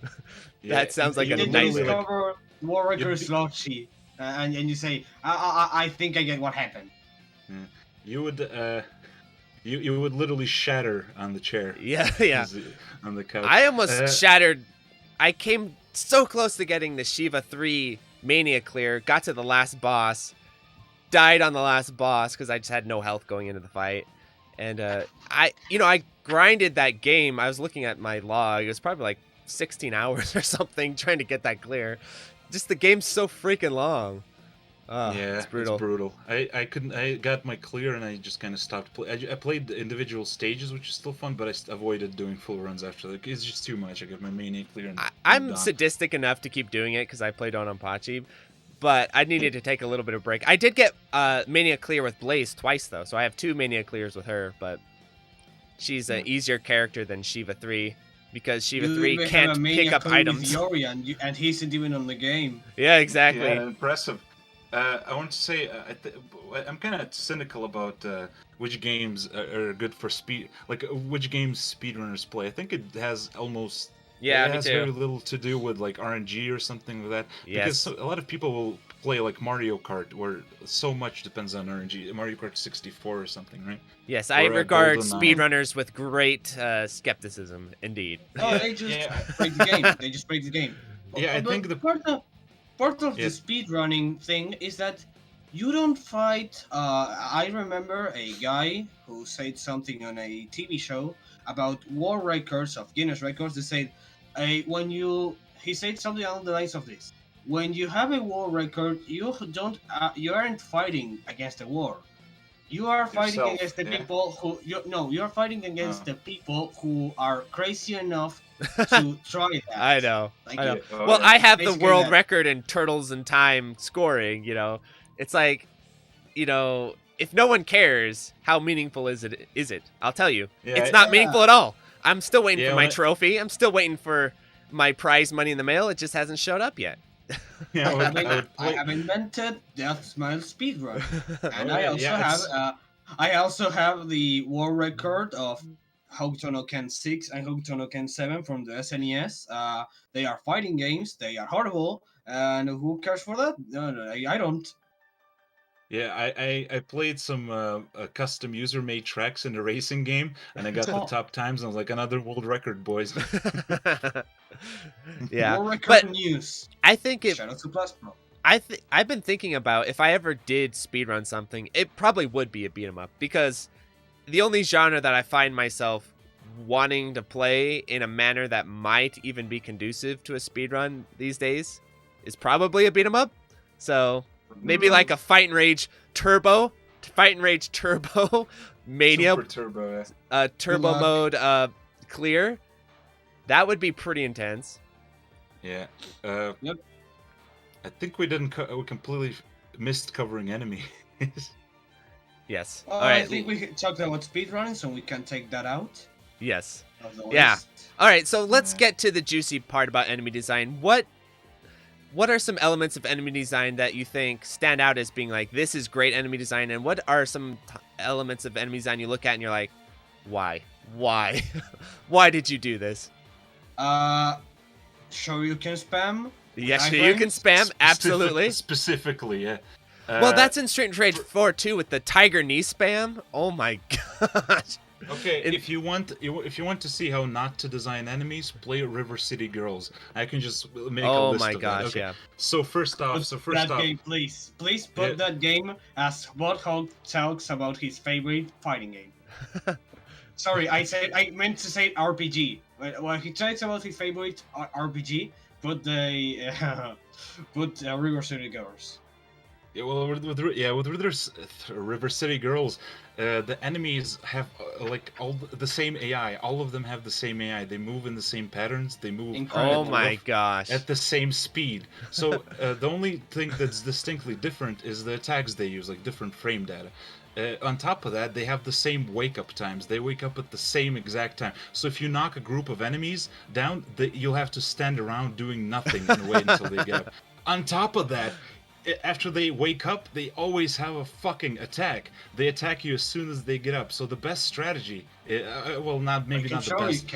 That sounds like a nightmare. You discover War Record Slotchy, and you say, I think I get what happened. You would literally shatter on the chair. Yeah. On the couch. I almost shattered. I came so close to getting the Shiva 3 Mania clear. Got to the last boss. Died on the last boss because I just had no health going into the fight. And I grinded that game. I was looking at my log. It was probably like 16 hours or something trying to get that clear. Just the game's so freaking long. It's brutal. I got my clear and I just kind of stopped playing. I played the individual stages, which is still fun, but I avoided doing full runs after that. It's just too much. I got my mania clear. And I'm sadistic enough to keep doing it because I played Dodonpachi, but I needed to take a little bit of break. I did get mania clear with Blaze twice though, so I have 2 mania clears with her, but she's an easier character than Shiva 3. Because Shiva 3 can't pick up items. Yori and he's even on the game. Yeah, exactly. Yeah, impressive. I want to say I'm kind of cynical about which games are good for which games speedrunners play. I think it has almost very little to do with like RNG or something like that. Yes. Because a lot of people will play like Mario Kart, where so much depends on RNG. Mario Kart 64 or something, right? Yes, I regard speedrunners with great skepticism, indeed. Oh, they just break the game. They just break the game. Yeah, I think the part of the speedrunning thing is that you don't fight. I remember a guy who said something on a TV show about war records of Guinness records. They said, he said something along the lines of this: when you have a war record, you aren't fighting against a war. You are fighting against the people who you're fighting against the people who are crazy enough to try that. I know. I have the world record in turtles in time scoring. It's like, if no one cares, how meaningful is it? I'll tell you, it's not meaningful at all. I'm still waiting for my trophy. I'm still waiting for my prize money in the mail. It just hasn't showed up yet. I have invented Death Smile speedrun, and I also have the world record of Hokuto no Ken 6 and Hokuto no Ken 7 from the SNES. They are fighting games. They are horrible, and who cares for that? No, I don't. Yeah, I played some custom user-made tracks in the racing game, and I got the top times, and I was like, another world record, boys. Yeah, world record news. I think Shout out to Plus Pro. I've been thinking about if I ever did speedrun something, it probably would be a beat 'em up, because the only genre that I find myself wanting to play in a manner that might even be conducive to a speedrun these days is probably a beat 'em up. So maybe like a Fight and Rage Turbo Fight and Rage Turbo Mania, Super Turbo. turbo mode clear. That would be pretty intense. Yeah. Yep. I think we completely missed covering enemies. Yes. All right. I think we talked about speedrunning, so we can take that out. Yes. Of the Yeah. list. All right. So let's get to the juicy part about enemy design. What are some elements of enemy design that you think stand out as being like, this is great enemy design, and what are some elements of enemy design you look at and you're like, why? Why did you do this? Shoryuken spam. Yes, you can spam, absolutely. Specifically, yeah. Well, that's in Street Rage 4 too, with the tiger knee spam. Oh my gosh. Okay, if you want to see how not to design enemies, play River City Girls. I can just make a list my of gosh, that. Okay. yeah. So first off, game, please put that game as Boghog talks about his favorite fighting game. Sorry, I meant to say RPG. When he talks about his favorite RPG, put River City Girls. Yeah, well, with River City Girls, the enemies have like all the same AI. All of them have the same AI. They move in the same patterns. They move. Oh my gosh. At the same speed. So the only thing that's distinctly different is the attacks they use, like different frame data. On top of that, they have the same wake-up times. They wake up at the same exact time. So if you knock a group of enemies down, you'll have to stand around doing nothing and wait until they get up. On top of that, after they wake up, they always have a fucking attack. They attack you as soon as they get up. So the best strategy, not the best.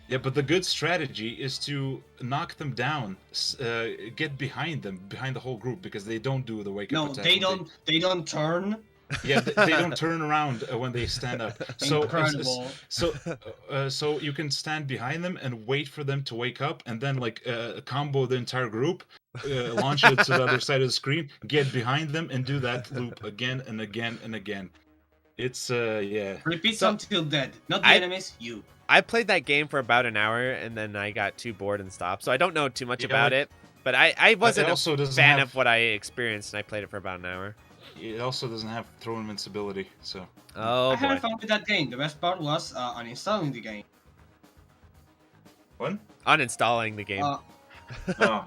Yeah, but the good strategy is to knock them down, get behind them, behind the whole group, because they don't do the wake up attack. No, they don't turn. Yeah, they don't turn around when they stand up. So Incredible. So you can stand behind them and wait for them to wake up, and then combo the entire group, launch it to the other side of the screen, get behind them, and do that loop again and again and again. It's yeah. Repeat until dead. Not the enemies, you. I played that game for about an hour, and then I got too bored and stopped. So I don't know too much about it, but I wasn't a fan of what I experienced, and I played it for about an hour. It also doesn't have throw invincibility, so. Oh, I had fun with that game. The best part was uninstalling the game. What? Uninstalling the game. Oh.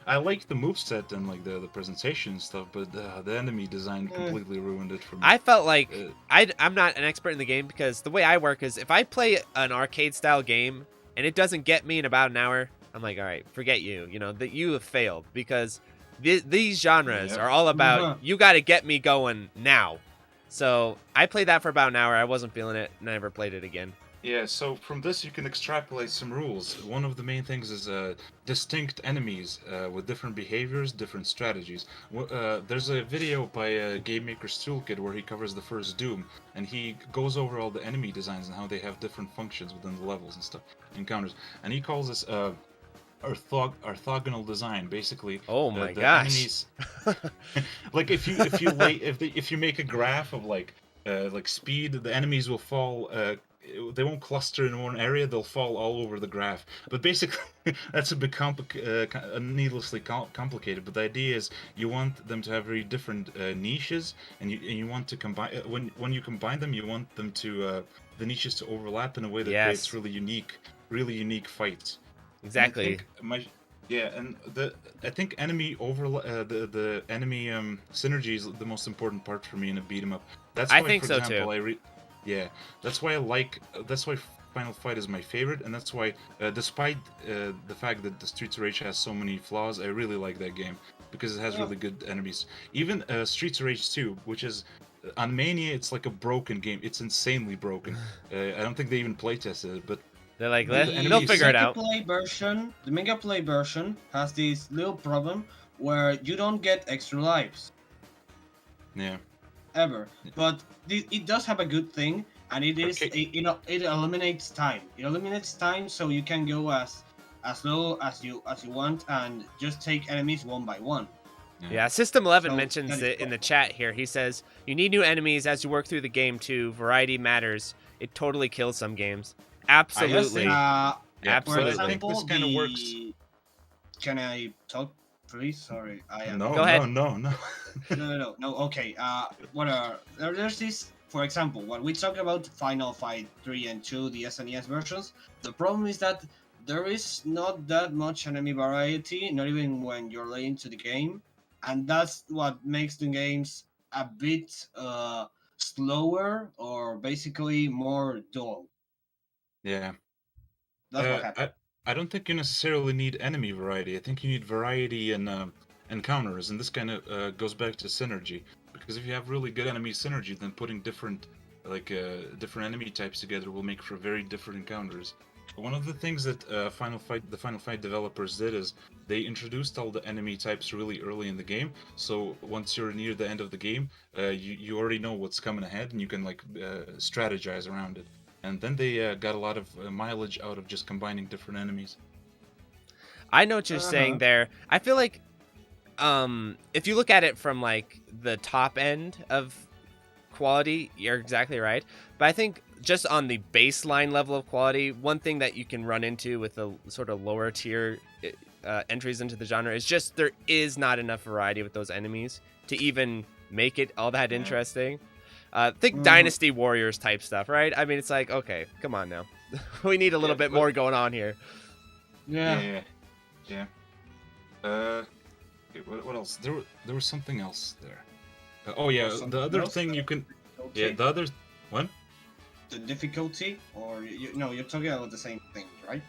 I like the moveset and like the presentation and stuff, but the enemy design completely ruined it for me. I felt like I'm not an expert in the game, because the way I work is if I play an arcade style game and it doesn't get me in about an hour, I'm like, all right, forget you. You know that you have failed, because these genres are all about you got to get me going now. So I played that for about an hour. I wasn't feeling it. Never played it again. Yeah, so from this you can extrapolate some rules. One of the main things is distinct enemies with different behaviors, different strategies. There's a video by Game Maker's Toolkit where he covers the first Doom, and he goes over all the enemy designs and how they have different functions within the levels and stuff, encounters. And he calls this orthogonal design, basically. Oh my gosh! Enemies, like if you make a graph of like speed, the enemies will fall. They won't cluster in one area; they'll fall all over the graph. But basically, that's a bit needlessly complicated. But the idea is you want them to have very different niches, and you want to combine. When you combine them, you want them to the niches to overlap in a way that creates really unique fights. Exactly. I think enemy the enemy synergy is the most important part for me in a beat 'em up. That's why, I think for so example, too. That's why Final Fight is my favorite, and that's why, despite the fact that the Streets of Rage has so many flaws, I really like that game because it has really good enemies. Even Streets of Rage 2, which is on Mania, it's like a broken game. It's insanely broken. I don't think they even playtested it, but they're like, they'll figure it out. The Mega Play version has this little problem where you don't get extra lives. Yeah. Ever, but it does have a good thing, and it is it eliminates time. It eliminates time, so you can go as low as you want and just take enemies one by one. Yeah, System 11 mentions it in the chat here. He says, you need new enemies as you work through the game too. Variety matters. It totally kills some games. Absolutely. Absolutely. For example, I think this kind of works. Can I talk, please? Sorry. No. No. Okay. There's this. For example, when we talk about Final Fight 3 and 2, the SNES versions, the problem is that there is not that much enemy variety, not even when you're late into the game, and that's what makes the games a bit slower or basically more dull. Yeah. That's what happened. I don't think you necessarily need enemy variety. I think you need variety in encounters, and this kind of goes back to synergy. Because if you have really good enemy synergy, then putting different enemy types together will make for very different encounters. One of the things that the Final Fight developers did is they introduced all the enemy types really early in the game. So once you're near the end of the game, you already know what's coming ahead, and you can strategize around it. And then they got a lot of mileage out of just combining different enemies. I know what you're saying there. I feel like if you look at it from like the top end of quality, you're exactly right. But I think just on the baseline level of quality, one thing that you can run into with the sort of lower tier entries into the genre is just there is not enough variety with those enemies to even make it all that interesting. Think Dynasty Warriors type stuff, right? I mean, it's like, okay, come on now. We need a little bit more going on here. Yeah. Okay, what else? There was something else there. The other thing you can... Yeah, the other... What? The difficulty? Or, you're talking about the same thing, right?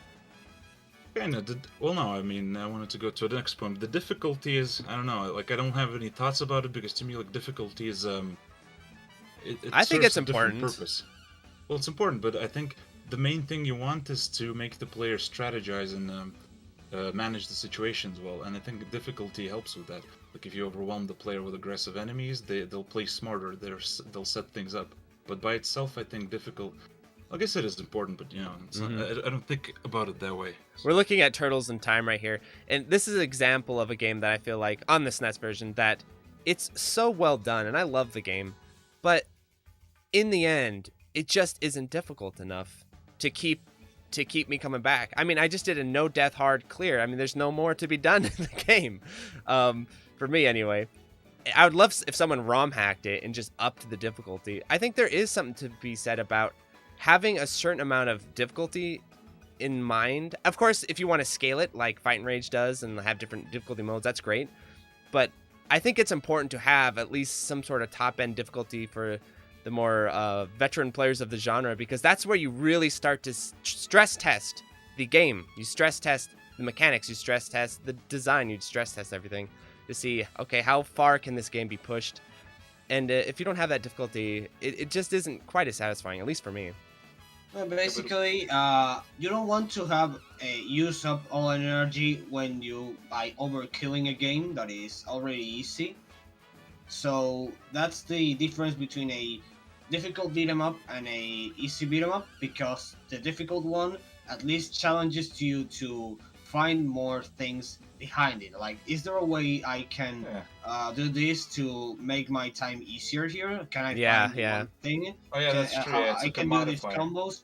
Kinda. Well, no, I mean, I wanted to go to the next point. The difficulty is, I don't know, I don't have any thoughts about it, because to me, difficulty is... I think it's serves a different important. purpose. Well, it's important, but I think the main thing you want is to make the player strategize and manage the situations well, and I think difficulty helps with that. Like if you overwhelm the player with aggressive enemies, they'll play smarter. They'll set things up. But by itself, I think I guess it is important, but it's not, I don't think about it that way. We're looking at Turtles in Time right here, and this is an example of a game that I feel like on the SNES version that it's so well done, and I love the game, but in the end, it just isn't difficult enough to keep me coming back. I mean, I just did a no death hard clear. I mean, there's no more to be done in the game, for me anyway. I would love if someone ROM hacked it and just upped the difficulty. I think there is something to be said about having a certain amount of difficulty in mind. Of course, if you want to scale it like Fight and Rage does and have different difficulty modes, that's great. But I think it's important to have at least some sort of top end difficulty for the more veteran players of the genre, because that's where you really start to stress test the game. You stress test the mechanics, you stress test the design, you stress test everything to see, okay, how far can this game be pushed? And if you don't have that difficulty, it just isn't quite as satisfying, at least for me. Well, basically, you don't want to have use up all energy when by overkilling a game that is already easy. So that's the difference between a difficult beat 'em up and a easy beat 'em up, because the difficult one at least challenges you to find more things behind it. Like, is there a way I can do this to make my time easier here? Can I find one thing? Oh yeah, that's true. I can do these combos.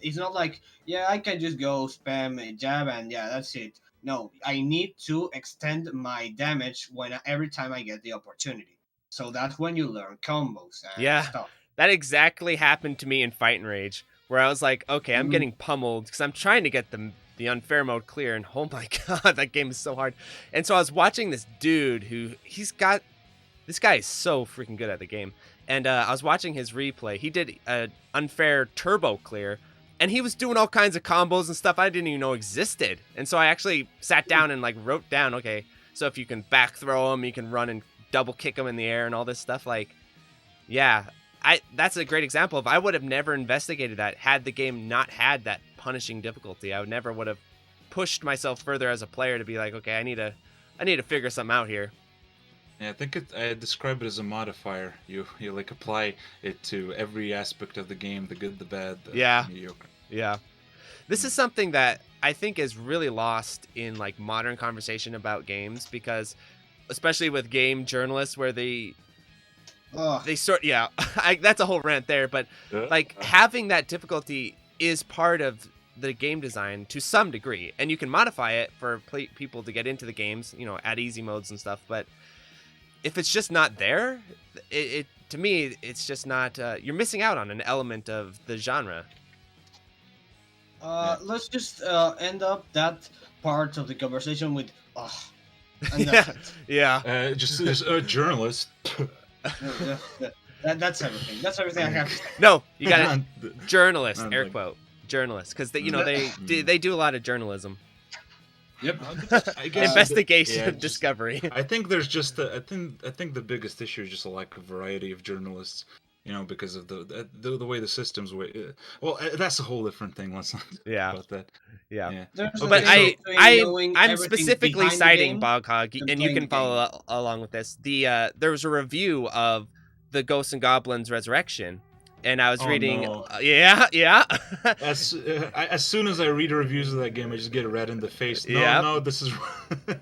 It's not like, I can just go spam a jab and that's it. No, I need to extend my damage every time I get the opportunity. So that's when you learn combos and stuff. That exactly happened to me in Fight and Rage, where I was like, okay, I'm getting pummeled because I'm trying to get the unfair mode clear, and oh my god, that game is so hard. And so I was watching this dude this guy is so freaking good at the game, and I was watching his replay. He did an unfair turbo clear, and he was doing all kinds of combos and stuff I didn't even know existed. And so I actually sat down and wrote down, okay, so if you can back throw him, you can run and double kick him in the air and all this stuff. That's a great example of, I would have never investigated that had the game not had that punishing difficulty. I would have pushed myself further as a player to be like, okay, I need to figure something out here. Yeah, I think I describe it as a modifier. You apply it to every aspect of the game, the good, the bad, the mediocre. Yeah. This is something that I think is really lost in modern conversation about games, because especially with game journalists where they that's a whole rant there, but having that difficulty is part of the game design to some degree, and you can modify it for people to get into the games, add easy modes and stuff, but if it's just not there, it to me it's just not. You're missing out on an element of the genre. Let's just end up that part of the conversation with and yeah, that's it. yeah. Just as a journalist. That's everything. That's everything I have to say. No, you got The- journalist, I'm air like- quote, journalist, because they do a lot of journalism, Yep. I guess investigation, yeah, just- discovery. I think there's just I think the biggest issue is just a lack of variety of journalists. Because of the way the systems well, that's a whole different thing. Let's not talk Yeah. about that. Yeah. There's a But difference between knowing I'm everything specifically behind the citing game Boghog, and and you playing can the game. follow along with this. There was a review of the Ghosts and Goblins Resurrection, and I was Oh, reading. no. Yeah. As soon as I read reviews of that game, I just get red in the face. No, Yep. no, this is.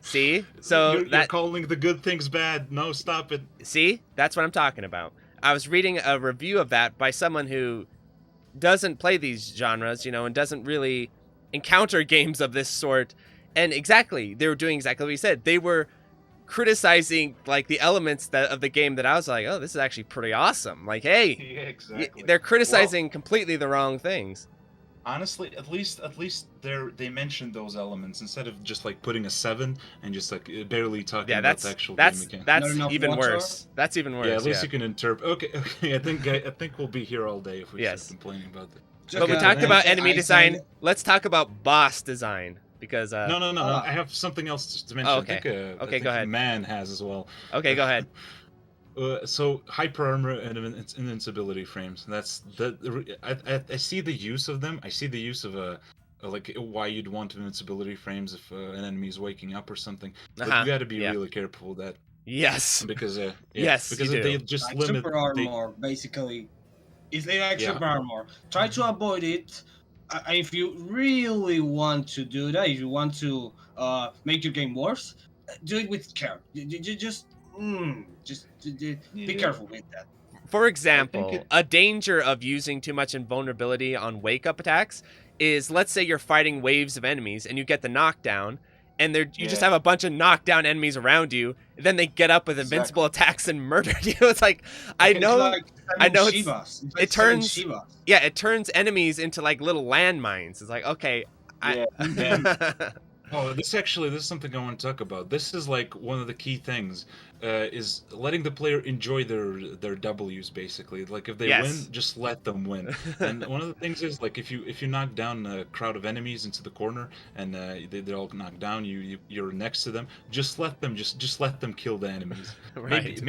See, so you're calling the good things bad. No, stop it. See, that's what I'm talking about. I was reading a review of that by someone who doesn't play these genres, and doesn't really encounter games of this sort. And exactly, they were doing exactly what he said. They were criticizing like the elements of the game that I was like, oh, this is actually pretty awesome. Like, hey, Yeah, exactly. they're criticizing completely the wrong things. Honestly, at least they mentioned those elements instead of just like putting a 7 and just like barely talking Yeah, about the actual that's game again. Not that's enough even water? worse. That's even worse. Yeah, at least you can interpret. Okay. I think we'll be here all day if we Yes. start complaining about that. But we Okay, talked about I enemy said- design. Let's talk about boss design because No. Ah. I have something else to mention. Oh, okay. I think, Okay, go ahead. Man has as well. Okay, go ahead. So hyper armor and invincibility frames. That's I see the use of them. I see the use of like why you'd want invincibility frames if an enemy is waking up or something. But Uh-huh, you got to be yeah. really careful with that Yes. because Yes, because you they do. just like limit. super armor, basically. It's like Yeah. super armor. Try to avoid it. If you really want to do that, if you want to make your game worse, do it with care. Just be careful with that. For example, it- a danger of using too much invulnerability on wake-up attacks is, let's say you're fighting waves of enemies and you get the knockdown, and you just Yeah. have a bunch of knockdown enemies around you, and then they get up with invincible attacks and murder you. It's like, I It's know, like I know seven Shivas. It's like it seven turns- Shivas. yeah, it turns enemies into like little landmines. It's like, okay, Oh, this is something I want to talk about. This is like one of the key things, is letting the player enjoy their W's basically. Like if they Yes. win, just let them win. And one of the things is like if you knock down a crowd of enemies into the corner and they're all knocked down, you're next to them. Just let them let them kill the enemies. right.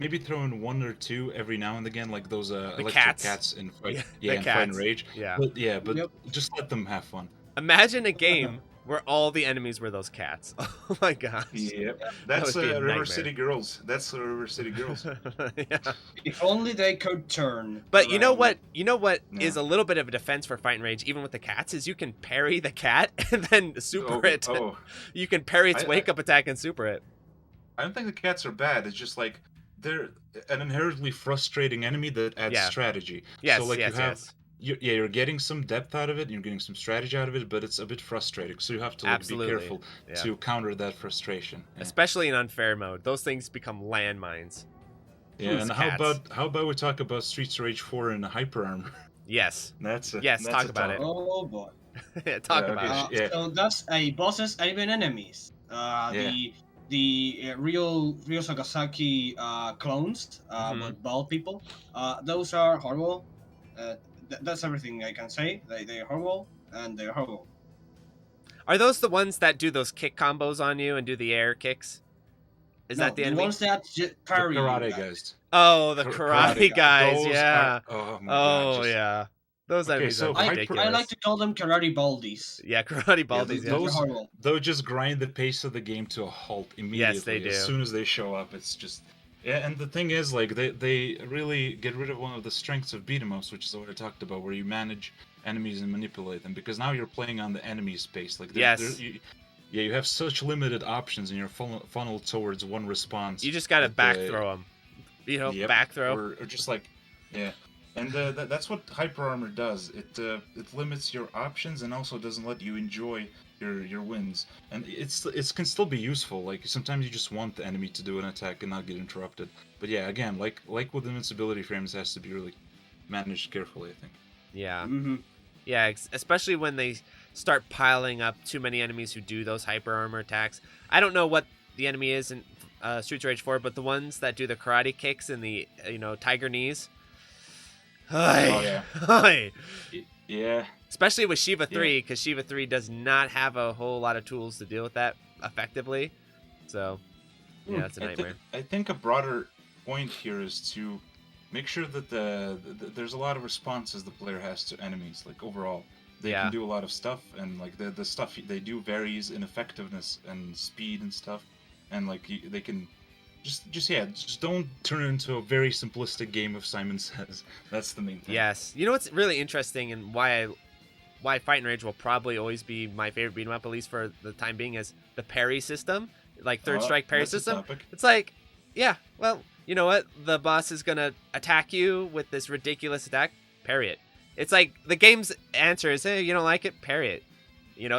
Maybe throw in 1 or 2 every now and again, like those electric cats. cats in fight. Yeah, Yeah, the in Fight and cats. Rage. Yeah. But Yep. just let them have fun. Imagine a game where all the enemies were those cats. Oh my gosh. Yep, That would be a River nightmare. City Girls. That's River City Girls. Yeah. If only they could turn. But you know around. what? You know what is Yeah. a little bit of a defense for Fight and Rage, even with the cats, is you can parry the cat and then super it. You can parry its I- wake up attack and super it. I don't think the cats are bad. It's just like they're an inherently frustrating enemy that adds Yeah. strategy. Yes, so like yes, you have, yes. you're getting some depth out of it. You're getting some strategy out of it, but it's a bit frustrating. So you have to like, be Absolutely. careful Yeah. to counter that frustration. Yeah. Especially in unfair mode, those things become landmines. Yeah, Those and cats. how about we talk about Streets of Rage 4 and hyper armor? Yes. That's a, Yes, that's talk a about topic. Oh boy. Talk Yeah, about okay. it. Yeah. So that's a bosses and even enemies. Yeah. The real Sagasaki clones, Mhm. but bald people. Those are horrible. That's everything I can say. They're horrible and they're horrible. Are those the ones that do those kick combos on you and do the air kicks? Is No, that the enemy? ones that The parry you karate guys. guys. Oh, the Karate karate guys, Those yeah. oh my god. Oh, just- yeah. Those Okay, enemies so are I ridiculous. like to call them karate baldies. Yeah, karate baldies. th- Yeah, those- They're horrible. They'll just grind the pace of the game to a halt immediately. they do. As soon as they show up, it's just yeah. And the thing is, like they really get rid of one of the strengths of beat 'em ups, which is what I talked about, where you manage enemies and manipulate them. Because now you're playing on the enemy space. Like Yes. you have such limited options, and you're funneled towards one response. You just gotta that, back throw them. You know, Yep, back throw. or just like yeah. And that's what hyper armor does. It limits your options and also doesn't let you enjoy your wins, and it can still be useful. Like sometimes you just want the enemy to do an attack and not get interrupted. But yeah, again, like with invincibility frames, it has to be really managed carefully, I think. Yeah. Mm-hmm. Yeah, especially when they start piling up too many enemies who do those hyper armor attacks. I don't know what the enemy is in Streets of Rage 4, but the ones that do the karate kicks and the tiger knees. Oh yeah. Hi. Yeah. Especially with Shiva 3, because Shiva 3 does not have a whole lot of tools to deal with that effectively. So, yeah, it's a nightmare. I think a broader point here is to make sure that there's a lot of responses the player has to enemies. Like overall, they can do a lot of stuff, and like the stuff they do varies in effectiveness and speed and stuff, and like they can just don't turn it into a very simplistic game of Simon Says. That's the main thing. Yes. You know what's really interesting and why Fight and Rage will probably always be my favorite beat 'em up, at least for the time being, is the parry system, like third strike parry system. It's like, yeah, well, you know what? The boss is gonna attack you with this ridiculous attack, parry it. It's like the game's answer is, hey, you don't like it, parry it.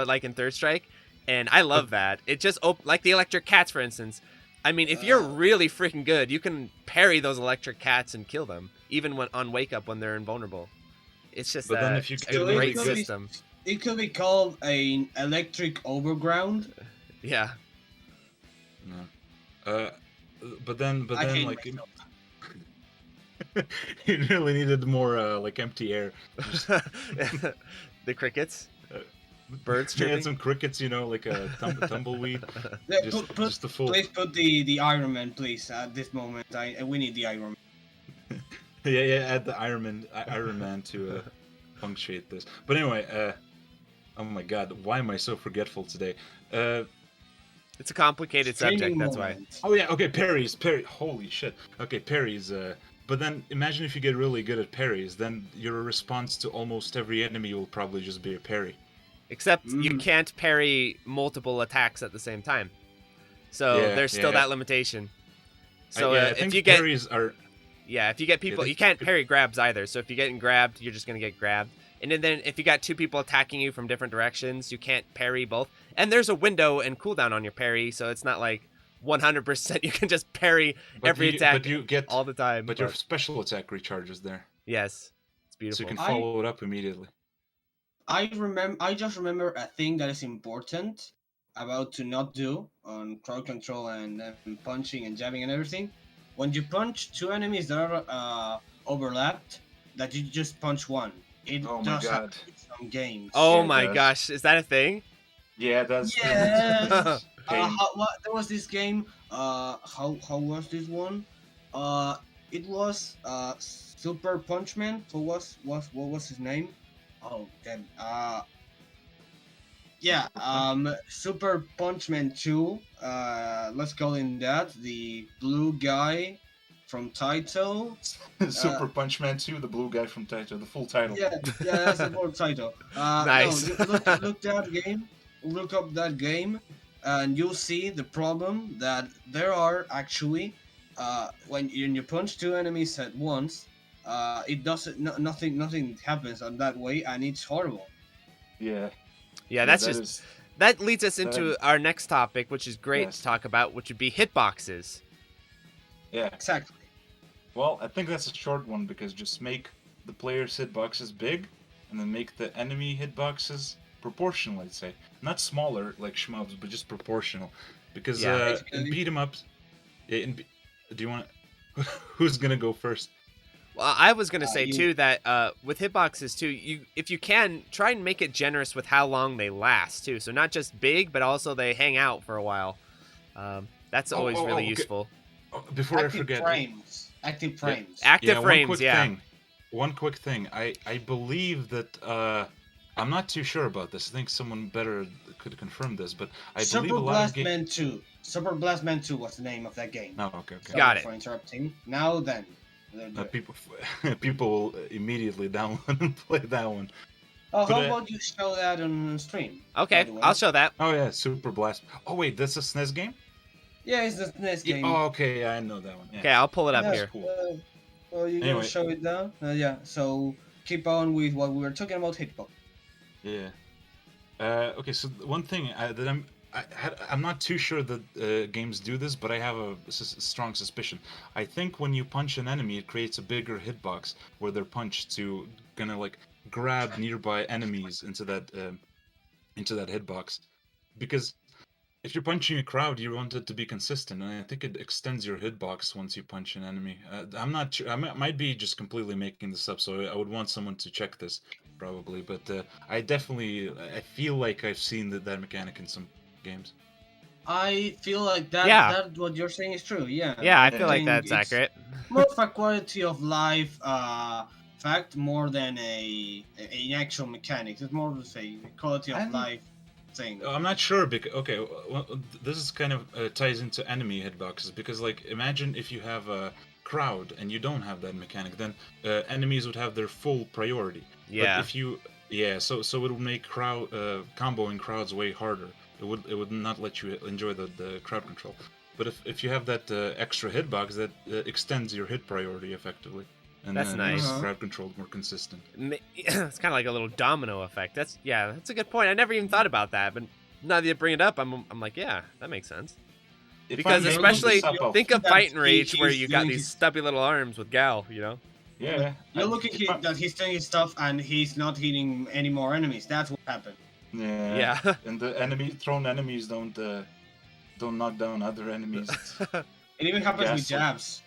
Like in Third Strike, and I love that. It just like the electric cats, for instance. I mean, if you're really freaking good, you can parry those electric cats and kill them, even when on wake up when they're invulnerable. It's just then if you a great system. It could be called an electric overground. Yeah. No. But then like you really needed more like empty air. The crickets. Birds chirping. chirping. Some crickets, like a tumbleweed. Yeah, just the full. Please put the Iron Man, please, at this moment. We need the Iron Man. yeah, add the Iron Man to punctuate this. But anyway, oh my God, why am I so forgetful today? It's a complicated subject, that's why. Oh yeah, okay, parries. Holy shit. Okay, parries. But then imagine if you get really good at parries, then your response to almost every enemy will probably just be a parry. Except you can't parry multiple attacks at the same time. So there's still that limitation. So if you get parries are... Yeah, if you get people... you can't parry grabs either. So if you're getting grabbed, you're just going to get grabbed. And then if you got two people attacking you from different directions, you can't parry both. And there's a window and cooldown on your parry, so it's not like 100% you can just parry every attack all the time. But your special attack recharges there. Yes, it's beautiful. So you can follow it up immediately. I just remember a thing that is important about to not do on crowd control and punching and jabbing and everything. When you punch two enemies that are overlapped, that you just punch one. It does happen in some games. Oh my gosh, is that a thing? Yeah, it does. Yes. There was this game. How was this one? It was Super Punch Man. What was his name? Oh damn. Super Punch Man 2. Let's call him that. The blue guy from Taito. Super Punch Man 2, the blue guy from Taito, the full title. Yeah, that's the full title. Nice. No, look that game. Look up that game, and you'll see the problem that there are actually when you punch two enemies at once. It doesn't. Nothing happens on that way, and it's horrible. Yeah. Yeah, that leads us into our next topic, which is great to talk about, which would be hitboxes. Yeah, exactly. Well, I think that's a short one because just make the player's hitboxes big, and then make the enemy hitboxes proportional. I'd say not smaller like shmups, but just proportional. Because in beat 'em ups, do you want? Who's gonna go first? Well, I was gonna say too that with hitboxes too, if you can try and make it generous with how long they last too. So not just big, but also they hang out for a while. That's always really useful. Before I forget, active frames. Active frames. One quick thing. I believe that I'm not too sure about this. I think someone better could confirm this, but I believe a lot of games. Super Blast Man 2 was the name of that game. Oh, okay. Got it. For interrupting. Now then. People will immediately download and play that one. Oh, how about you show that on stream? Okay, I'll show that. Oh yeah, Super Blast. Oh wait, that's a SNES game? Yeah, it's a SNES game. Oh, okay, I know that one. Yeah. Okay, I'll pull it up here. Cool. Well, you're gonna show it now? Yeah, so keep on with what we were talking about, Hitbox. Yeah. Okay, so one thing I'm not too sure that games do this, but I have a strong suspicion. I think when you punch an enemy, it creates a bigger hitbox where they're punched to gonna like grab nearby enemies into that hitbox. Because if you're punching a crowd, you want it to be consistent, and I think it extends your hitbox once you punch an enemy. I'm not sure. Might be just completely making this up, so I would want someone to check this, probably. But I feel like I've seen that mechanic in some games. I feel like that Yeah. that what you're saying is true. Yeah. Yeah, I feel like think that's it's accurate. more of a quality of life fact more than an actual mechanics. It's more of a quality of life thing. I'm not sure because okay, well, this is kind of ties into enemy hitboxes because like imagine if you have a crowd and you don't have that mechanic, then enemies would have their full priority. Yeah. But if you so it would make comboing crowds way harder. It would not let you enjoy the crowd control. But if you have that extra hitbox, that extends your hit priority effectively. And That's then nice. makes crowd control more consistent. It's kind of like a little domino effect. That's a good point. I never even thought about that, but now that you bring it up, I'm like, yeah, that makes sense. Because especially think of Fight and Rage where you got these stubby little arms with Gal, you know? Yeah. You're looking at that he's doing his stuff and he's not hitting any more enemies. That's what happened. Yeah. And the thrown enemies don't knock down other enemies. It even happens with jabs.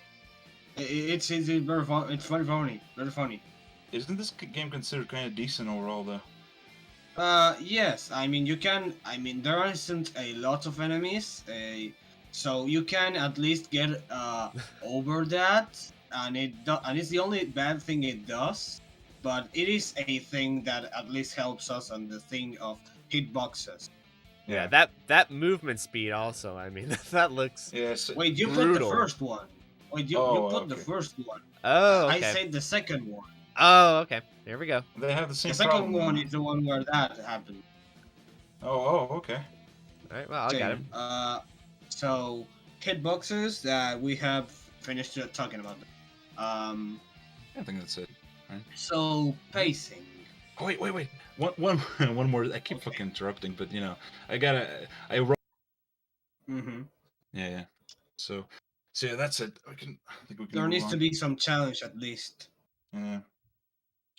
It's very fun. It's very funny. Very funny. Isn't this game considered kind of decent overall, though? Yes. I mean, you can. I mean, there isn't a lot of enemies. So you can at least get over that, and it's the only bad thing it does. But it is a thing that at least helps us on the thing of hitboxes. Yeah, that movement speed also. I mean, that looks. Yes. Wait, you brutal. put the first one. Wait, you put the first one. Oh, okay. I said the second one. Oh, okay. There we go. They have the same The second problem. one is the one where that happened. Oh, okay. All right, well, I got him. So hitboxes that we have finished talking about. I think that's it. Right? So pacing. Oh, wait. One more. I keep fucking interrupting, but you know, I wrote. Mm-hmm. Yeah. So yeah, that's it. I think we can. There needs to be some challenge at least. Yeah.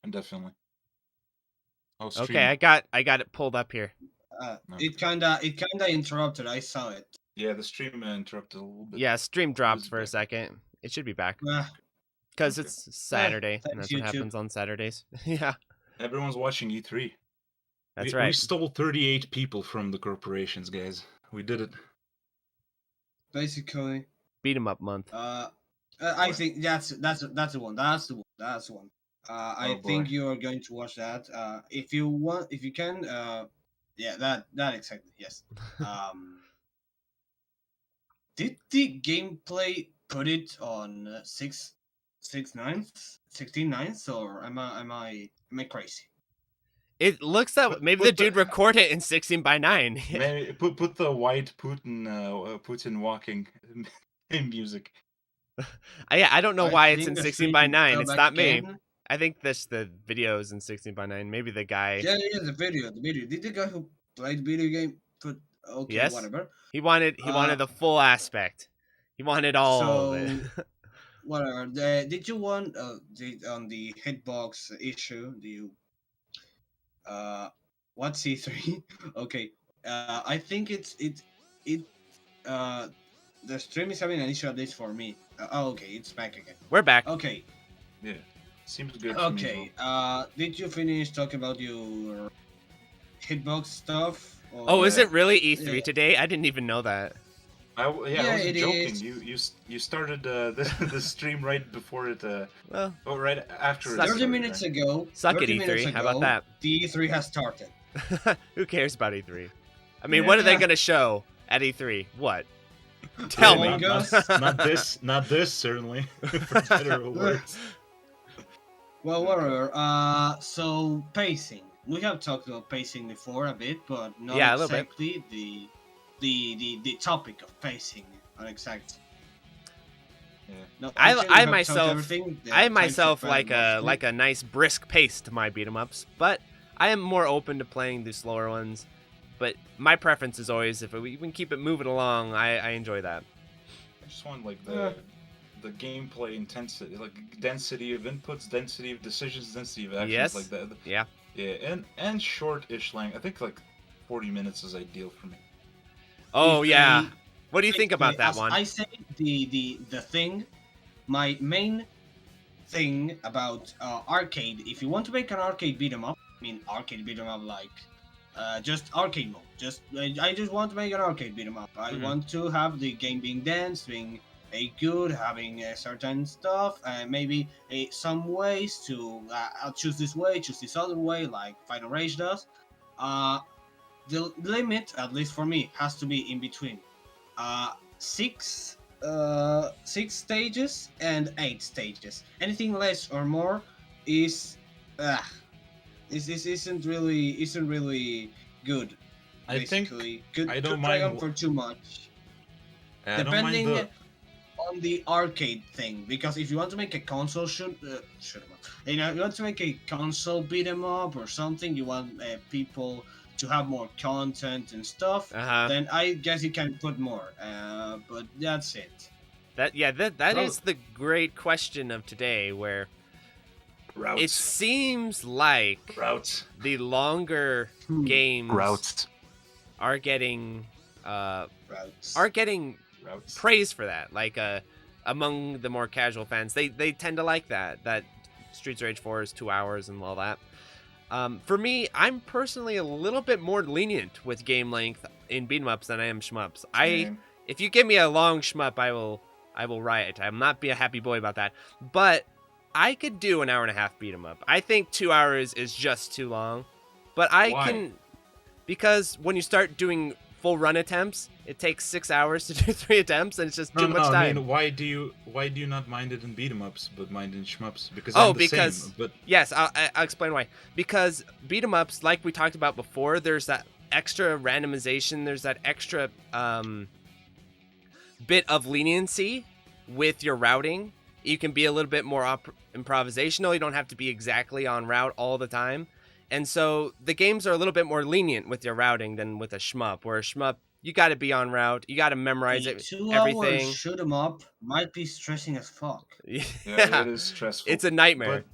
Definitely. Okay, I got it pulled up here. It kinda interrupted. I saw it. Yeah, the stream interrupted a little bit. Yeah, stream dropped for a second. It should be back because it's Saturday, and that's what happens on Saturdays. Yeah, everyone's watching E3. That's right. We stole 38 people from the corporations, guys. We did it. Basically. Beat 'em up month. I think that's the one. That's the one. I think you are going to watch that. If you want, if you can, yeah, that exactly. Yes. Did the gameplay put it on 16 nines, or am I crazy? It looks that maybe the dude recorded it in 16:9. Maybe put the white Putin walking music. I don't know why it's in 16:9. It's not me. Again. I think the video is in 16:9. Maybe the guy. Yeah, the video. Did the guy who played video game put? Okay, yes. Whatever. He wanted the full aspect. He wanted all of it. Whatever. Did you want on the hitbox issue? Do you what's C3? Okay. I think the stream is having an issue at least for me. Okay, it's back again. We're back. Okay. Yeah. Seems good. Okay. Did you finish talking about your hitbox stuff? Or, is it really E3 today? I didn't even know that. I wasn't joking. Is. You started the stream right before it. Right after. 30 minutes ago. Suck it, E3. How about that? The E3 has started. Who cares about E3? I mean, what are they gonna show at E3? What? Tell me. Not this certainly. For better or worse. Well, whatever. So pacing. We have talked about pacing before a bit, but not exactly the topic of pacing. Not exactly. Yeah. No, I myself like a nice brisk pace to my beat 'em ups, but I am more open to playing the slower ones, but my preference is always if we can keep it moving along. I enjoy that. I just want like the gameplay intensity, like density of inputs, density of decisions, density of actions, Yes. like that. Yeah. Yeah, and short-ish length. I think like 40 minutes is ideal for me. Oh If yeah. they- What do you think about that as one? I say, the thing, my main thing about arcade, if you want to make an arcade beat 'em up, I mean arcade beat 'em up like just arcade mode. I just want to make an arcade beat 'em up. I want to have the game being dense, being good, having certain stuff, and maybe some ways to I'll choose this way, choose this other way, like Final Rage does. The limit, at least for me, has to be in between six stages and 8 stages. Anything less or more is isn't really good. I think Basically, good I don't drag on mind. for too much. I don't mind Depending on the arcade thing, because if you want to make a console you know, you want to make a console beat 'em up or something, you want people to have more content and stuff, then I guess you can put more. But that's it. That is the great question of today, where it seems like the longer games are getting praise for that. Like among the more casual fans, they tend to like that Streets of Rage 4 is 2 hours and all that. For me, I'm personally a little bit more lenient with game length in beat 'em ups than I am shmups. If you give me a long shmup, I will riot. I'm not be a happy boy about that. But I could do an hour and a half beat 'em up. I think 2 hours is just too long. But because when you start doing full run attempts, it takes 6 hours to do 3 attempts, and it's just too much time. I mean, why do you not mind it in beat 'em ups but mind it in shmups? Because I'm the same, but yes, I'll explain why. Because beat 'em ups, like we talked about before, there's that extra randomization, there's that extra bit of leniency with your routing. You can be a little bit more improvisational. You don't have to be exactly on route all the time. And so the games are a little bit more lenient with your routing than with a shmup, where a shmup, you got to be on route. You got to memorize everything. 2 hours shoot 'em up might be stressing as fuck. Yeah, it is stressful. It's a nightmare. But,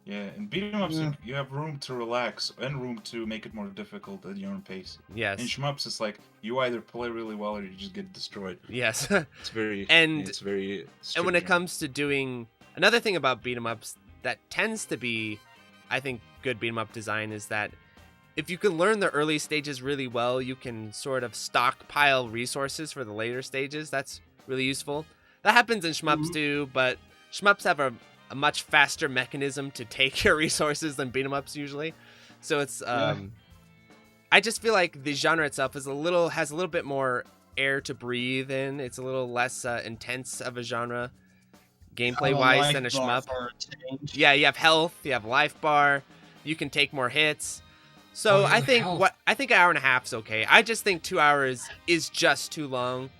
yeah, in beat 'em ups, you have room to relax and room to make it more difficult at your own pace. Yes. In shmups, it's like you either play really well or you just get destroyed. Yes. It's very and when it stringent. comes to doing another thing about beat 'em ups that tends to be, I think, good beat 'em up design is that if you can learn the early stages really well, you can sort of stockpile resources for the later stages. That's really useful. That happens in shmups too, but shmups have a much faster mechanism to take your resources than beat 'em ups usually. So it's I just feel like the genre itself has a little bit more air to breathe in. It's a little less intense of a genre gameplay wise than a shmup. Yeah, you have health, you have life bar, you can take more hits. So I think an hour and a half is okay. I just think 2 hours is just too long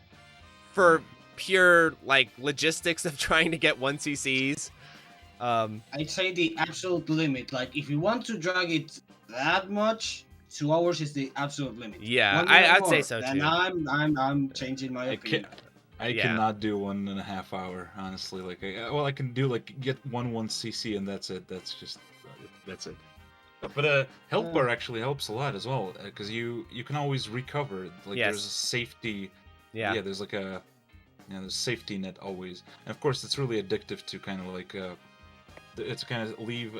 for pure like logistics of trying to get 1cc's. I'd say the absolute limit. Like if you want to drag it that much, 2 hours is the absolute limit. Yeah, I'd say so too. And I'm changing my opinion. I cannot do 1.5 hour, honestly. Like, I can do like get 1cc and that's it. That's it. But health bar actually helps a lot as well, because you can always recover. Like there's a safety. Yeah, there's like a there's a safety net always. And of course, it's really addictive to kind of like it's kind of leave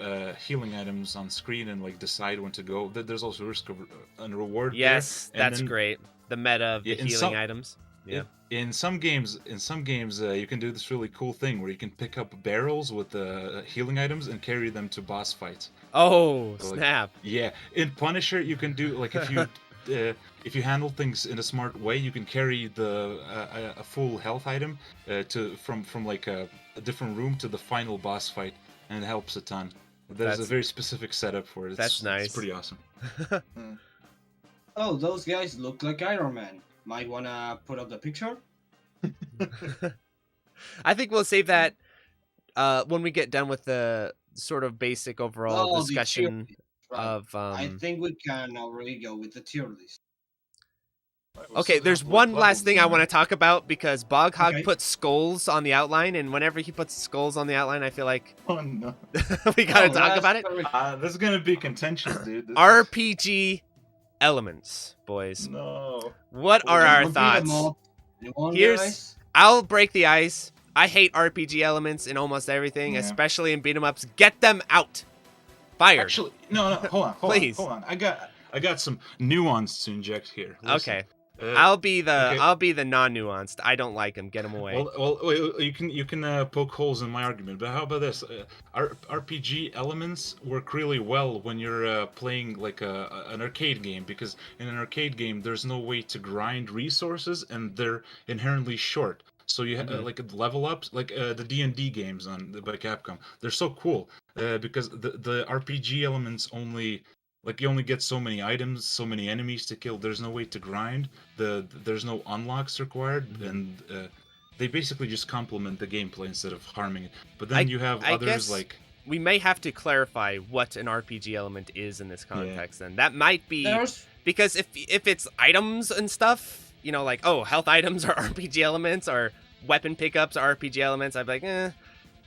healing items on screen and like decide when to go. There's also risk of and reward. Yes, there. That's great. The meta of the healing items. Yeah. In some games, you can do this really cool thing where you can pick up barrels with healing items and carry them to boss fights. Oh, so, snap! Like, yeah, in Punisher, you can do like if you handle things in a smart way, you can carry a full health item from like a different room to the final boss fight, and it helps a ton. There's a very specific setup for it. That's nice. It's pretty awesome. Oh, those guys look like Iron Man. Might wanna put up the picture? I think we'll save that when we get done with the sort of basic overall discussion Right. I think we can already go with the tier list. Okay, there's one last thing I want to talk about because Boghog puts skulls on the outline, and whenever he puts skulls on the outline, I feel like Oh no, we gotta talk about it. this is gonna be contentious, dude. RPG elements, boys. No. What are our thoughts? I'll break the ice. I hate RPG elements in almost everything, especially in beat 'em ups. Get them out. Fired. Actually, no, hold on, Please. hold on. I got some nuance to inject here. Listen. Okay. I'll be the non-nuanced. I don't like them. Get them away. Well, you can poke holes in my argument, but how about this? RPG elements work really well when you're playing like an arcade game, because in an arcade game there's no way to grind resources and they're inherently short. So you like level ups, like the D&D games by Capcom. They're so cool because the RPG elements only. Like, you only get so many items, so many enemies to kill. There's no way to grind. There's no unlocks required, and they basically just complement the gameplay instead of harming it. But then you have others like... We may have to clarify what an RPG element is in this context, and that might be... Because if it's items and stuff, you know, like, oh, health items are RPG elements, or weapon pickups are RPG elements, I'd be like,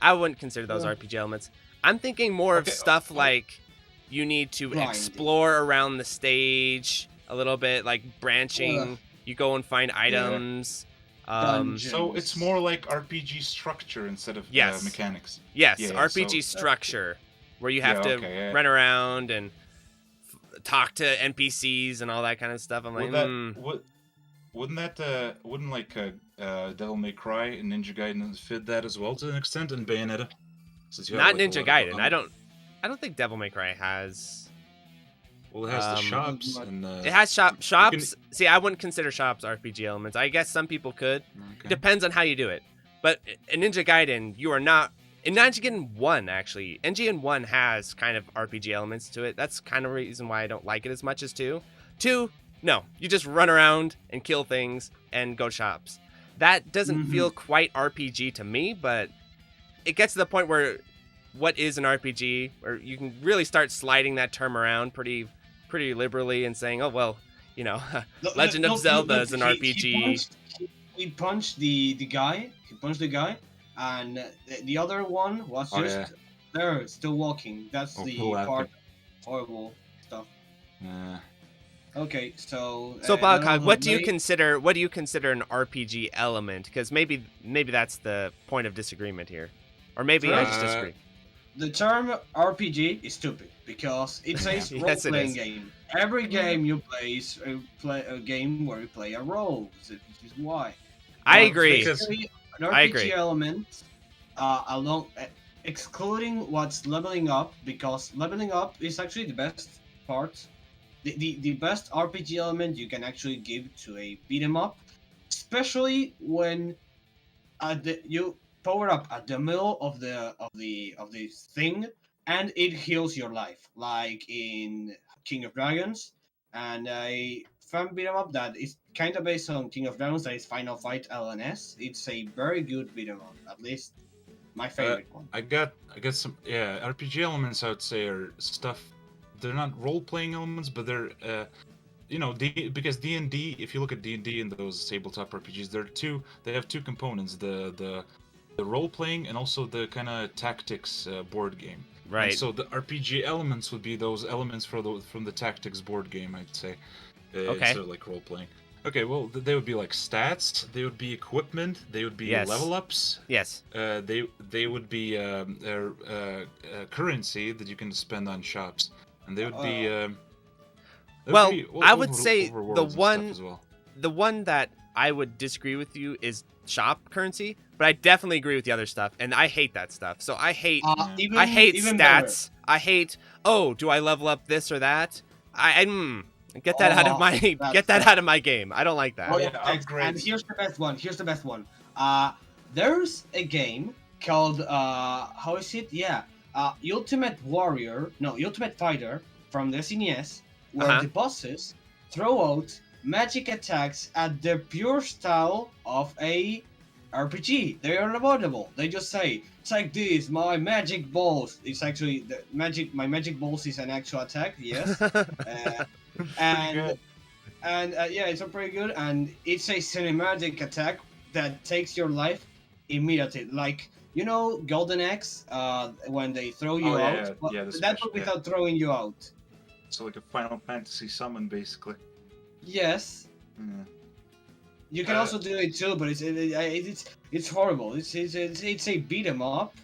I wouldn't consider those RPG elements. I'm thinking more of stuff like... You need to explore around the stage a little bit, like branching. You go and find items. So it's more like RPG structure instead of mechanics. Yes, RPG structure, where you have to run around and talk to NPCs and all that kind of stuff. I'm like, wouldn't like Devil May Cry and Ninja Gaiden fit that as well to an extent, and Bayonetta? Not Ninja Gaiden. I don't think Devil May Cry has. Well, it has the shops and. It has shops. See, I wouldn't consider shops RPG elements. I guess some people could. Okay. Depends on how you do it. But in Ninja Gaiden, you are not. In Ninja Gaiden 1, actually, NGN 1 has kind of RPG elements to it. That's kind of the reason why I don't like it as much as 2. 2, no, you just run around and kill things and go shops. That doesn't feel quite RPG to me, but it gets to the point where. What is an RPG, where you can really start sliding that term around pretty liberally and saying, oh, well, you know, Legend of Zelda is an RPG. He punched the guy. He punched the guy, and the other one was just there, still walking. That's the part horrible stuff. Okay, so Boghog, what do you consider an RPG element? Because maybe that's the point of disagreement here, or maybe I just disagree. The term RPG is stupid because it's a role-playing game. Every game you play is a game where you play a role. This is why. I agree. An RPG element, excluding what's leveling up, because leveling up is actually the best part. The best RPG element you can actually give to a beat 'em up, especially when you power up at the middle of the thing, and it heals your life, like in King of Dragons, and a fan beat 'em up that is kind of based on King of Dragons, that is Final Fight LNS. It's a very good beat 'em up, at least my favorite one. I got some RPG elements. I would say are stuff. They're not role-playing elements, but they're because D&D. If you look at D&D and those tabletop RPGs, they have two components: the role-playing and also the kind of tactics board game. Right. And so the RPG elements would be those elements from the tactics board game, I'd say. Instead of like role-playing. Okay, well, they would be like stats, they would be equipment, they would be level ups. Yes. They would be currency that you can spend on shops, and they would be. I would say the one that I would disagree with you is shop currency, but I definitely agree with the other stuff, and I hate that stuff. So I hate stats. Better. I hate. Oh, do I level up this or that? Get that out of my game. I don't like that. And here's the best one. There's a game called how is it? Ultimate Fighter from the SNES, where the bosses throw out magic attacks at the pure style of a RPG. They are unavoidable. They just say, "Take this, my magic balls." It's actually the magic. My magic balls is an actual attack. Yes, and yeah, it's a pretty good, and it's a cinematic attack that takes your life immediately. Like Golden Axe, when they throw you out, the that special, without throwing you out. So like a Final Fantasy summon, basically. Yes. Yeah. You can also do it too, but it's horrible. It's a beat 'em up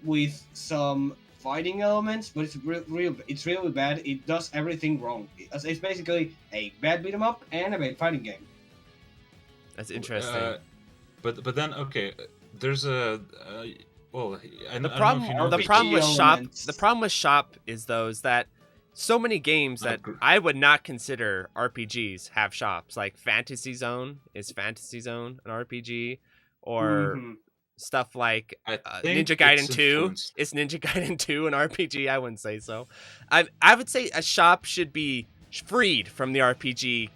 with some fighting elements, but it's really bad. It does everything wrong. It's basically a bad beat 'em up and a bad fighting game. That's interesting. But then okay, there's a well, the problem with elements. the problem with shop is those that so many games that I would not consider RPGs have shops. Like Fantasy Zone is Fantasy Zone an RPG, or stuff like Ninja Gaiden 2 is Ninja Gaiden 2 an RPG. I wouldn't say so. I would say a shop should be freed from the RPG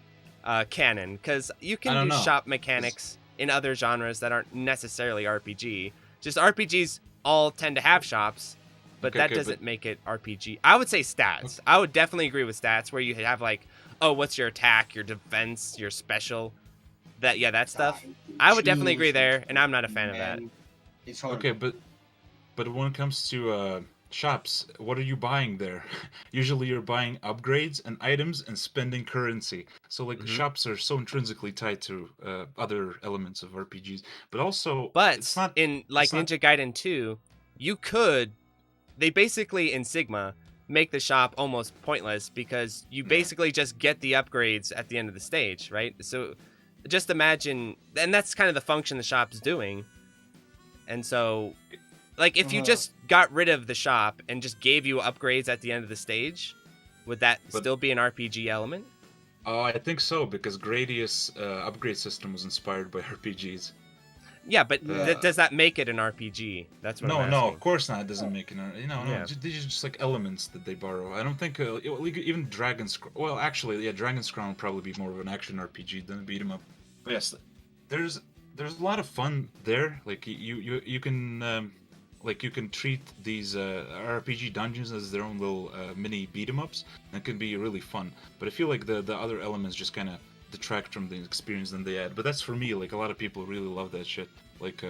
canon, because you can do shop mechanics in other genres that aren't necessarily RPG. Just RPGs all tend to have shops. But that doesn't make it RPG. I would say stats. I would definitely agree with stats, where you have like, oh, what's your attack, your defense, your special, that stuff. I would definitely agree there, and I'm not a fan of that. It's hard. Okay, but when it comes to shops, what are you buying there? Usually you're buying upgrades and items and spending currency. So like shops are so intrinsically tied to other elements of RPGs. But also, it's not in like Ninja Gaiden 2, you could. They basically, in Sigma, make the shop almost pointless, because you basically just get the upgrades at the end of the stage, right? So just imagine, and that's kind of the function the shop's doing. And so, like, if you just got rid of the shop and just gave you upgrades at the end of the stage, would that still be an RPG element? Oh, I think so, because Gradius' upgrade system was inspired by RPGs. Yeah, but does that make it an RPG? That's what I'm asking. No, of course not. It doesn't make it. These are just like elements that they borrow. I don't think even Dragon's. Well, actually, yeah, Dragon's Crown would probably be more of an action RPG than a beat 'em up. But yes, there's a lot of fun there. Like you can you can treat these RPG dungeons as their own little mini beat 'em ups. That can be really fun. But I feel like the other elements just kind of detract from the experience than they add. But that's for me. Like, a lot of people really love that shit. Like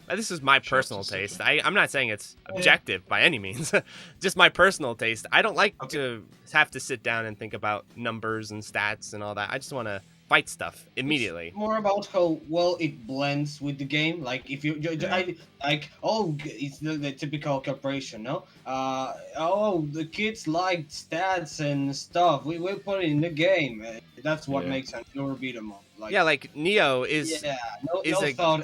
this is my personal taste. I'm not saying it's objective by any means. Just my personal taste. I don't like to have to sit down and think about numbers and stats and all that. I just want to fight stuff immediately. It's more about how well it blends with the game. Like, if it's the typical corporation, no? The kids like stats and stuff. We will put it in the game. That's what makes a pure beat 'em up. Like Neo is an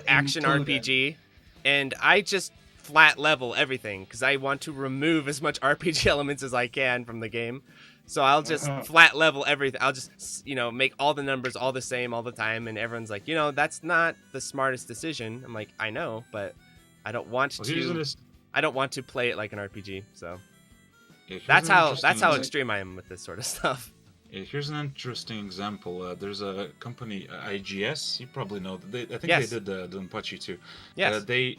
action RPG, and I just flat level everything because I want to remove as much RPG elements as I can from the game. So I'll just flat level everything. I'll just, make all the numbers all the same all the time. And everyone's like, that's not the smartest decision. I'm like, I know, but I don't want I don't want to play it like an RPG. So that's how extreme I am with this sort of stuff. Yeah, here's an interesting example. There's a company, IGS. You probably know. I think they did Donpachi too. Yes. They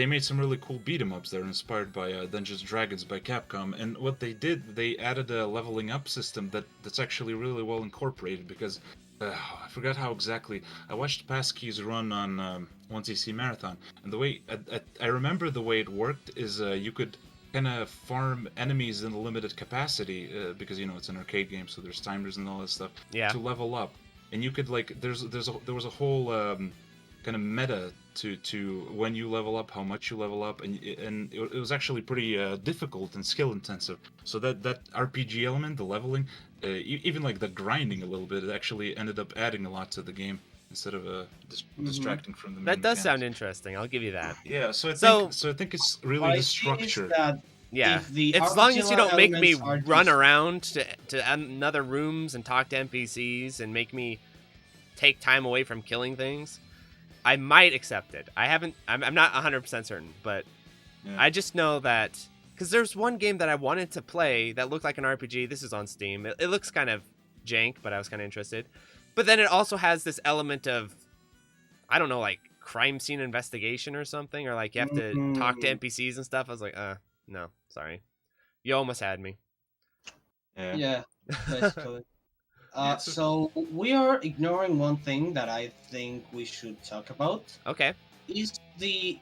made some really cool beat 'em ups that are inspired by Dungeons & Dragons by Capcom, and what they did, they added a leveling up system that's actually really well incorporated, because I forgot how exactly. I watched Passkey's run on 1cc Marathon, and the way I remember the way it worked is you could kind of farm enemies in a limited capacity because it's an arcade game, so there's timers and all that stuff to level up, and you could there was a whole kind of meta to when you level up, how much you level up, and it was actually pretty difficult and skill intensive. So that RPG element, the leveling, even like the grinding a little bit, it actually ended up adding a lot to the game instead of distracting from the main That does mechanics. sound interesting. I'll give you that. Yeah, so I think it's really the structure. As long as you don't make me run around to other rooms and talk to NPCs and make me take time away from killing things, I might accept it. I'm not 100% certain, but I just know that because there's one game that I wanted to play that looked like an RPG. This is on Steam. It looks kind of jank, but I was kind of interested. But then it also has this element of, I don't know, like crime scene investigation or something, or like you have to talk to NPCs and stuff. I was like, no, sorry, you almost had me. Yeah, basically. Yeah, So we are ignoring one thing that I think we should talk about. Okay. Is the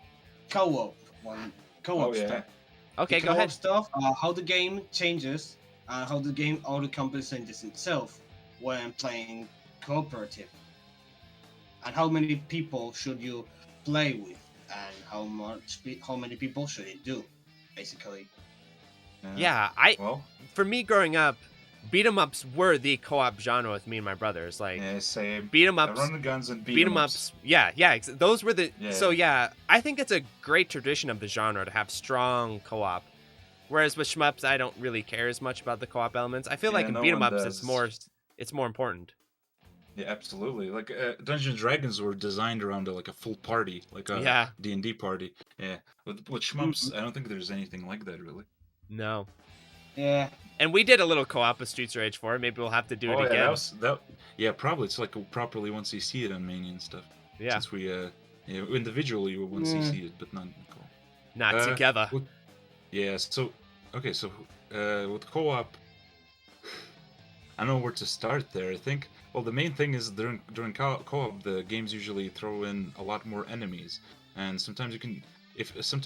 co-op one? Co-op stuff. Okay, The go ahead. stuff. How the game changes, how the game auto-compensates itself when playing cooperative, and how many people should you play with, and how many people should it do, basically. Yeah, for me growing up, beat 'em ups were the co-op genre with me and my brothers. Like, same. Beat 'em ups, Run the guns and beat 'em ups. Yeah, those were the. Yeah. So yeah, I think it's a great tradition of the genre to have strong co-op. Whereas with shmups, I don't really care as much about the co-op elements. I feel like in beat 'em ups, it's more important. Yeah, absolutely. Like Dungeons and Dragons were designed around like a full party, like a D&D party. Yeah, with shmups, I don't think there's anything like that really. No. Yeah. And we did a little co-op with Streets of Rage 4. Maybe we'll have to do it again. Yeah, probably. It's like properly 1cc it on Mania and stuff. Yeah. Since we individually were 1cc it, but not co-op. Not together. Yeah. So okay. So with co-op, I don't know where to start there. I think the main thing is during co-op, the games usually throw in a lot more enemies, and sometimes you can.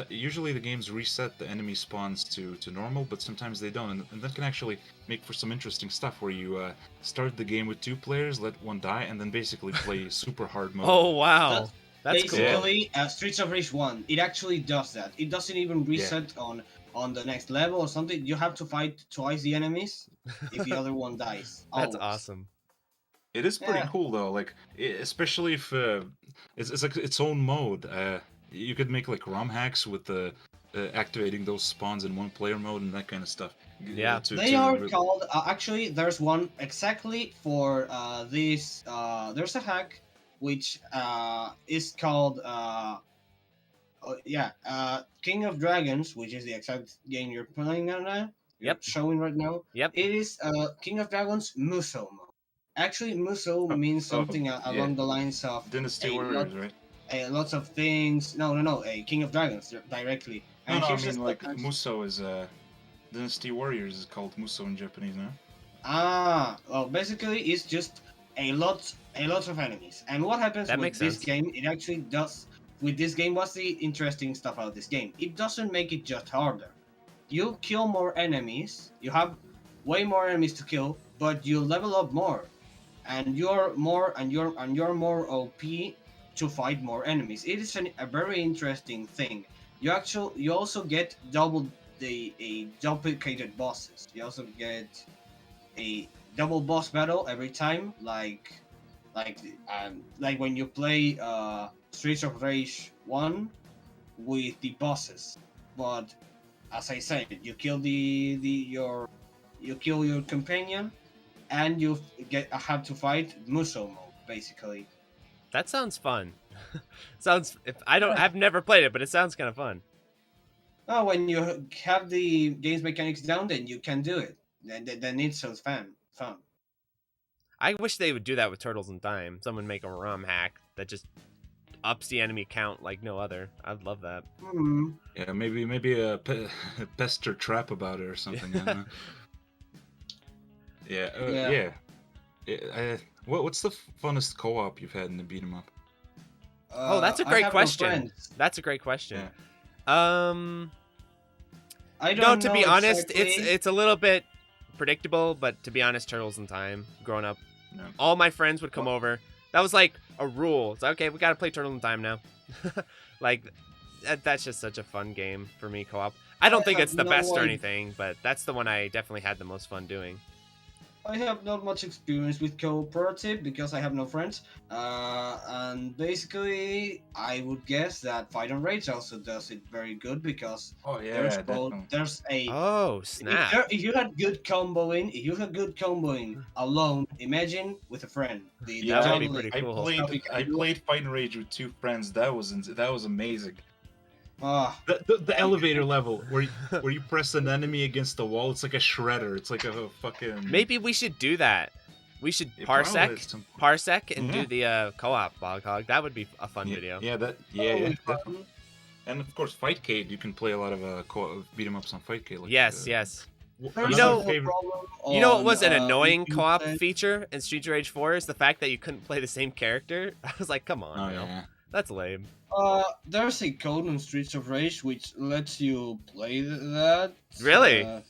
Usually the games reset the enemy spawns to normal, but sometimes they don't, and that can actually make for some interesting stuff where you start the game with 2 players, let one die, and then basically play super hard mode. Oh wow, that's basically cool. Streets of Rage 1. It actually does that. It doesn't even reset on the next level or something. You have to fight twice the enemies if the other one dies. That's awesome. It is pretty cool though, like especially if it's like its own mode. You could make like ROM hacks with activating those spawns in 1-player mode and that kind of stuff. Yeah, they are called. Actually, there's one exactly for this. There's a hack which is called King of Dragons, which is the exact game you're playing right now. Yep. Showing right now. Yep. It is King of Dragons Muso mode. Actually, Muso means something along the lines of Dynasty Warriors, right? Lots of things. No. A King of Dragons directly. And I mean like Muso is Dynasty Warriors is called Muso in Japanese now. Well, basically it's just a lot of enemies. And what happens with this game? It actually does. With this game, what's the interesting stuff about this game? It doesn't make it just harder. You kill more enemies. You have way more enemies to kill, but you level up more, and you're more OP to fight more enemies. It is a very interesting thing. You also get duplicated bosses. You also get a double boss battle every time, like when you play Streets of Rage 1 with the bosses. But as I said, you kill your companion, and you have to fight Muso mode basically. That sounds fun. I've never played it, but it sounds kind of fun. Oh, when you have the game's mechanics down, then you can do it. Then it's so fun. I wish they would do that with Turtles in Time. Someone make a ROM hack that just ups the enemy count like no other. I'd love that. Mm-hmm. Yeah, maybe a pester trap about it or something. I don't know. What's the funnest co-op you've had in the beat 'em up? That's a great question. That's a great question. Yeah. I don't know. To be honest, exactly. it's a little bit predictable, but to be honest, Turtles in Time, growing up, all my friends would come over. That was like a rule. It's like, okay, we gotta play Turtles in Time now. Like, that's just such a fun game for me, co-op. I don't think it's the best or anything, but that's the one I definitely had the most fun doing. I have not much experience with cooperative because I have no friends. And basically, I would guess that Fight and Rage also does it very good because there's a. Oh snap! If you had good comboing alone, imagine with a friend. That would be pretty cool. I played Fight and Rage with 2 friends. That was amazing. The elevator level where you press an enemy against the wall, it's like a shredder. It's like a fucking. Maybe we should do that. We should It probably parsec is some- and do the co-op Boghog. That would be a fun video. Yeah, definitely. And of course, Fightcade. You can play a lot of beat 'em ups on Fightcade. Like, Yes. There's You know- no problem You know what was an on, annoying YouTube co-op side. feature in Streets of Rage 4 is the fact that you couldn't play the same character. I was like, come on, Oh you know? yeah. That's lame. There's a code on Streets of Rage which lets you play that. Really? The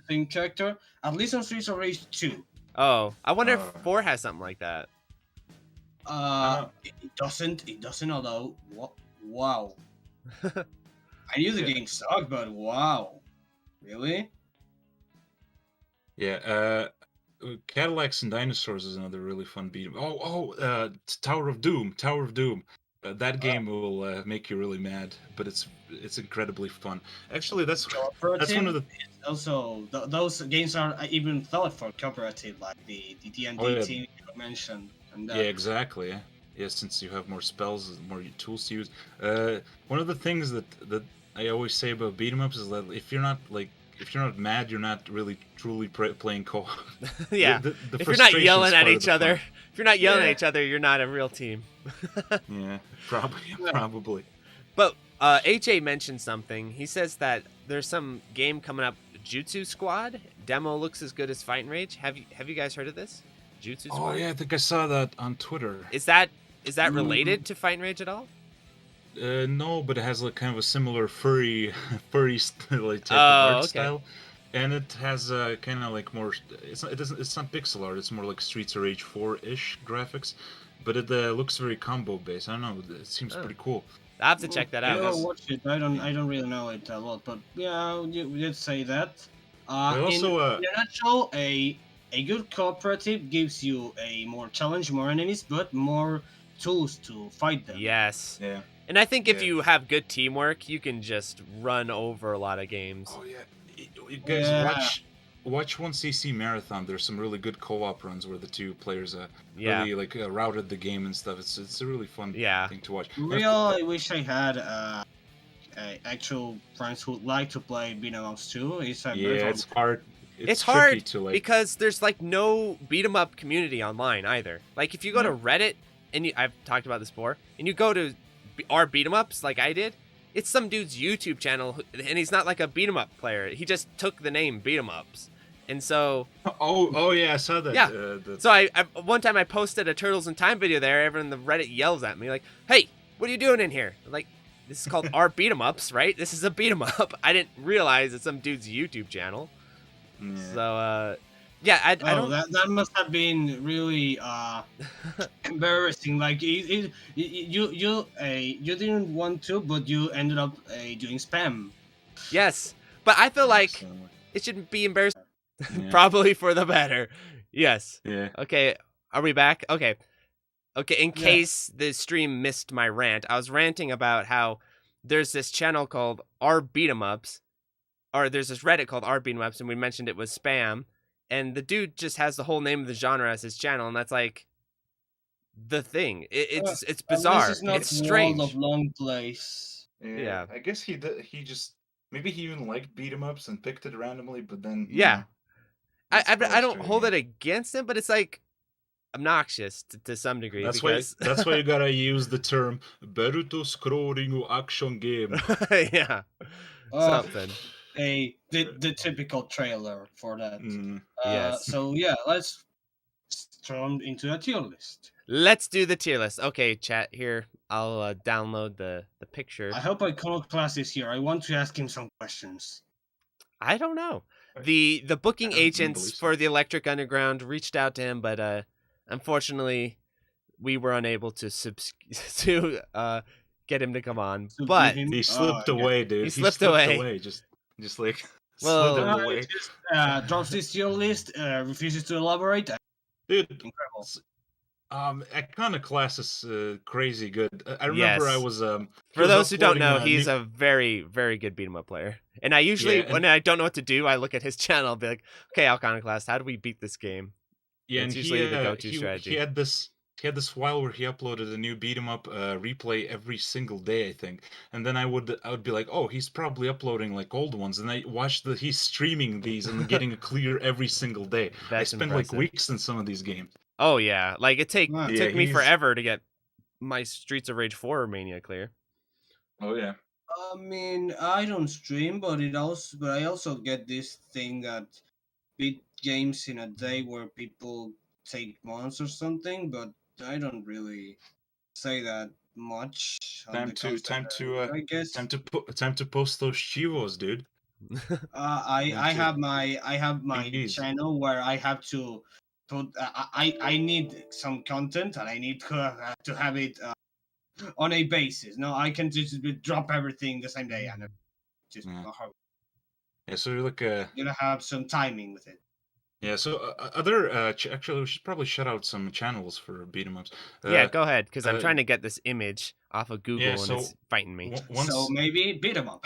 same character. At least on Streets of Rage 2. Oh, I wonder if Uh. 4 has something like that. It doesn't. It doesn't allow. Wow. I knew the Yeah. game sucked, but wow. Really? Yeah. Cadillacs and Dinosaurs is another really fun beat 'em. Tower of Doom. That game will make you really mad, but it's incredibly fun. Actually, that's one of the. Also, those games are even thought for cooperative, like the D&D team you mentioned. And Yeah, exactly. Yeah, since you have more spells, more tools to use. One of the things that I always say about beat 'em ups is that if you're not mad, you're not really truly playing co-op. Yeah. The If you're not yelling at each other. other, if you're not yelling Yeah. at each other, you're not a real team. Yeah, probably. But HA mentioned something. He says that there's some game coming up, Jutsu Squad. Demo looks as good as Fight and Rage. Have you guys heard of this? Jutsu Squad? Oh yeah, I think I saw that on Twitter. Is that related to Fight and Rage at all? No, but it has like kind of a similar furry like type Oh, of art okay. style, and it has kind of like more. It's not pixel art. It's more like Streets of Rage 4-ish graphics, but it looks very combo based. I don't know. It seems pretty cool. I have to check that I out. don't watch it. I don't really know it a lot, but yeah, you did say that. But also, in a nutshell, a good cooperative gives you a more challenge, more enemies, but more tools to fight them. Yes. Yeah. And I think if Yeah. you have good teamwork, you can just run over a lot of games. Oh yeah. You guys Yeah. watch 1cc Marathon. There's some really good co-op runs where the two players Yeah. really like routed the game and stuff. It's a really fun Yeah. thing to watch. I wish I had actual friends who like to play beat 'em ups too. It's Yeah, very it's hard. It's tricky hard to like. because there's like no beat 'em up community online either. Like if you go to Reddit and I've talked about this before, and you go to our beat 'em ups like I did, it's some dude's YouTube channel and he's not like a beat 'em up player. He just took the name beat 'em ups. And so Oh yeah, I saw that. Yeah. The- So I one time I posted a Turtles in Time video there. Everyone in the Reddit yells at me like, "Hey, what are you doing in here?" I'm like, this is called our beat 'em ups, right? This is a beat 'em up. I didn't realize it's some dude's YouTube channel. yeah. So yeah, I don't. That must have been really embarrassing. Like you didn't want to, but you ended up doing spam. Yes, but I feel like So, it shouldn't be embarrassing. yeah. Probably for the better. Yes. Yeah. Okay. Are we back? Okay. Okay. In Yeah. case the stream missed my rant, I was ranting about how there's this channel called Our Beat 'em Ups, or there's this Reddit called Our Beat 'em Ups, and we mentioned it was spam. And the dude just has the whole name of the genre as his channel, and that's like the thing. It's bizarre. This is not It's strange. World of Long Place. Yeah. I guess he just maybe he even liked beat 'em ups and picked it randomly, but then Yeah. I don't frustrating. hold it against him, but it's like obnoxious to some degree. That's because... why you gotta use the term Beruto scrolling action game. Yeah. Uh, Something. The typical trailer for that. Yes. So yeah, let's storm into a tier list. Let's do the tier list. Okay, chat here. I'll download the picture. I hope Iconoclast is here. I want to ask him some questions. I don't know. The booking I don't agents believe so. for the Electric Underground reached out to him, but unfortunately, we were unable to get him to come on. So But give him- He slipped yeah. away, dude. He slipped away. Just like Well- slid Uh, away. just drops this tier list, refuses to elaborate. Dude, Incredible. Iconoclast is crazy good. I remember Yes. I was for those who don't know, uploading, he's a very, very good beat 'em up player. And I usually, Yeah, and- when I don't know what to do, I look at his channel and be like, okay, Iconoclast, how do we beat this game? Yeah, It's and usually he, the go-to he, strategy. He while where he uploaded a new beat 'em up replay every single day, I think. And then I would be like, oh, he's probably uploading like old ones, and I watched he's streaming these and getting a clear every single day. I That's spent like impressive. weeks in some of these games. Oh yeah, like it took me he's- forever to get my Streets of Rage 4 mania clear. Oh yeah. I mean, I don't stream, but I also get this thing that beat games in a day where people take months or something, but I don't really say that much on the constant. I guess time to post those chivos, dude. I have my Jeez. channel where I have to put I need some content and I need to have it on a basis. No, I can just drop everything the same day and just Yeah, so you're like gonna have some timing with it. Yeah, so actually, we should probably shout out some channels for beat 'em ups. Yeah, go ahead, because I'm trying to get this image off of Google yeah, and so it's fighting me. So maybe beat 'em up.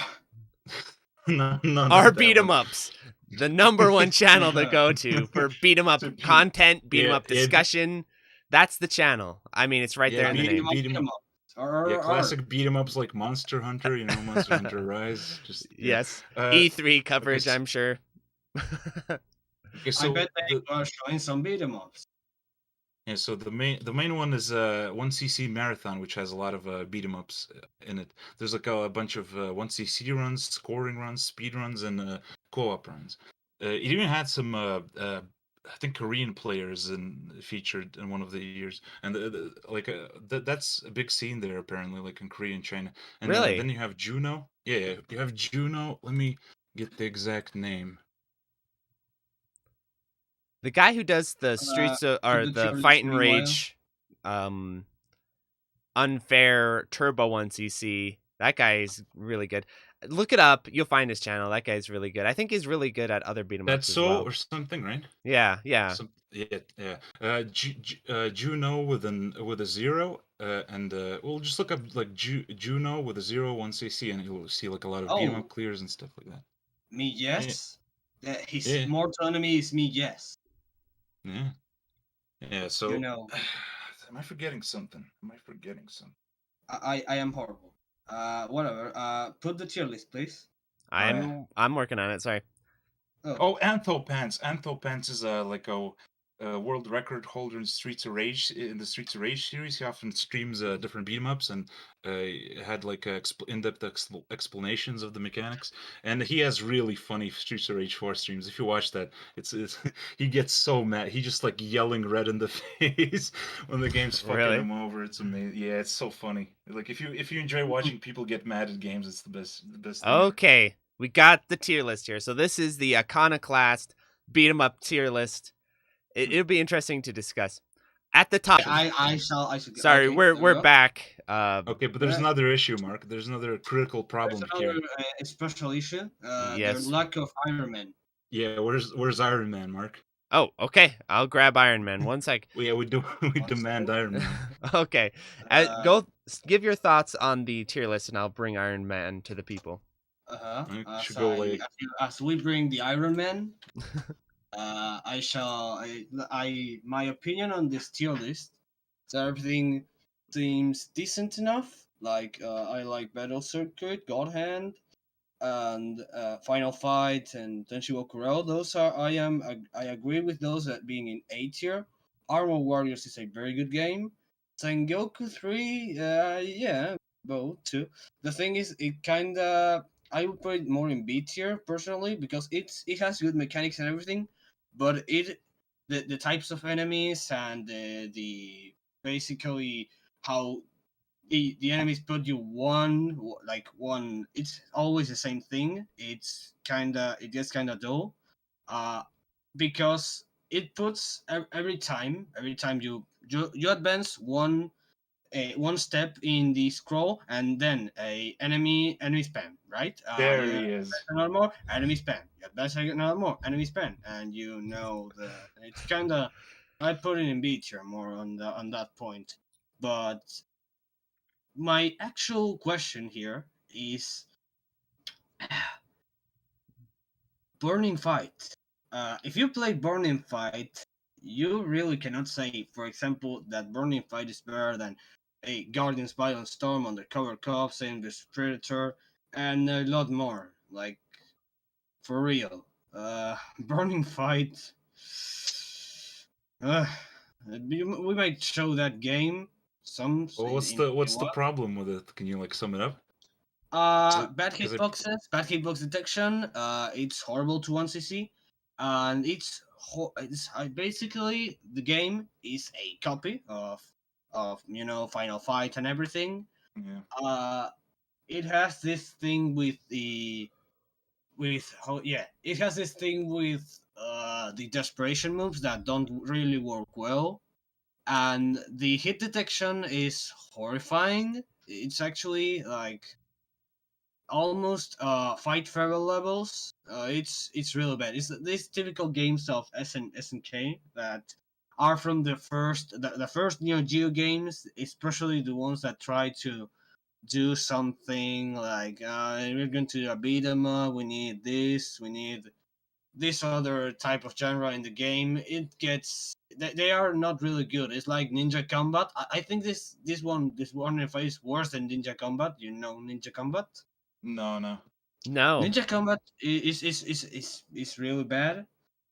no, Our beat 'em ups, the number one channel to go to for beat 'em up content, beat 'em up discussion. That's the channel. I mean, it's right there in the name. Beat 'em up. Yeah, classic beat 'em ups like Monster Hunter, Monster Hunter Rise. Just yes, E3 coverage, okay, I'm sure. Okay, so I bet they are showing some beat 'em ups. Yeah, so the main one is 1cc Marathon, which has a lot of beat 'em ups in it. There's like a bunch of 1cc runs, scoring runs, speed runs, and co-op runs. It even had some I think Korean players featured in one of the years, and that's a big scene there apparently, like in Korea and China. And Really? then you have Juno. Yeah, you have Juno. Let me get the exact name. The guy who does the Streets of, or the Fight and Rage, unfair Turbo 1cc. That guy is really good. Look it up. You'll find his channel. That guy's really good. I think he's really good at other beat 'em ups as well. or something, right? Yeah. Yeah. Juno with a 0, and we'll just look up like Juno with a 0 1cc, and you'll see like a lot of beat 'em up clears and stuff like that. Me, yes. Yeah. His mortal enemy is me, yes. Yeah. So am I forgetting something? I am horrible. Whatever. Put the tier list, please. I'm working on it. Sorry. Oh, Anthopants. Anthopants is like a world record holder in Streets of Rage. In the Streets of Rage series, he often streams different beat 'em ups and had like in-depth explanations of the mechanics. And he has really funny Streets of Rage 4 streams. If you watch that, it's he gets so mad. He just like yelling red in the face when the game's fucking him over. It's amazing. Yeah, it's so funny. Like if you enjoy watching people get mad at games, it's the best. Okay. We got the tier list here. So this is the Iconoclast beat 'em up tier list. It'll be interesting to discuss. At the top, I should. Sorry, we're back. Okay, but there's another issue, Mark. There's another critical problem here. A special issue. Yes. The lack of Iron Man. Yeah, where's Iron Man, Mark? Oh, okay. I'll grab Iron Man. One sec. We demand Iron Man. Okay. Go give your thoughts on the tier list, and I'll bring Iron Man to the people. As we bring the Iron Man, my opinion on this tier list. So everything seems decent enough. Like I like Battle Circuit, God Hand, and Final Fight, and Tenchi Road. Those are I agree with those at being in A tier. Armor Warriors is a very good game. Sengoku 3, yeah, both too. The thing is, it kinda I would put it more in B tier personally because it has good mechanics and everything, but the types of enemies and the basically how the enemies put you one, it's always the same thing. It gets kinda dull, because it puts every time you advance one step in the scroll, and then a enemy spam, right? There he is. Another more enemy spam. That's another more enemy spam, and it's kind of. I put it in B tier more on that point, but my actual question here is Burning Fight. If you play Burning Fight, you really cannot say, for example, that Burning Fight is better than a Guardians Violent Storm, Undercover Cop, Same with Predator, and a lot more. Like, for real. Burning Fight. Uh, we might show that game some Well, in what's the what? problem with it? Can you like sum it up? Bad Because bad hitbox detection. It's horrible to 1cc, and it's basically the game is a copy of Final Fight and everything. yeah. Uh, it has this thing with it has this thing with the desperation moves that don't really work well, and the hit detection is horrifying. It's actually like almost fight feral levels. It's really bad. It's these typical games of SNK that are from the first Neo Geo games, especially the ones that try to do something like we're going to do a beat 'em up. We need this other type of genre in the game. It gets they are not really good. It's like Ninja Combat. I think this one if is worse than Ninja Combat. You know Ninja Combat. No, no. No. Ninja Combat is really bad.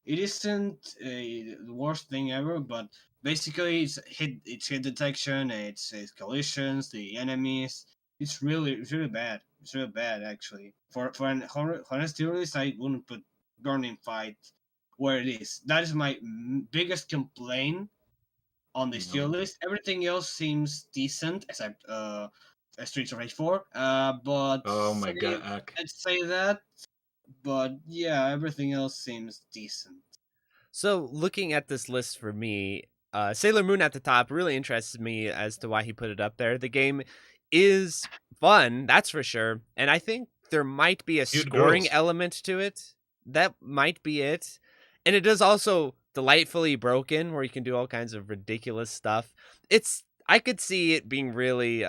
It isn't the worst thing ever, but basically it's hit detection, it's collisions, the enemies. It's really bad. It's really bad actually. For an honest release, I wouldn't put Burning Fight where it is. That is my biggest complaint on this tier No. list. Everything else seems decent except Streets of Rage 4. But Oh my god. let's say that. But yeah, everything else seems decent. So looking at this list for me, Sailor Moon at the top really interests me as to why he put it up there. The game is fun, that's for sure, and I think there might be a Cute scoring girls. element to it. That might be it, and it is also delightfully broken, where you can do all kinds of ridiculous stuff. I could see it being really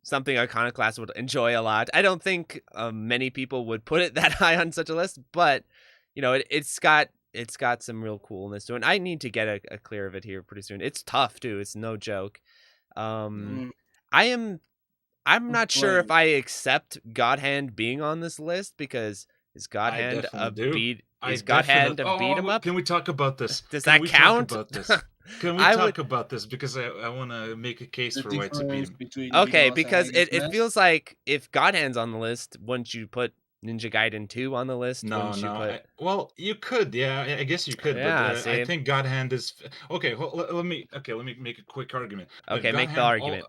something Iconoclast would enjoy a lot. I don't think many people would put it that high on such a list, but it's got some real coolness to it. And I need to get a clear of it here pretty soon. It's tough too. It's no joke. Mm, I am I'm not sure if Blame. I accept God Hand being on this list because is God I Hand definitely do. I God Hand definitely. a beat 'em up? Can we talk about this? Does Can that we talk count? about this? Can we I would talk about this? Because I want to make a case The for why it's a beat difference 'em. between beat 'em Okay, ups and because Hagen it Slash. feels like if God Hand's on the list, wouldn't you put Ninja Gaiden 2 on the list? No, Wouldn't you no. put Well, you could, yeah. I guess you could, but Yeah, I see. think God Hand is okay. Let me make a quick argument. Okay, God make the Hand, argument.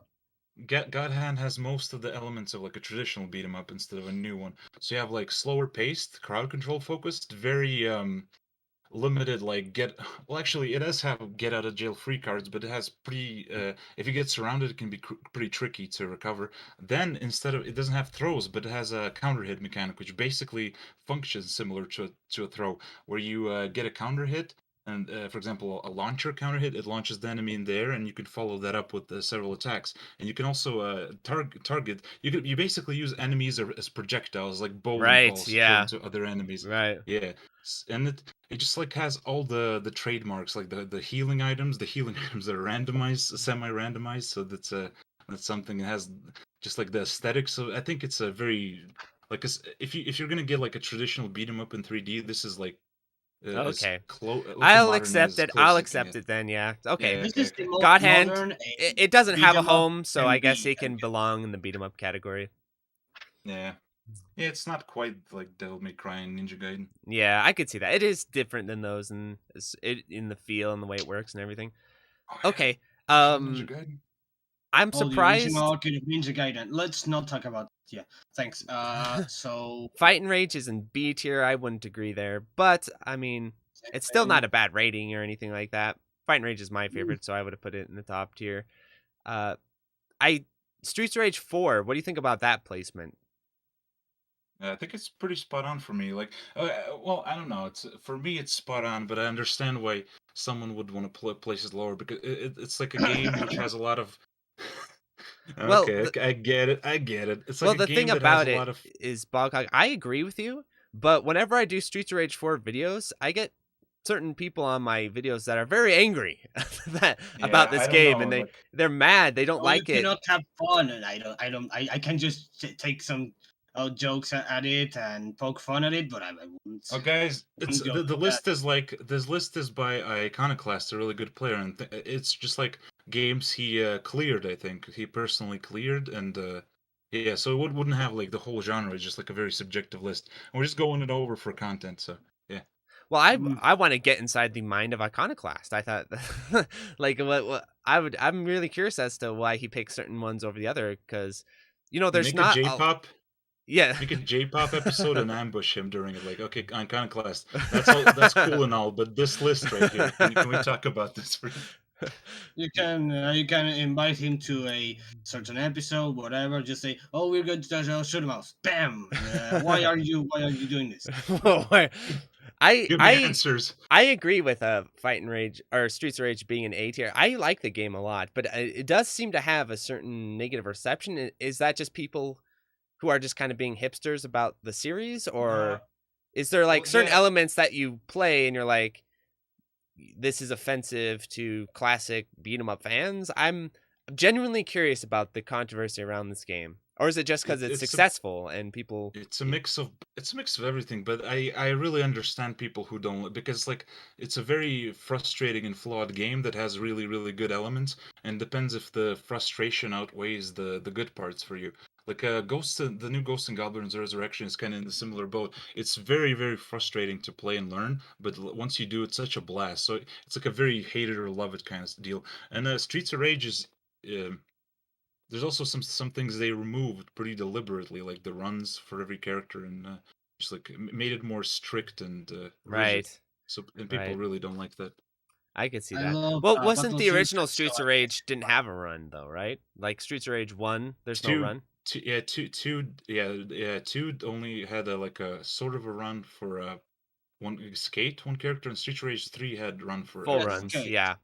God Hand has most of the elements of like a traditional beat 'em up instead of a new one. So you have like slower paced, crowd control focused, very limited like get well actually it does have get out of jail free cards, but it has pretty if you get surrounded it can be pretty tricky to recover. Then instead of it doesn't have throws, but it has a counter hit mechanic which basically functions similar to a throw, where you get a counter hit, and for example a launcher counter hit, it launches the enemy in the air and you can follow that up with several attacks. And you can also target you basically use enemies as projectiles like bowling Right, balls thrown yeah. to other enemies. Right. Yeah. And it just like has all the trademarks, like the healing items, the healing items that are randomized, semi-randomized. So that's something that has just like the aesthetics. So I think it's a very like if you're gonna get like a traditional beat 'em up in 3D, this is like as Okay. close looking I'll modern accept as it. close I'll as you can accept get. it then, yeah. Okay. Yeah, This okay, is the okay. most God Hand, modern it doesn't beat have a 'em up home, so can I guess be. it can belong in the beat 'em up category. Yeah. Yeah, it's not quite like Devil May Cry and Ninja Gaiden. Yeah, I could see that. It is different than those and it in the feel and the way it works and everything. Oh yeah, Okay. original Ninja Gaiden. I'm Oh, the original surprised arcade of Ninja Gaiden. Let's not talk about it. Yeah, thanks. So Fight and Rage is in B tier. I wouldn't agree there, but I mean, it's still not a bad rating or anything like that. Fight and Rage is my favorite, so I would have put it in the top tier. Uh, I Streets of Rage 4. What do you think about that placement? I think it's pretty spot on for me. Like, well, I don't know. It's for me, it's spot on, but I understand why someone would want to place it lower because it's like a game which has a lot of. Well, Okay, I get it. I get it. It's like well, a the thing game that has a about it lot of. is Boghog. I agree with you, but whenever I do Streets of Rage 4 videos, I get certain people on my videos that are very angry about I this don't game, know. and Like, they're mad. They don't Oh, you like it. cannot have fun, and I can just take some jokes at it and poke fun at it, but I wouldn't, oh, guys, it's wouldn't go the do that. list is like this list is by Iconoclast, a really good player, and it's just like games he cleared. I think he personally cleared, and yeah, so it wouldn't have like the whole genre. It's just like a very subjective list. And we're just going it over for content. So yeah, Well, Mm. I want to get inside the mind of Iconoclast. I thought, like, what I'm really curious as to why he picks certain ones over the other, because, there's make a not J-pop. yeah. Make a J-pop episode and ambush him during it. Like, okay, Iconoclast, that's all. That's cool and all, but this list right here, can we talk about this? You can invite him to a certain episode, whatever. Just say, "Oh, we're going to shoot him out." Bam! Why are you doing this? Why- I Give me I answers. I agree with Fight and Rage or Streets of Rage being an A tier. I like the game a lot, but it does seem to have a certain negative reception. Is that just people who are just kind of being hipsters about the series, or is there like Well, certain yeah. elements that you play and you're like, this is offensive to classic beat 'em up fans? I'm genuinely curious about the controversy around this game, or is it just because it's It's successful and people? it's a mix of everything, but I really understand people who don't, because like it's a very frustrating and flawed game that has really good elements, and depends if the frustration outweighs the good parts for you. Like the new Ghosts and Goblins Resurrection is kind of in a similar boat. It's very frustrating to play and learn, but once you do, it's such a blast. So it's like a very hate it or love it kind of deal. And Streets of Rage is. um there's also some things they removed pretty deliberately, like the runs for every character, and just like made it more strict and rigid. Right, So and people right. really don't like that. I could see I that. love Well, wasn't the Battlefield original 2, so Streets of Rage didn't have a run though, right? Like Streets of Rage 1, there's no Two, run. two only had a like a sort of a run for one character, and Street Rage 3 had run for Full That's everyone. runs, Skate, yeah.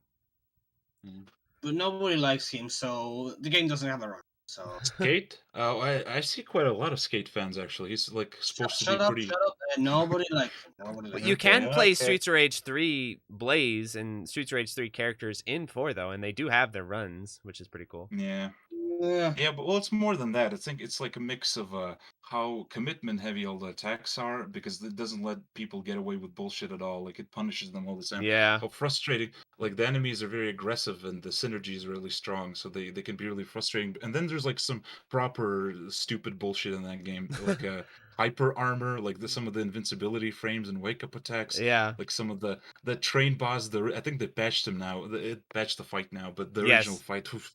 Mhm. but nobody likes him, so the game doesn't have a run. So Skate? Oh, I see quite a lot of Skate fans actually. He's like supposed to be shut up, pretty. shut up. Nobody likes him. Nobody But likes you him. can Okay, play okay. Streets of Rage 3 Blaze and Streets of Rage 3 characters in 4 though, and they do have their runs, which is pretty cool. Yeah. Yeah. Yeah, but well, it's more than that. I think it's like a mix of how commitment heavy all the attacks are, because it doesn't let people get away with bullshit at all. Like it punishes them all the time. Yeah. How frustrating! Like the enemies are very aggressive and the synergy is really strong, so they can be really frustrating. And then there's like some proper stupid bullshit in that game, like hyper armor, like some of the invincibility frames and wake up attacks, Yeah. like some of the train boss. I think they patched him now. It patched the fight now, but the original Yes. fight, oof,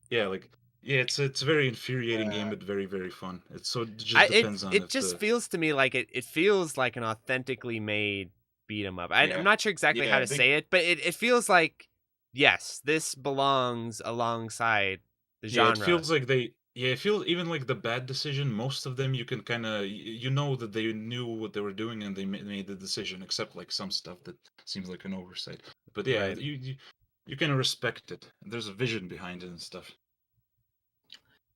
yeah, like yeah, it's a very infuriating game, but very fun. It just I it depends on it if just the feels to me like it feels like an authentically made beat 'em up. I'm yeah not sure exactly how yeah to I think say it, but it feels like, yes, this belongs alongside the yeah it genre. feels like it feels even like the bad decision. Most of them you can kind of you know that they knew what they were doing and they made the decision, except like some stuff that seems like an oversight. But yeah, Right. you can respect it. There's a vision behind it and stuff.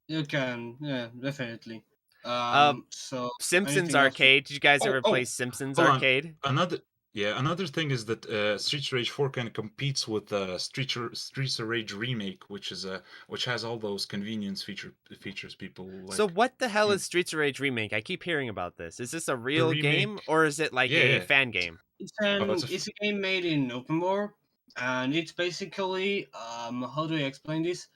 You can, yeah, definitely. Uh So Simpsons anything else? Arcade. Did you guys Oh, ever play Simpsons hold on. Arcade? Another another thing is that Streets of Rage 4 kind of competes with Streets of Rage Remake, which has all those convenience features people So like. what the hell Mm. is Streets of Rage Remake? I keep hearing about this. Is this a The real game remake, or is it like yeah, a yeah. fan game? Oh, It's a game made in open world, and it's basically how do I explain this?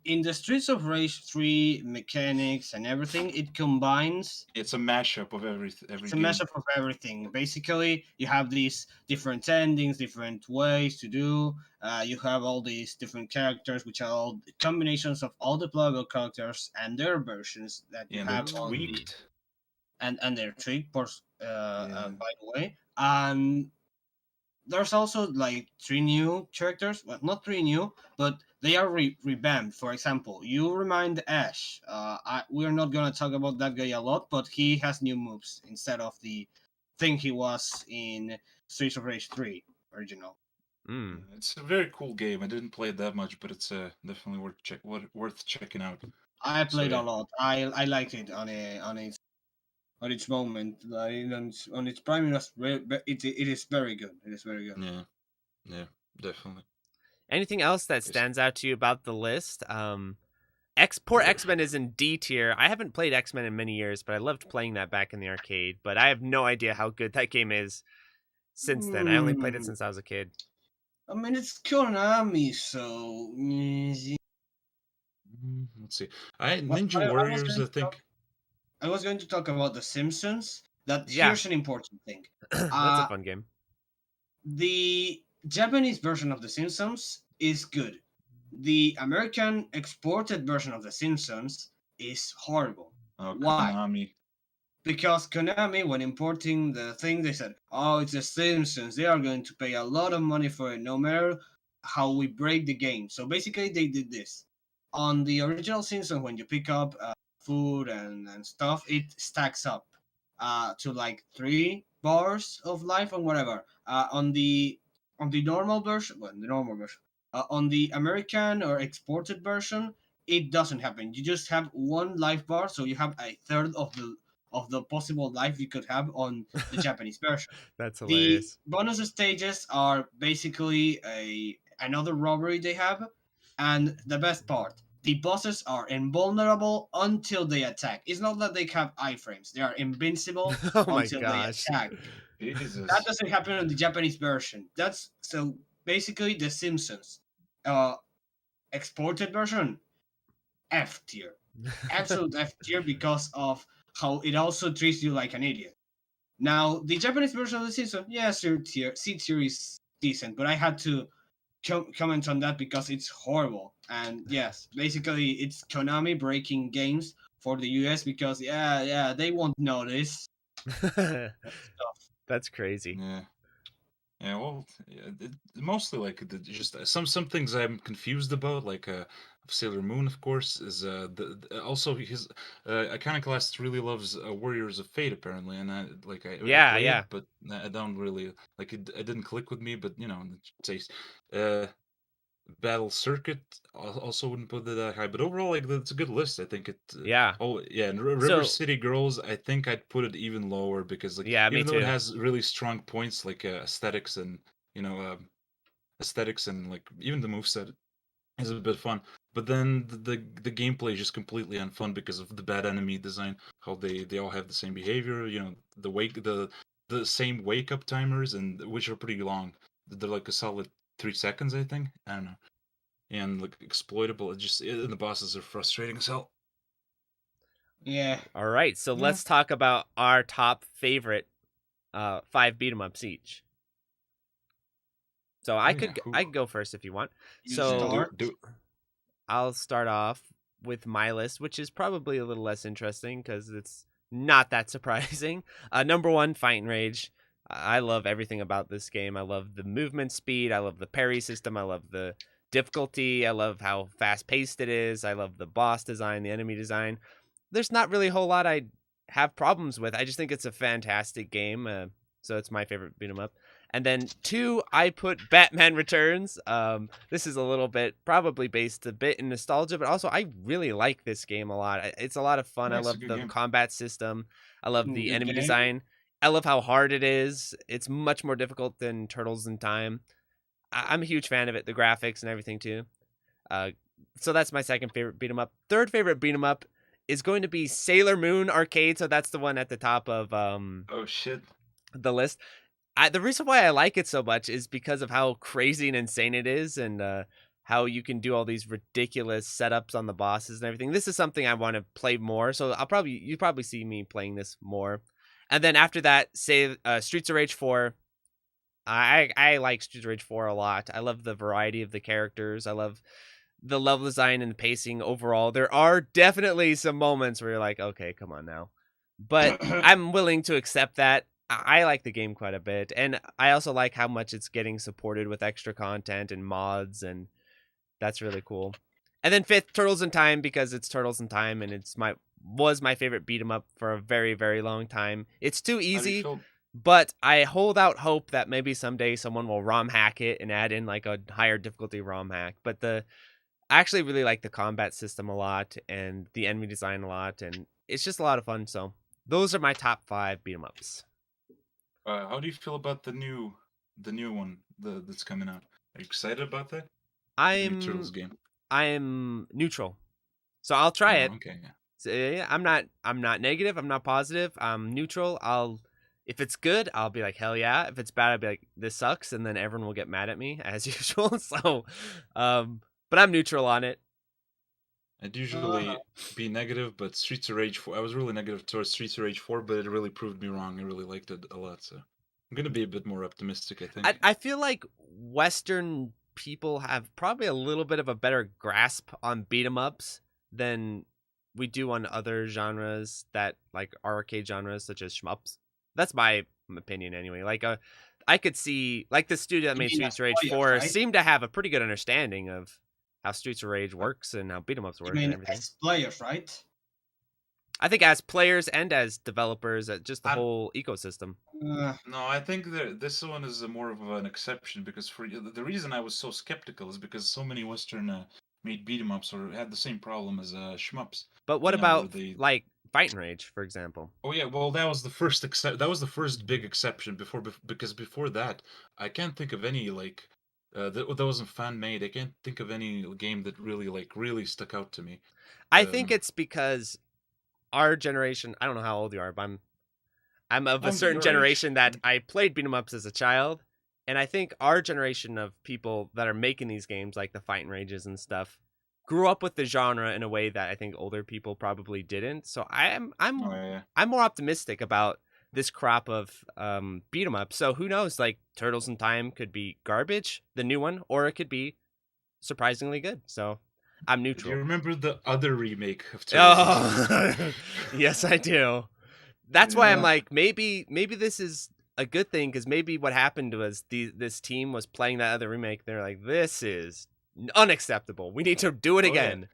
In the Streets of Rage 3 mechanics and everything, it combines. it's a mashup of every It's a game. mashup of everything. Basically, you have these different endings, different ways to do. You have all these different characters, which are all combinations of all the playable characters and their versions that you Yeah, and they're have on the tweaked. and their trick, Yeah, by the way. And there's also like three new characters. Well, not three new, but they are revamped. For example, you remind Ash. We're not gonna talk about that guy a lot, but he has new moves instead of the thing he was in Streets of Rage 3 original. Mm. it's a very cool game. I didn't play it that much, but it's definitely worth checking out. I So played a yeah. lot. I liked it on a at its moment. Like on its prime, it is very good. It is very good. Yeah, definitely. Anything else that stands out to you about the list? Poor X-Men is in D tier. I haven't played X-Men in many years, but I loved playing that back in the arcade. But I have no idea how good that game is since then. I only played it since I was a kid. I mean, it's Konami, so Let's see. Ninja Warriors, I think. I was going to talk about The Simpsons. Yeah. Here's an important thing. That's a fun game. The Japanese version of The Simpsons is good. The American exported version of The Simpsons is horrible. Why? Konami. Because Konami, when importing the thing, they said, "Oh, it's The Simpsons. They are going to pay a lot of money for it, no matter how we break the game." So basically, they did this. On the original Simpsons, when you pick up food and stuff, it stacks up to like 3 bars of life and whatever. On the normal version, on the American or exported version, it doesn't happen. You just have 1 life bar, so you have a third of the possible life you could have on the Japanese version. That's The hilarious. bonus stages are basically another robbery they have, and the best part, the bosses are invulnerable until they attack. It's not that they have iframes; they are invincible Oh my until they gosh. attack. Jesus. That doesn't happen on the Japanese version. That's so basically The Simpsons, uh, exported version, F tier, absolute F tier because of how it also treats you like an idiot. Now, the Japanese version of the Simpsons, yeah, C tier is decent, but I had to comment on that because it's horrible. And yes, basically, it's Konami breaking games for the US because they won't notice stuff. That's crazy. Yeah. Yeah, well, mostly like just some things I'm confused about, like Sailor Moon, of course, is also his Iconoclast really loves Warriors of Fate apparently, and I Yeah, play yeah. it, but I don't really like it. It didn't click with me, but taste. Uh, Battle Circuit also wouldn't put it that high, but overall, like it's a good list. I think it. Yeah. Oh yeah, and River So- City Girls, I think I'd put it even lower because like Yeah, me even though it too. has really strong points like aesthetics and you know aesthetics and like even the moveset is a bit fun, but then the gameplay is just completely unfun because of the bad enemy design. How they all have the same behavior. The same wake up timers and which are pretty long. They're like a solid 3 seconds, I think. I don't know, and like exploitable. The bosses are frustrating as hell. Yeah. All right, so let's talk about our top favorite 5 beat 'em ups each. So I could go first if you want. I'll start off with my list, which is probably a little less interesting because it's not that surprising. Number 1, Fight and Rage. I love everything about this game. I love the movement speed. I love the parry system. I love the difficulty. I love how fast paced it is. I love the boss design, the enemy design. There's not really a whole lot I have problems with. I just think it's a fantastic game. So it's my favorite beat 'em up. And then 2, I put Batman Returns. This is a little bit probably based a bit in nostalgia, but also I really like this game a lot. It's a lot of fun. Yeah, I it's a love good the game. combat system. I love the Good enemy game. design. I love how hard it is. It's much more difficult than Turtles in Time. I'm a huge fan of it. The graphics and everything too. So that's my second favorite beat 'em up. Third favorite beat 'em up is going to be Sailor Moon Arcade. So that's the one at the top of Oh shit. the list. The reason why I like it so much is because of how crazy and insane it is, and how you can do all these ridiculous setups on the bosses and everything. This is something I want to play more, so you probably see me playing this more. And then after that, say Streets of Rage 4. I like Streets of Rage 4 a lot. I love the variety of the characters. I love the level design and the pacing overall. There are definitely some moments where you're like, okay, come on now. But I'm willing to accept that. I like the game quite a bit, and I also like how much it's getting supported with extra content and mods, and that's really cool. And then 5th, Turtles in Time, because it's Turtles in Time, and was my favorite beat 'em up for a very, very long time. It's too easy, but I hold out hope that maybe someday someone will ROM hack it and add in like a higher difficulty ROM hack. But I actually really like the combat system a lot and the enemy design a lot, and it's just a lot of fun. So those are my top 5 beat 'em ups. How do you feel about the new one that's coming out? Are you excited about that? The new Turtles game. I'm neutral, so I'll try it. Okay, yeah. So, yeah, I'm not negative. I'm not positive. I'm neutral. If it's good, I'll be like hell yeah. If it's bad, I'll be like this sucks, and then everyone will get mad at me as usual. So, but I'm neutral on it. I'd usually be negative, but Streets of Rage 4, I was really negative towards Streets of Rage 4, but it really proved me wrong. I really liked it a lot, so I'm gonna be a bit more optimistic, I think. I feel like Western people have probably a little bit of a better grasp on beat 'em ups than we do on other genres that like arcade genres such as shmups. That's my opinion anyway. Like I could see like the studio that made Streets of Rage 4 right? seemed to have a pretty good understanding of how Streets of Rage works and how beat 'em ups work and everything. As players, right? I think as players and as developers, just the whole ecosystem. No, I think this one is more of an exception because for the reason I was so skeptical is because so many Western made beat 'em ups or had the same problem as shmups. But what about like Fighting Rage, for example? Oh yeah, well that was the first that was the first big exception because before that I can't think of any like that wasn't fan made. I can't think of any game that really stuck out to me. I think it's because our generation, I don't know how old you are, but I'm of a certain generation that I played beat 'em ups as a child, and I think our generation of people that are making these games, like the Fighting Rages and stuff, grew up with the genre in a way that I think older people probably didn't. So I'm more optimistic about this crop of beat 'em ups. So who knows? Like Turtles in Time could be garbage, the new one, or it could be surprisingly good. So I'm neutral. Do you remember the other remake of Turtles? Oh, yes, I do. That's why I'm like, maybe this is a good thing because maybe what happened was this team was playing that other remake. They're like, this is unacceptable. We need to do it again. Yeah.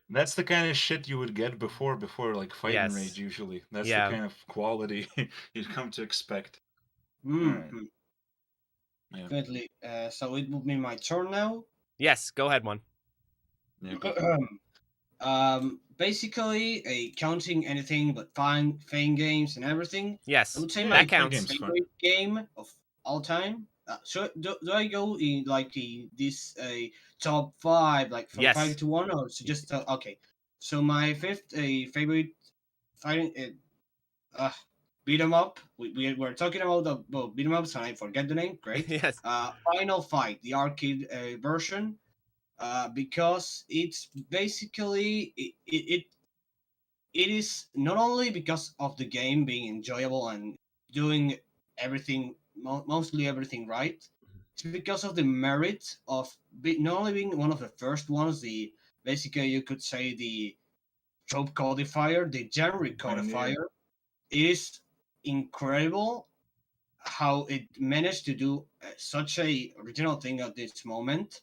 That's the kind of shit you would get before like Fighting Rage. Usually, that's the kind of quality you'd come to expect. Right. Yeah. Goodly. So it will be my turn now. Yes, go ahead, one. Yeah, basically, counting anything but fan games and everything. Yes, I would say that counts. favorite game of all time. So do I go in like this top 5, like from 5 to 1, or so just okay? So my fifth favorite fighting beat 'em up. We're talking about the beat 'em ups, and I forget the name. Great. Yes. Final Fight, the arcade version. Because it's basically it is not only because of the game being enjoyable and doing everything mostly everything right. It's because of the merit of not only being one of the first ones, the basically you could say the trope codifier, the genre codifier. It is incredible how it managed to do such a original thing at this moment.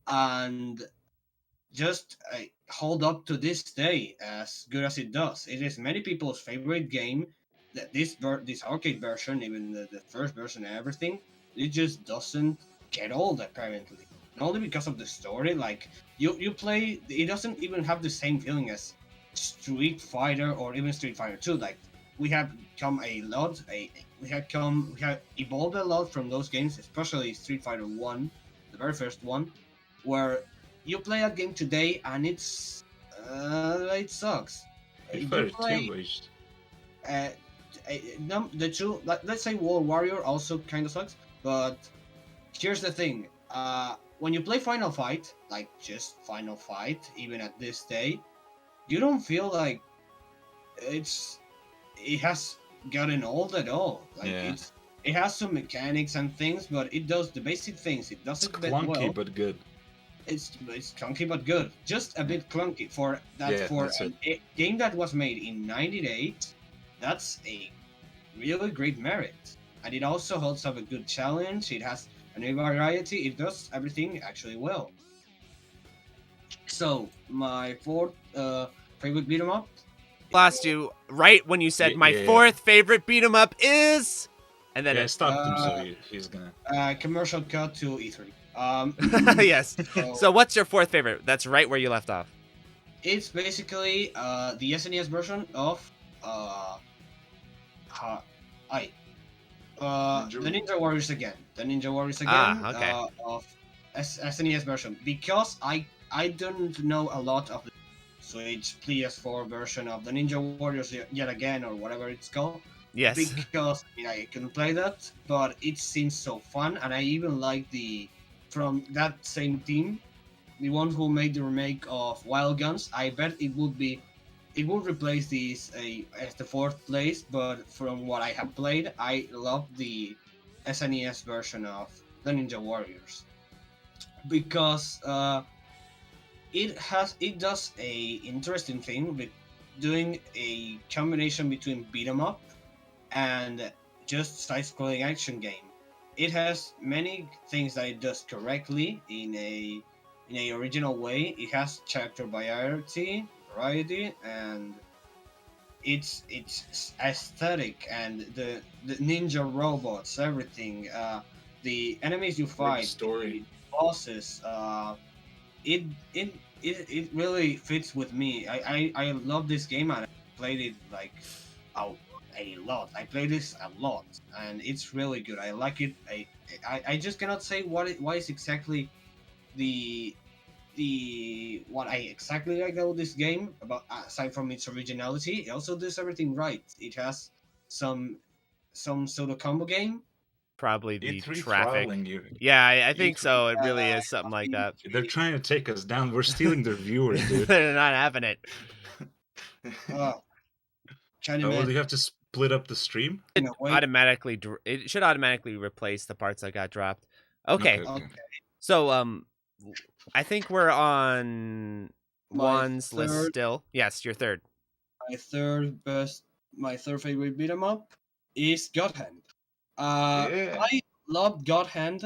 And just hold up to this day as good as it does. It is many people's favorite game. That this arcade version, even the first version and everything, it just doesn't get old apparently. Not only because of the story, like you play, it doesn't even have the same feeling as Street Fighter or even Street Fighter 2. Like we have come a lot, we have evolved a lot from those games, especially Street Fighter 1, the very first one, where you play a game today and it sucks. The two, let's say World Warrior also kind of sucks, but here's the thing: when you play Final Fight, like just Final Fight, even at this day, you don't feel like it has gotten old at all. Like it has some mechanics and things, but it does the basic things. It does it clunky but good. It's clunky but good. Just a bit clunky for that for a game that was made in '98. That's a really great merit, and it also holds up a good challenge. It has a new variety. It does everything actually well. So my fourth favorite beat 'em up. Lost you right when you said my fourth favorite beat 'em up is, and then I stopped him, so he's gonna commercial cut to E3. Yes. So what's your fourth favorite? That's right where you left off. It's basically the SNES version of I the Ninja Warriors again. The Ninja Warriors again. Okay. Of SNES version, because I don't know a lot of the Switch PS4 version of the Ninja Warriors yet again, or whatever it's called. Yes. Because I couldn't play that, but it seems so fun, and I even like from that same team, the one who made the remake of Wild Guns. I bet it would replace this as the fourth place, but from what I have played, I love the SNES version of the Ninja Warriors, because it does a interesting thing with doing a combination between beat 'em up and just side-scrolling action game. It has many things that it does correctly in a original way. It has character variety, and it's aesthetic, and the ninja robots, everything, the enemies you fight, story, the bosses, it really fits with me. I love this game, and I played it like a lot. I play this a lot, and it's really good. I like it. I just cannot say what is exactly the what I exactly like about this game. About aside from its originality, it also does everything right. It has some sort of combo game. Probably the it's traffic. you. Yeah, I think so. It really is something like that. They're trying to take us down. We're stealing their viewers, dude. They're not having it. Well, do you have to split up the stream? It should automatically replace the parts that got dropped. Okay. So I think we're on Juan's list still. Yes, your third. My third favorite beat 'em up is God Hand. I loved God Hand.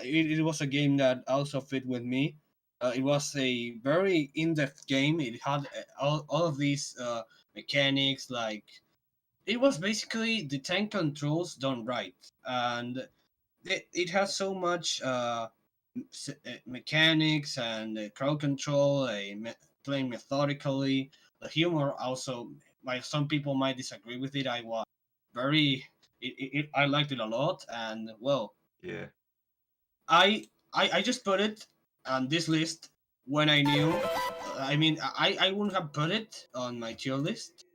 It was a game that also fit with me. It was a very in-depth game. It had all of these mechanics. Like, it was basically the tank controls done right, and it has so much mechanics and crowd control, playing methodically. The humor also, while some people might disagree with it, I was I liked it a lot, and well, yeah, I just put it on this list when I knew. I mean, I wouldn't have put it on my tier list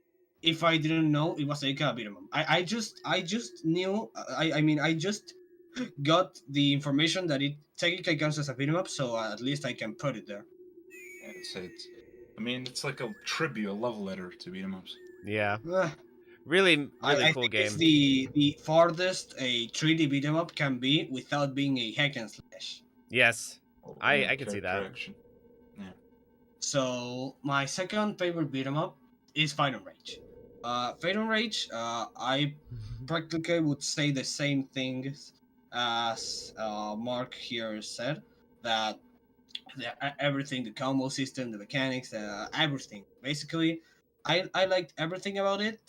if I didn't know it was a beat 'em up. I just knew. I just got the information that it technically counts as a beat 'em up, so at least I can put it there. It's like a tribute, a love letter to beat 'em ups. Yeah. Really I cool think game. It's the farthest a 3D beat 'em up can be without being a hack and slash. Yes, I can see that. Yeah. So my second favorite beat 'em up is Fight and Rage. Fight and Rage, I practically would say the same thing as Mark here said, that everything, the combo system, the mechanics, everything. Basically, I liked everything about it.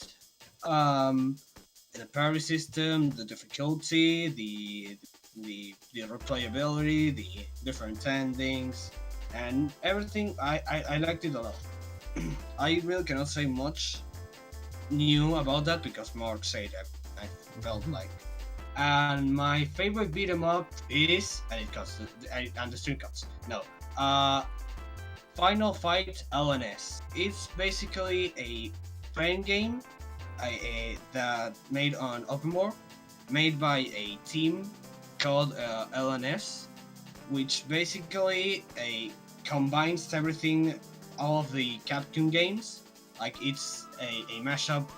The parry system, the difficulty, the replayability, the different endings, and everything. I liked it a lot. I really cannot say much new about that because Mark said I felt like. And my favorite beat 'em up is, and it cuts, and the stream cuts. No, Final Fight LNS. It's basically a playing game that made on open world, made by a team called LNS, which basically combines everything, all of the Capcom games. Like, it's a mashup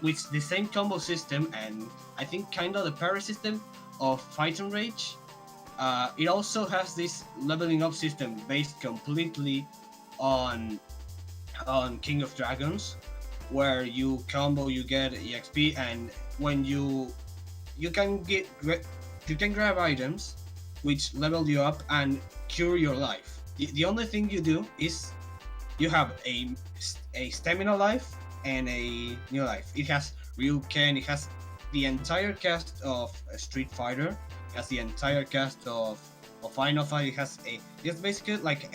with the same combo system, and I think kind of the parry system of Fight and Rage. It also has this leveling up system based completely on King of Dragons, where you combo, you get EXP, and when you can grab items which level you up and cure your life. The only thing you do is you have a stamina life and a new life. It has Ryuken, it has the entire cast of Street Fighter, it has the entire cast of Final Fight. It's basically like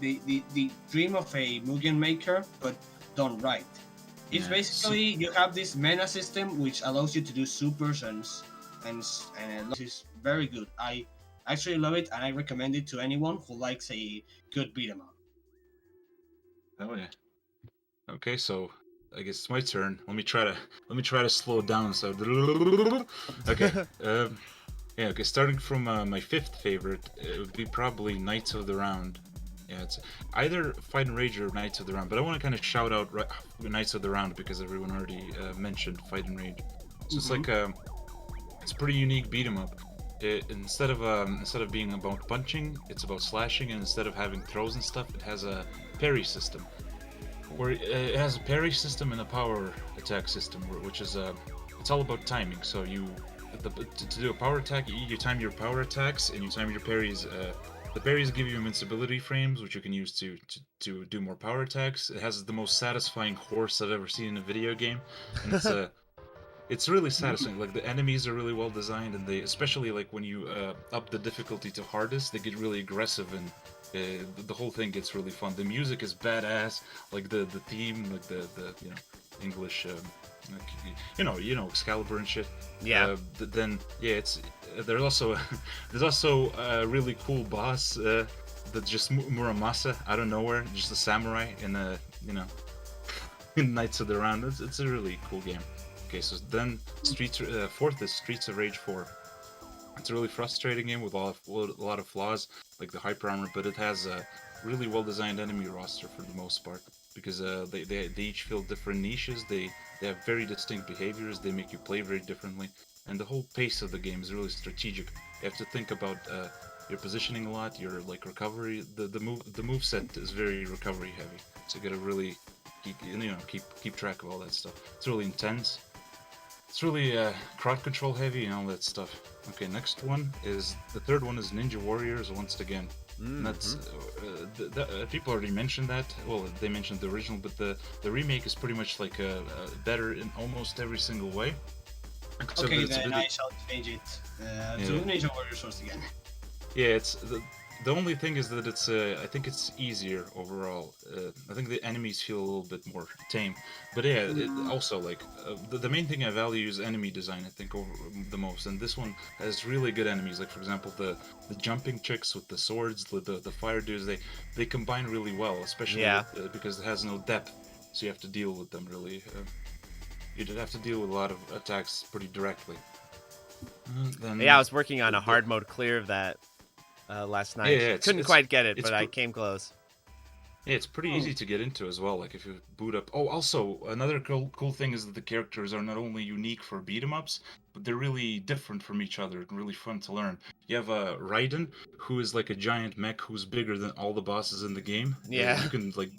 the dream of a Mugen Maker, but done right. It's basically you have this mana system which allows you to do supers and it's very good. I actually love it and I recommend it to anyone who likes a good beat 'em up. Oh yeah. Okay, so I guess it's my turn. Let me try to slow down. So okay. Yeah. Okay. Starting from my fifth favorite, it would be probably Knights of the Round. Yeah, it's either Fight and Rage or Knights of the Round. But I want to kind of shout out Knights of the Round because everyone already mentioned Fight and Rage. So it's like it's a pretty unique beat 'em up. Instead of being about punching, it's about slashing, and instead of having throws and stuff, it has a parry system. Where it has a parry system and a power attack system, which is it's all about timing. So to do a power attack, you time your power attacks and you time your parries. The parries give you invincibility frames, which you can use to do more power attacks. It has the most satisfying horse I've ever seen in a video game, and it's really satisfying. Like the enemies are really well designed, and they especially like when you up the difficulty to hardest, they get really aggressive and. The whole thing gets really fun. The music is badass, like the theme, like the English, like, Excalibur and shit. Yeah. Then it's there's also a really cool boss that's just Muramasa out of nowhere, just a samurai in in Knights of the Round. It's a really cool game. Okay, so then fourth is Streets of Rage 4. It's a really frustrating game with a lot of flaws, like the hyper armor, but it has a really well-designed enemy roster for the most part, because they each fill different niches, they have very distinct behaviors, they make you play very differently, and the whole pace of the game is really strategic. You have to think about your positioning a lot, your like recovery, the move set is very recovery heavy, so you gotta really keep track of all that stuff. It's really intense. It's really crowd control heavy and all that stuff. Okay, next one is the third one is Ninja Warriors once again. And that's people already mentioned that. Well, they mentioned the original, but the remake is pretty much like better in almost every single way. Okay, then I shall change it to Ninja Warriors once again. Yeah, it's the only thing is that it's I think it's easier overall. I think the enemies feel a little bit more tame, but yeah, also like the main thing I value is enemy design. I think over the most, and this one has really good enemies. Like for example, the jumping chicks with the swords, the fire dudes. They combine really well, especially because it has no depth, so you have to deal with them really. You have to deal with a lot of attacks pretty directly. I was working on a hard mode clear of that last night. Yeah, couldn't quite get it, but I came close. Yeah, it's pretty easy to get into as well. Like if you boot up. Oh, also another cool thing is that the characters are not only unique for beat 'em ups, but they're really different from each other and really fun to learn. You have Raiden, who is like a giant mech who's bigger than all the bosses in the game. Yeah. You can like,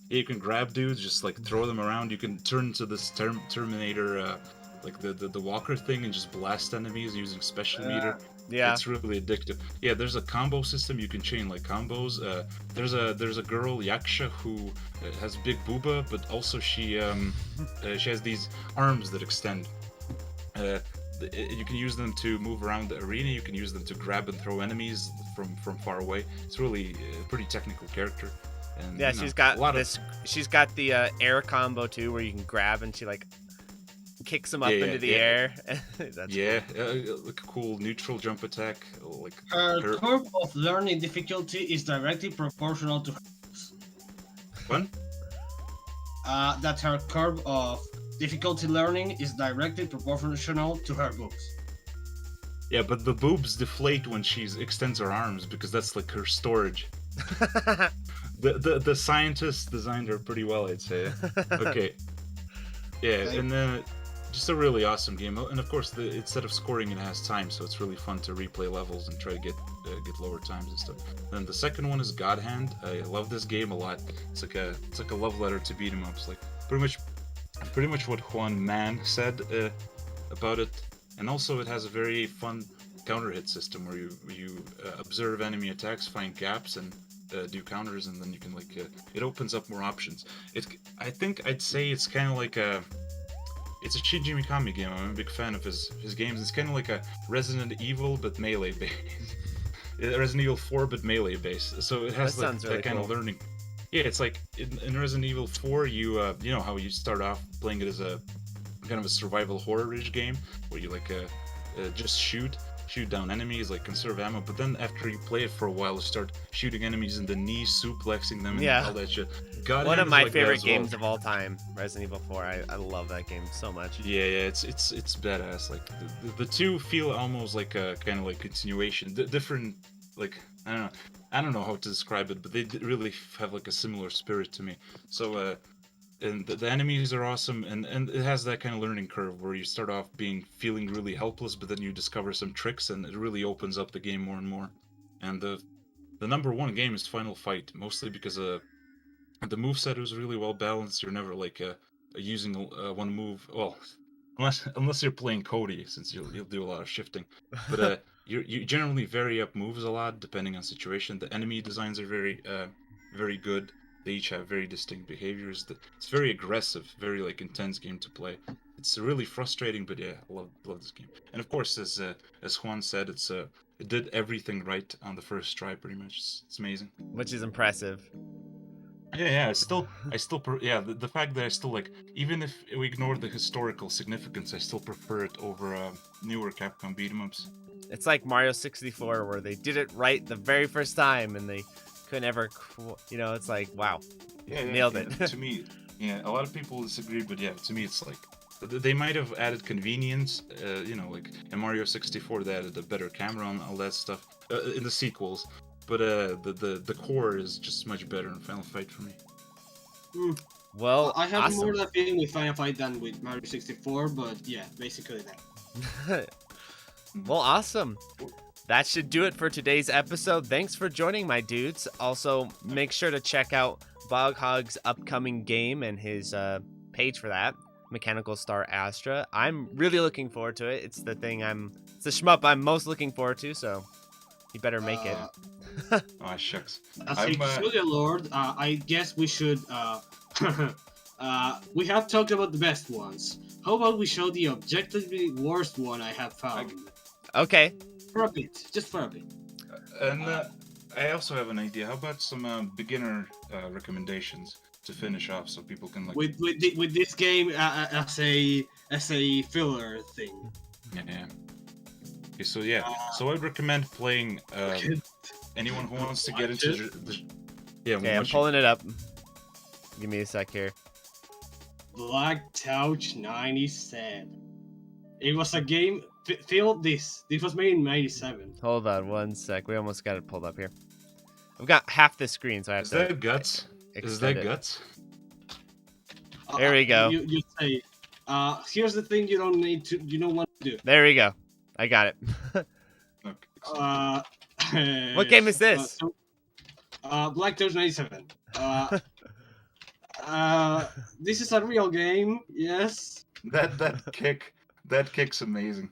you can grab dudes, just like throw them around. You can turn into this Terminator, like the walker thing, and just blast enemies using special meter. Yeah, it's really addictive. Yeah, there's a combo system. You can chain like combos. There's a girl Yaksha who has big booba, but also she has these arms that extend. You can use them to move around the arena. You can use them to grab and throw enemies from far away. It's really a pretty technical character. And, yeah, she's got this. She's got the air combo too, where you can grab and she like kicks him up into the air. That's cool. Like a cool neutral jump attack. Like her curve of learning difficulty is directly proportional to her books. What? That her curve of difficulty learning is directly proportional to her books. Yeah, but the boobs deflate when she extends her arms because that's like her storage. The scientists designed her pretty well, I'd say. Okay. Yeah, and then just a really awesome game, and of course, instead of scoring, it has time, so it's really fun to replay levels and try to get lower times and stuff. Then the second one is God Hand. I love this game a lot. It's like a love letter to beat 'em ups, like pretty much what Juan Man said about it, and also it has a very fun counter hit system where you observe enemy attacks, find gaps, and do counters, and then you can like it opens up more options. I think I'd say it's kind of like it's a Shinji Mikami game. I'm a big fan of his games. It's kind of like a Resident Evil but melee based. Resident Evil 4 but melee based. So it has that really kind cool. of learning. Yeah, it's like in Resident Evil 4, you know how you start off playing it as a kind of a survival horror-ish game where you like just shoot down enemies, like conserve ammo. But then after you play it for a while, you start shooting enemies in the knee, suplexing them, and all that shit. God, one of my like favorite games of all time, Resident Evil 4. I love that game so much. Yeah, it's badass. Like the two feel almost like a kind of like continuation, different. Like I don't know how to describe it, but they really have like a similar spirit to me. So and the enemies are awesome, and it has that kind of learning curve where you start off feeling really helpless, but then you discover some tricks, and it really opens up the game more and more. And the number one game is Final Fight, mostly because the moveset is really well balanced. You're never like using one move. Well, unless you're playing Cody, since you'll do a lot of shifting. But you generally vary up moves a lot depending on situation. The enemy designs are very good. They each have very distinct behaviors. It's very aggressive, very like intense game to play. It's really frustrating, but yeah, I love this game. And of course, as Juan said, it did everything right on the first try, pretty much. It's amazing. Which is impressive. Yeah. Yeah. The fact that I still like, even if we ignore the historical significance, I still prefer it over newer Capcom beat 'em ups. It's like Mario 64, where they did it right the very first time, and they couldn't ever, it's like, wow, nailed it. To me, yeah, a lot of people disagree, but yeah, to me, it's like they might have added convenience, like in Mario 64, they added a better camera and all that stuff in the sequels. But the core is just much better in Final Fight for me. Well, I have awesome. more of that feeling with Final Fight than with Mario 64, but yeah, basically that. Well, awesome. That should do it for today's episode. Thanks for joining, my dudes. Also, make sure to check out Boghog's upcoming game and his page for that, Mechanical Star Astra. I'm really looking forward to it. It's the shmup I'm most looking forward to, so you better make it. Oh, shucks. As a Julia Lord, I guess we should. We have talked about the best ones. How about we show the objectively worst one I have found? Okay. For a bit, just for a bit. And I also have an idea. How about some beginner recommendations to finish off, so people can like with this game as a filler thing. Yeah. Okay, so I'd recommend playing anyone who wants to get into the Okay, I'm pulling it up. Give me a sec here. Black Touch 97. It was a game. This was made in 97. Hold on one sec. We almost got it pulled up here. I've got half the screen, so I have Is to. that guts? Is that guts? There we go. You say, here's the thing you don't need to. You don't want to do. There we go. I got it. What game is this? Black Touch 97. This is a real game. Yes. That kick's amazing.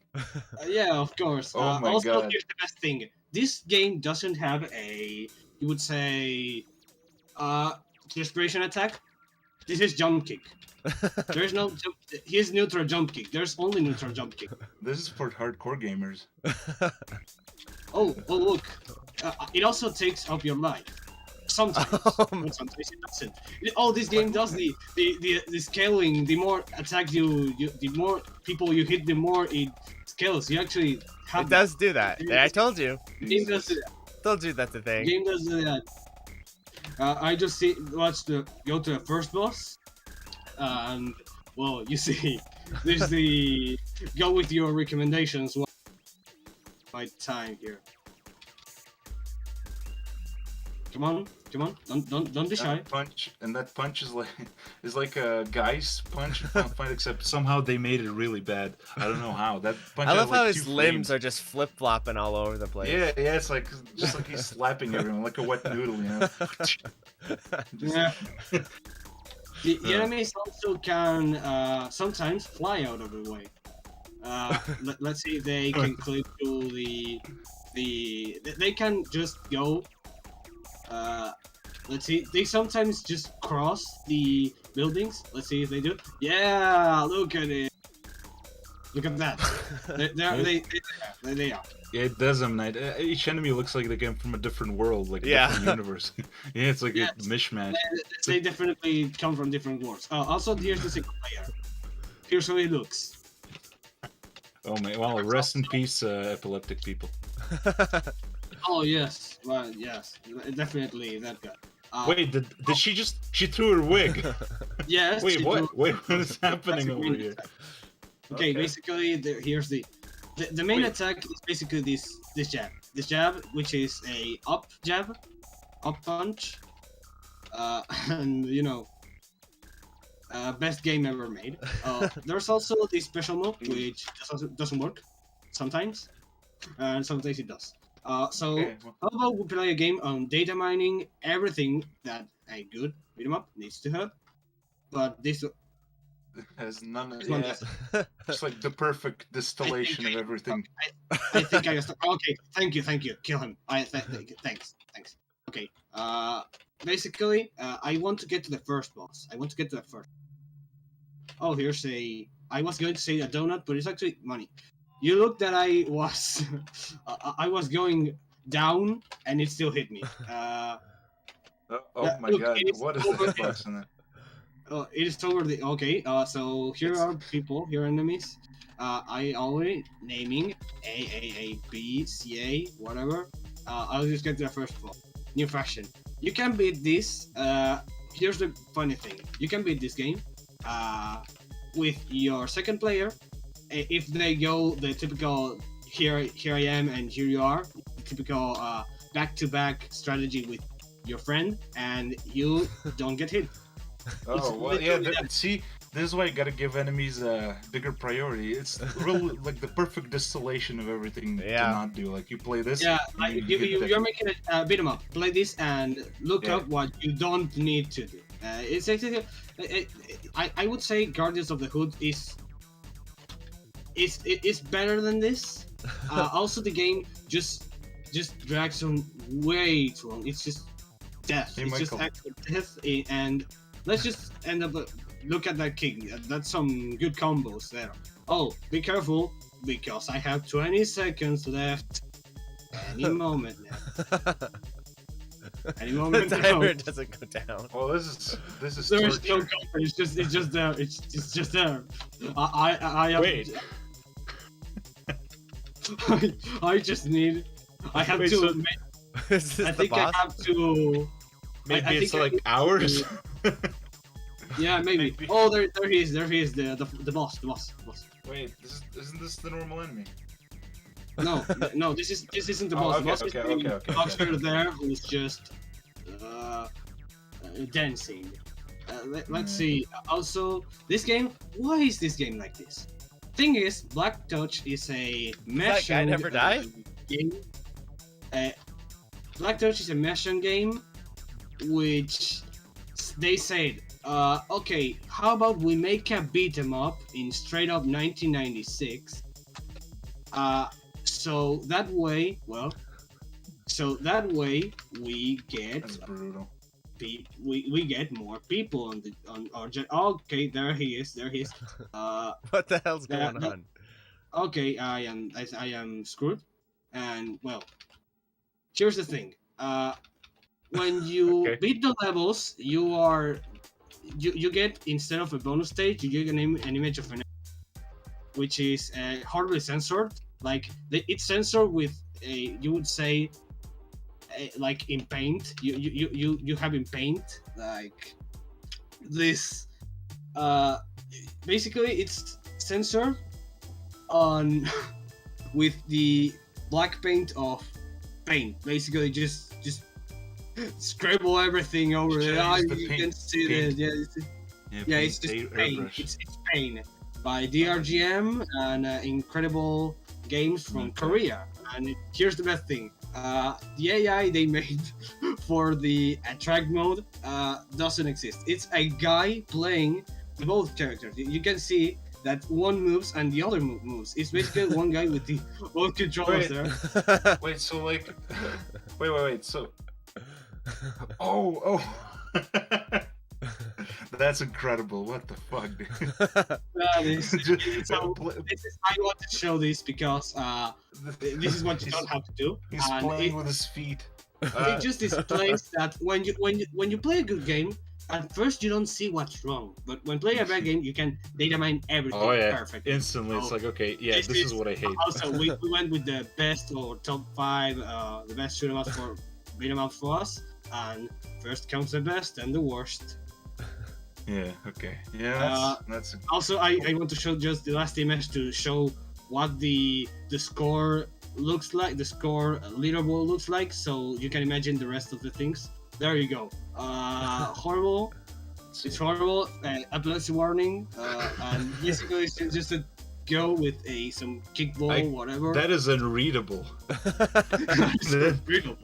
Yeah, of course. Oh my also, God. here's the best thing. This game doesn't have you would say, desperation attack. This is jump kick. There's no jump. Here's neutral jump kick. There's only neutral jump kick. This is for hardcore gamers. Oh, look. It also takes up your life. Sometimes. But sometimes it doesn't. Oh, this game does the scaling. The more attack the more people you hit, the more it scales. You actually have. It does do that. I told you. The game does do that. Told you that's the thing. The game does do that. I just go to the first boss, and well, you see, there's the go with your recommendations. My time here. Come on, don't be shy. That punch is like a guy's punch, except somehow they made it really bad. I don't know how. That punch. I love has, how like, his 2 limbs frames. are just flip flopping all over the place. Yeah, it's like just like he's slapping everyone like a wet noodle, you know. Yeah. The enemies also can sometimes fly out of the way. Let's see if they can clip to they can just go. Let's see. They sometimes just cross the buildings. Let's see if they do. Yeah, look at it. Look at that. They are. Yeah, it does, Knight. Each enemy looks like they came from a different world, like a different universe. Yeah, it's like a mishmash. They definitely come from different worlds. Also, here's the single player. Here's how he looks. Oh man, well, rest in peace, epileptic people. Oh yes, well yes, definitely that guy. Wait, did she threw her wig? Yes. Wait, what? Wait, what is happening over here? Okay, basically, here's the main attack is basically this jab, which is a up jab, up punch, and you know, best game ever made. There's also this special move which doesn't work sometimes, and sometimes it does. So how about we play a game on data mining everything that a good beat 'em up needs to have, but this has none of it's like the perfect distillation of everything. I think I just okay. Thank you. Kill him. Thanks. Okay. Basically, I want to get to the first boss. Oh, here's a. I was going to say a donut, but it's actually money. You look that I was, I was going down, and it still hit me. Oh my god! What is that box in there? It is over the okay. So here are people, here are enemies. I already naming A, B, C, A, whatever. I'll just get to the first one. New fashion. You can beat this. Here's the funny thing. You can beat this game with your second player if they go the typical here I am and here you are, the typical back-to-back strategy with your friend, and you don't get hit. Oh, well, yeah, see, this is why you gotta give enemies a bigger priority. It's really like the perfect distillation of everything to not do. Like, you play this... Yeah, you're making it beat 'em up. Play this and look up what you don't need to do. It's actually... I would say Guardians of the Hood is better than this. Also, the game just drags on way too long. It's just death. It's just actual death, and let's just end up look at that kick. That's some good combos there. Oh, be careful because I have 20 seconds left. Any moment now. Any moment the timer doesn't go down. Well, this is there's torture. no cover. It's just there. It's just there. I wait. I just need. I have Wait, to. so Is this I the think boss? I have to. Maybe I it's think I like need hours. Yeah, maybe. Maybe. Oh, there he is. There he is. The boss. Wait, isn't this the normal enemy? No. This isn't the Oh, boss. okay, The boss okay, is the okay. boxer there who's just dancing. Let's see. Also, this game. Why is this game like this? Thing is, Black Touch is a mesh. That guy never died? Game. Black Touch is a mesh game, which they said, okay, how about we make a beat 'em up in straight up 1996? So that way we get That's brutal. we get more people on our okay, there he is. What the hell's going on? Okay, I am screwed, and well, here's the thing. When you beat the levels, you get, instead of a bonus stage, you get an image of an, which is hardly censored. Like it's censored with a, you would say, like in paint. You have in paint like this. Basically, it's censored on with the black paint of paint. Basically, just scribble everything over there. You can see that. Yeah, it's just paint. It's paint by DRGM and incredible games from Korea. And here's the best thing: the AI they made for the attract mode doesn't exist. It's a guy playing both characters. You can see that one moves and the other moves. It's basically one guy with the both controllers there. Wait, so like, wait. So, oh, That's incredible. What the fuck, dude? So this is I want to show this because this is what you don't have to do. He's And playing with his feet. it just displays that when you play a good game, at first you don't see what's wrong, but when playing a bad game, you can data mine everything perfectly. Instantly. It's So like, okay, yeah, this is what I hate. Also, we went with the best or top 5, the best shoot 'em ups for beat 'em up for us, and first comes the best, and the worst. Yeah, okay. Yeah, that's Also, I want to show just the last image to show what the score looks like, the score leaderboard looks like, so you can imagine the rest of the things. There you go. Horrible. It's horrible. Epilepsy warning. And basically, it's just a go with some kickball, whatever. that is unreadable.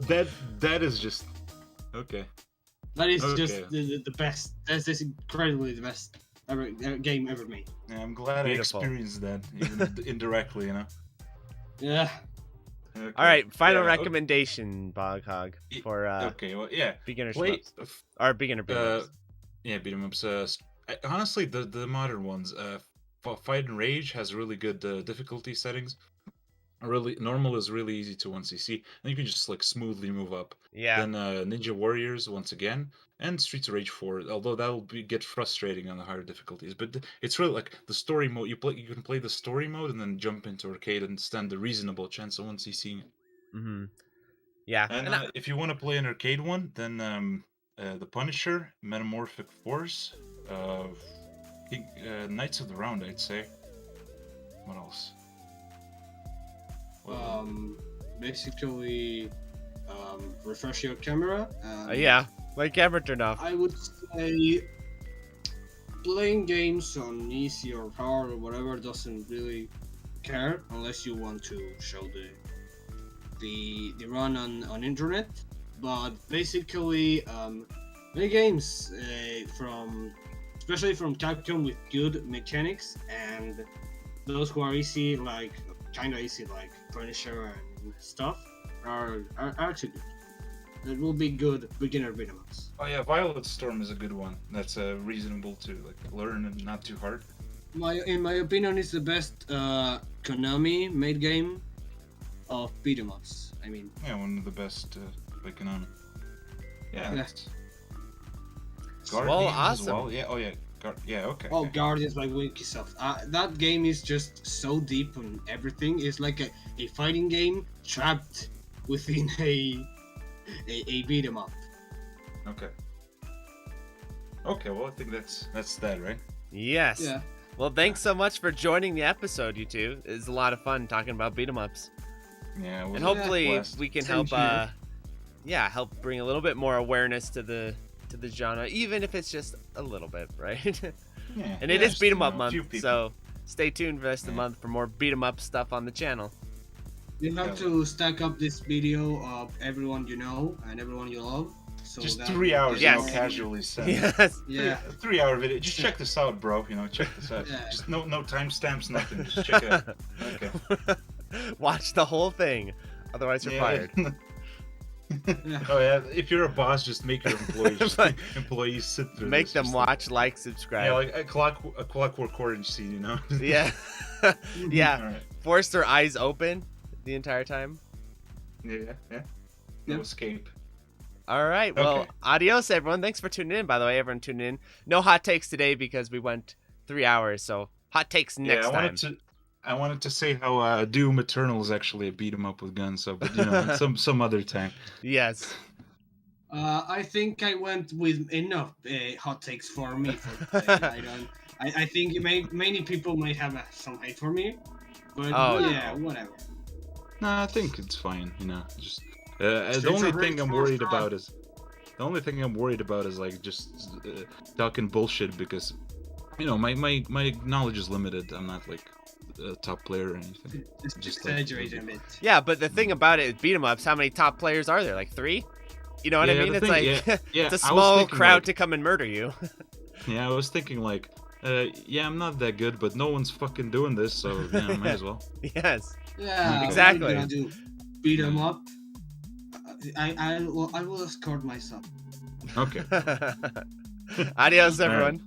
that is just okay. That is just the best. That's just incredibly the best game ever made. Yeah, I'm glad Beautiful. I experienced that, even indirectly, you know. Yeah. Okay. All right, final Yeah, recommendation, Boghog, for okay, well, yeah. beginner Play, shmups. Or beginner beat-em-ups. yeah, beat 'em ups. Honestly, the modern ones, Fight and Rage has really good difficulty settings. Really, normal is really easy to 1cc, and you can just like smoothly move up. Yeah. Then Ninja Warriors once again, and Streets of Rage 4. Although that'll get frustrating on the higher difficulties, but it's really like the story mode. You can play the story mode and then jump into arcade and stand a reasonable chance of 1cc. Mm-hmm. Yeah. And if you want to play an arcade one, then the Punisher, Metamorphic Force, Knights of the Round, I'd say. What else? Basically, refresh your camera. Yeah, like camera turned off. I would say playing games on easy or hard or whatever doesn't really care unless you want to show the run on internet. But basically, many games especially from Capcom with good mechanics, and those who are easy, like kinda easy, like Punisher and stuff, are actually good. It will be good beginner beat 'em ups. Oh yeah, Violet Storm is a good one. That's reasonable to like learn and not too hard. In my opinion, it's the best Konami made game of beat 'em ups. I mean, Yeah, one of the best by Konami. Yeah. Yeah. Guardians as awesome. well. Yeah. Oh yeah. Yeah. Okay. oh, okay. Guardians by Winkysoft. That game is just so deep on everything. It's like a fighting game trapped within a beat 'em up. Okay. Okay. Well, I think that's that, right? Yes. Yeah. Well, thanks so much for joining the episode, you two. It's a lot of fun talking about beat 'em ups, Yeah. It was and a hopefully blast. we can Same help. here. Help bring a little bit more awareness to the genre, even if it's just a little bit, right? Yeah. And it yeah, is beat 'em up a few month, people. so stay tuned for the rest of the Yeah. month for more beat 'em up stuff on the channel. You have to stack up this video of everyone you know and everyone you love. So Just that 3 hours, Yes. you know, casually said. Yes. Yeah. 3 hour video. Just check this out, bro. You know, check this out. Yeah. Just no timestamps, nothing. Just check it out. Okay. Watch the whole thing, otherwise you're fired. Oh yeah. If you're a boss, just make your employees sit through. Make this. them Just watch, like, subscribe. Yeah, like a clockwork orange scene, you know. Yeah. Yeah. All right. Force their eyes open the entire time. Yeah. No Yep. escape. All right. Well, Okay. adios, everyone. Thanks for tuning in. By the way, everyone tuning in. No hot takes today because we went 3 hours. So hot takes next time. I wanted to say how Doom Eternal is actually a beat 'em up with guns. So, but you know, some other time. Yes. I think I went with enough hot takes for me. I think many people might have some hate for me, but Oh, yeah, whatever. No, I think it's fine. You know, just the Streets only of thing Rage I'm 4 worried strong. about is like just talking bullshit because you know my knowledge is limited. I'm not like a top player or anything. Just like- exaggerate a bit. Yeah, but the thing about it is beat 'em ups. How many top players are there? Like 3? You know what I Yeah, mean? the It's thing- like yeah, it's a I was small thinking, crowd like- to come and murder you. Yeah, I was thinking like, yeah, I'm not that good, but no one's fucking doing this, so yeah, might as well. Yes. Yeah, Exactly. What are you gonna do? Beat 'em up. I will escort myself. Okay. Adios, everyone.